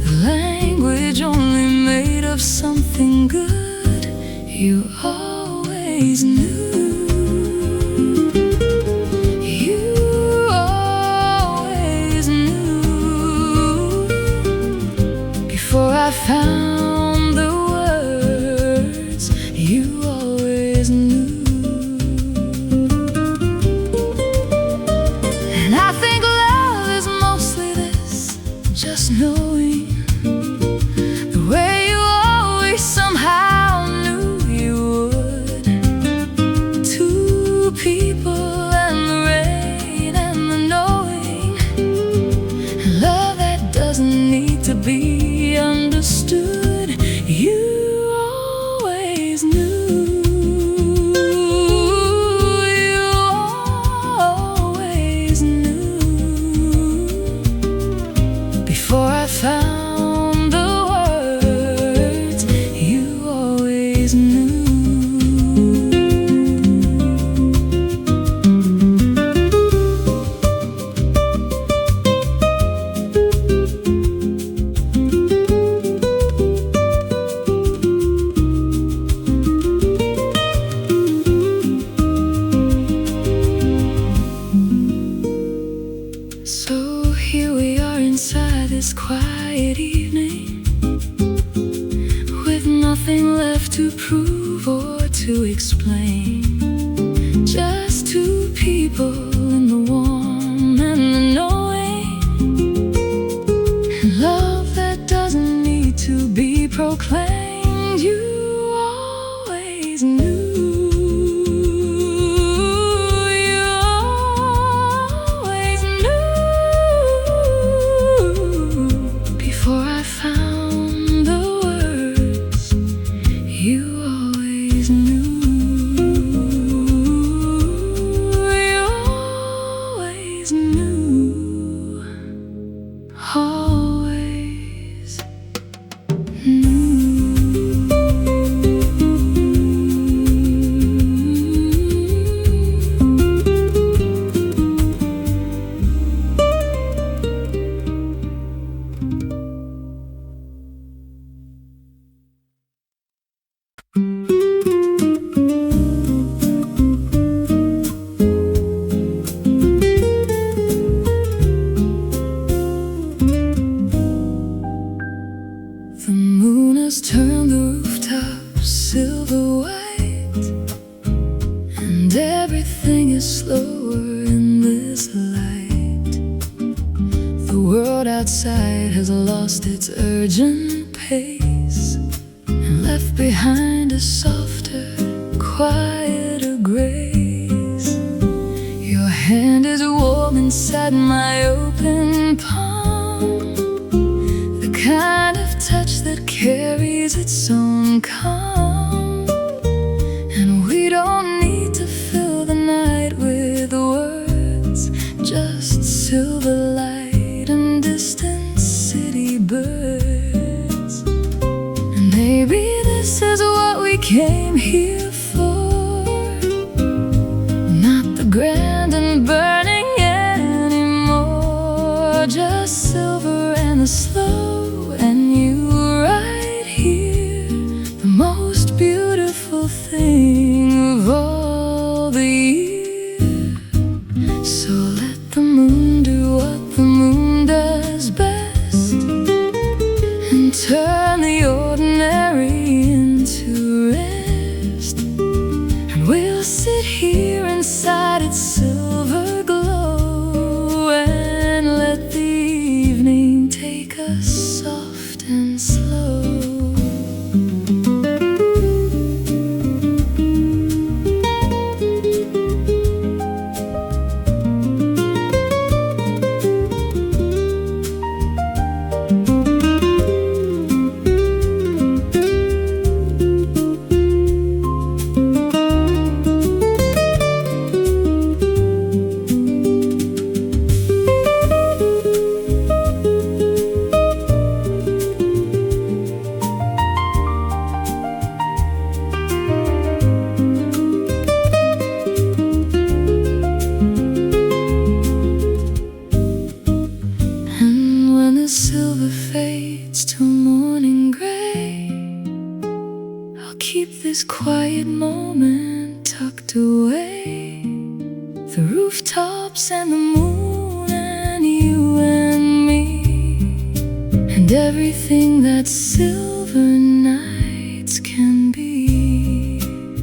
the language only made of something good. You always knew. Before I found the words, you always knew. And I think love is mostly this, just knowing the way you always somehow knew you would. Two people and the rain and the knowing, and love that doesn't need to be understood. You always knew. You always knew. Before I found the words, you always knew. So here we are inside this quiet evening, with nothing left to prove or to explain. Just two people in the warm and the knowing, and love that doesn't need to be proclaimed. You always knew. Before I found the words, you always knew. You always knew. Always knew. The moon has turned the rooftops silver white, and everything is slower in this light. The world outside has lost its urgent pace and left behind a softer, quieter grace. Your hand is warm inside my open palm, the kind of touch that carries its own calm. And we don't need to fill the night with words, just silver light and distant city birds. And maybe this is what we came here for, not the grand and burning anymore, just silver and the slow, and you right here, the most beautiful thing of all the year. So let the moon do what the moon does best, and turn the ordinary into rest. And we'll sit here inside its silver glow and rooftops and the moon and you and me, and everything that silver nights can be,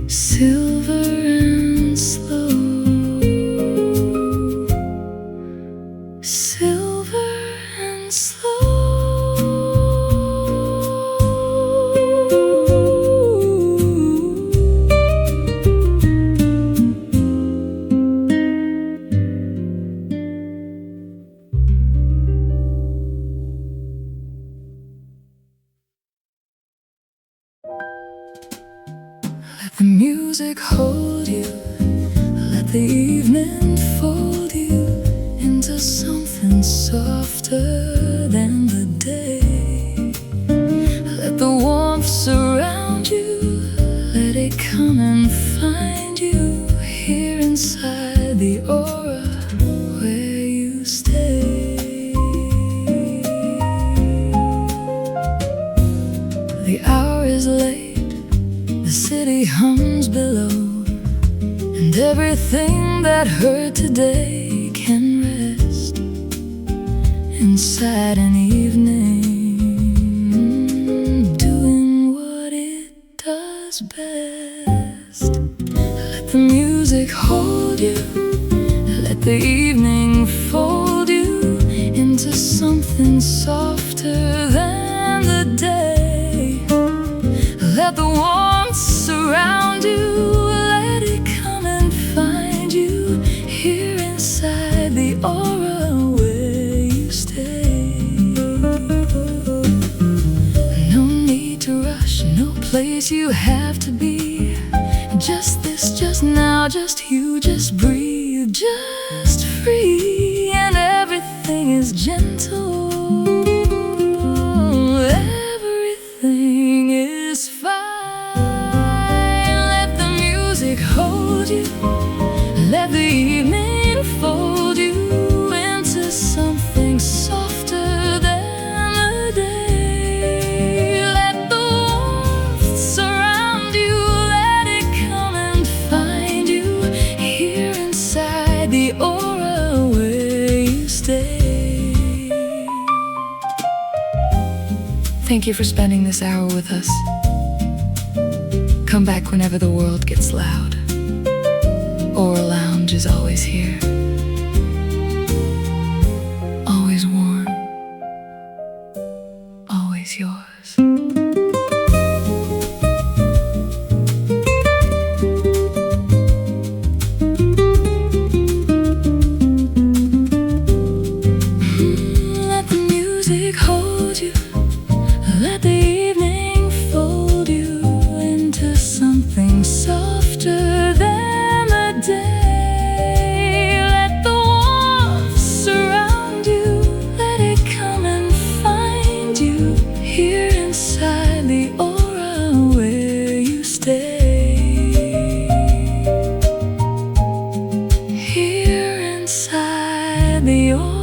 silver and slow, silver and slow. Let the music hold you, let the evening fold you into something softer than the day. Let the warmth surround you, let it come and find you here inside the aura where you stay. The hour is late, the city hums below, and everything that hurt today can rest inside an evening, doing what it does best. Let the music hold you, let the evening fold you into something softer than the day. Let the warmth surround you, let it come and find you here inside the aura where you stay. No need to rush, no place you have to be. Just this, just now, just you, just breathe, just free, and everything is gentle. Everything is fine. Let the music hold you, let the evening fold you into something softer than the day. Let the warmth surround you, let it come and find you here inside the aura where you stay. Thank you for spending this hour with us. Come back whenever the world gets loud. Aura Lounge is always here, always warm, always yours. Let the music hold you, let the evening fold you into something softer than the day. Let the warmth surround you, let it come and find you here inside the aura where you stay. Here inside the aura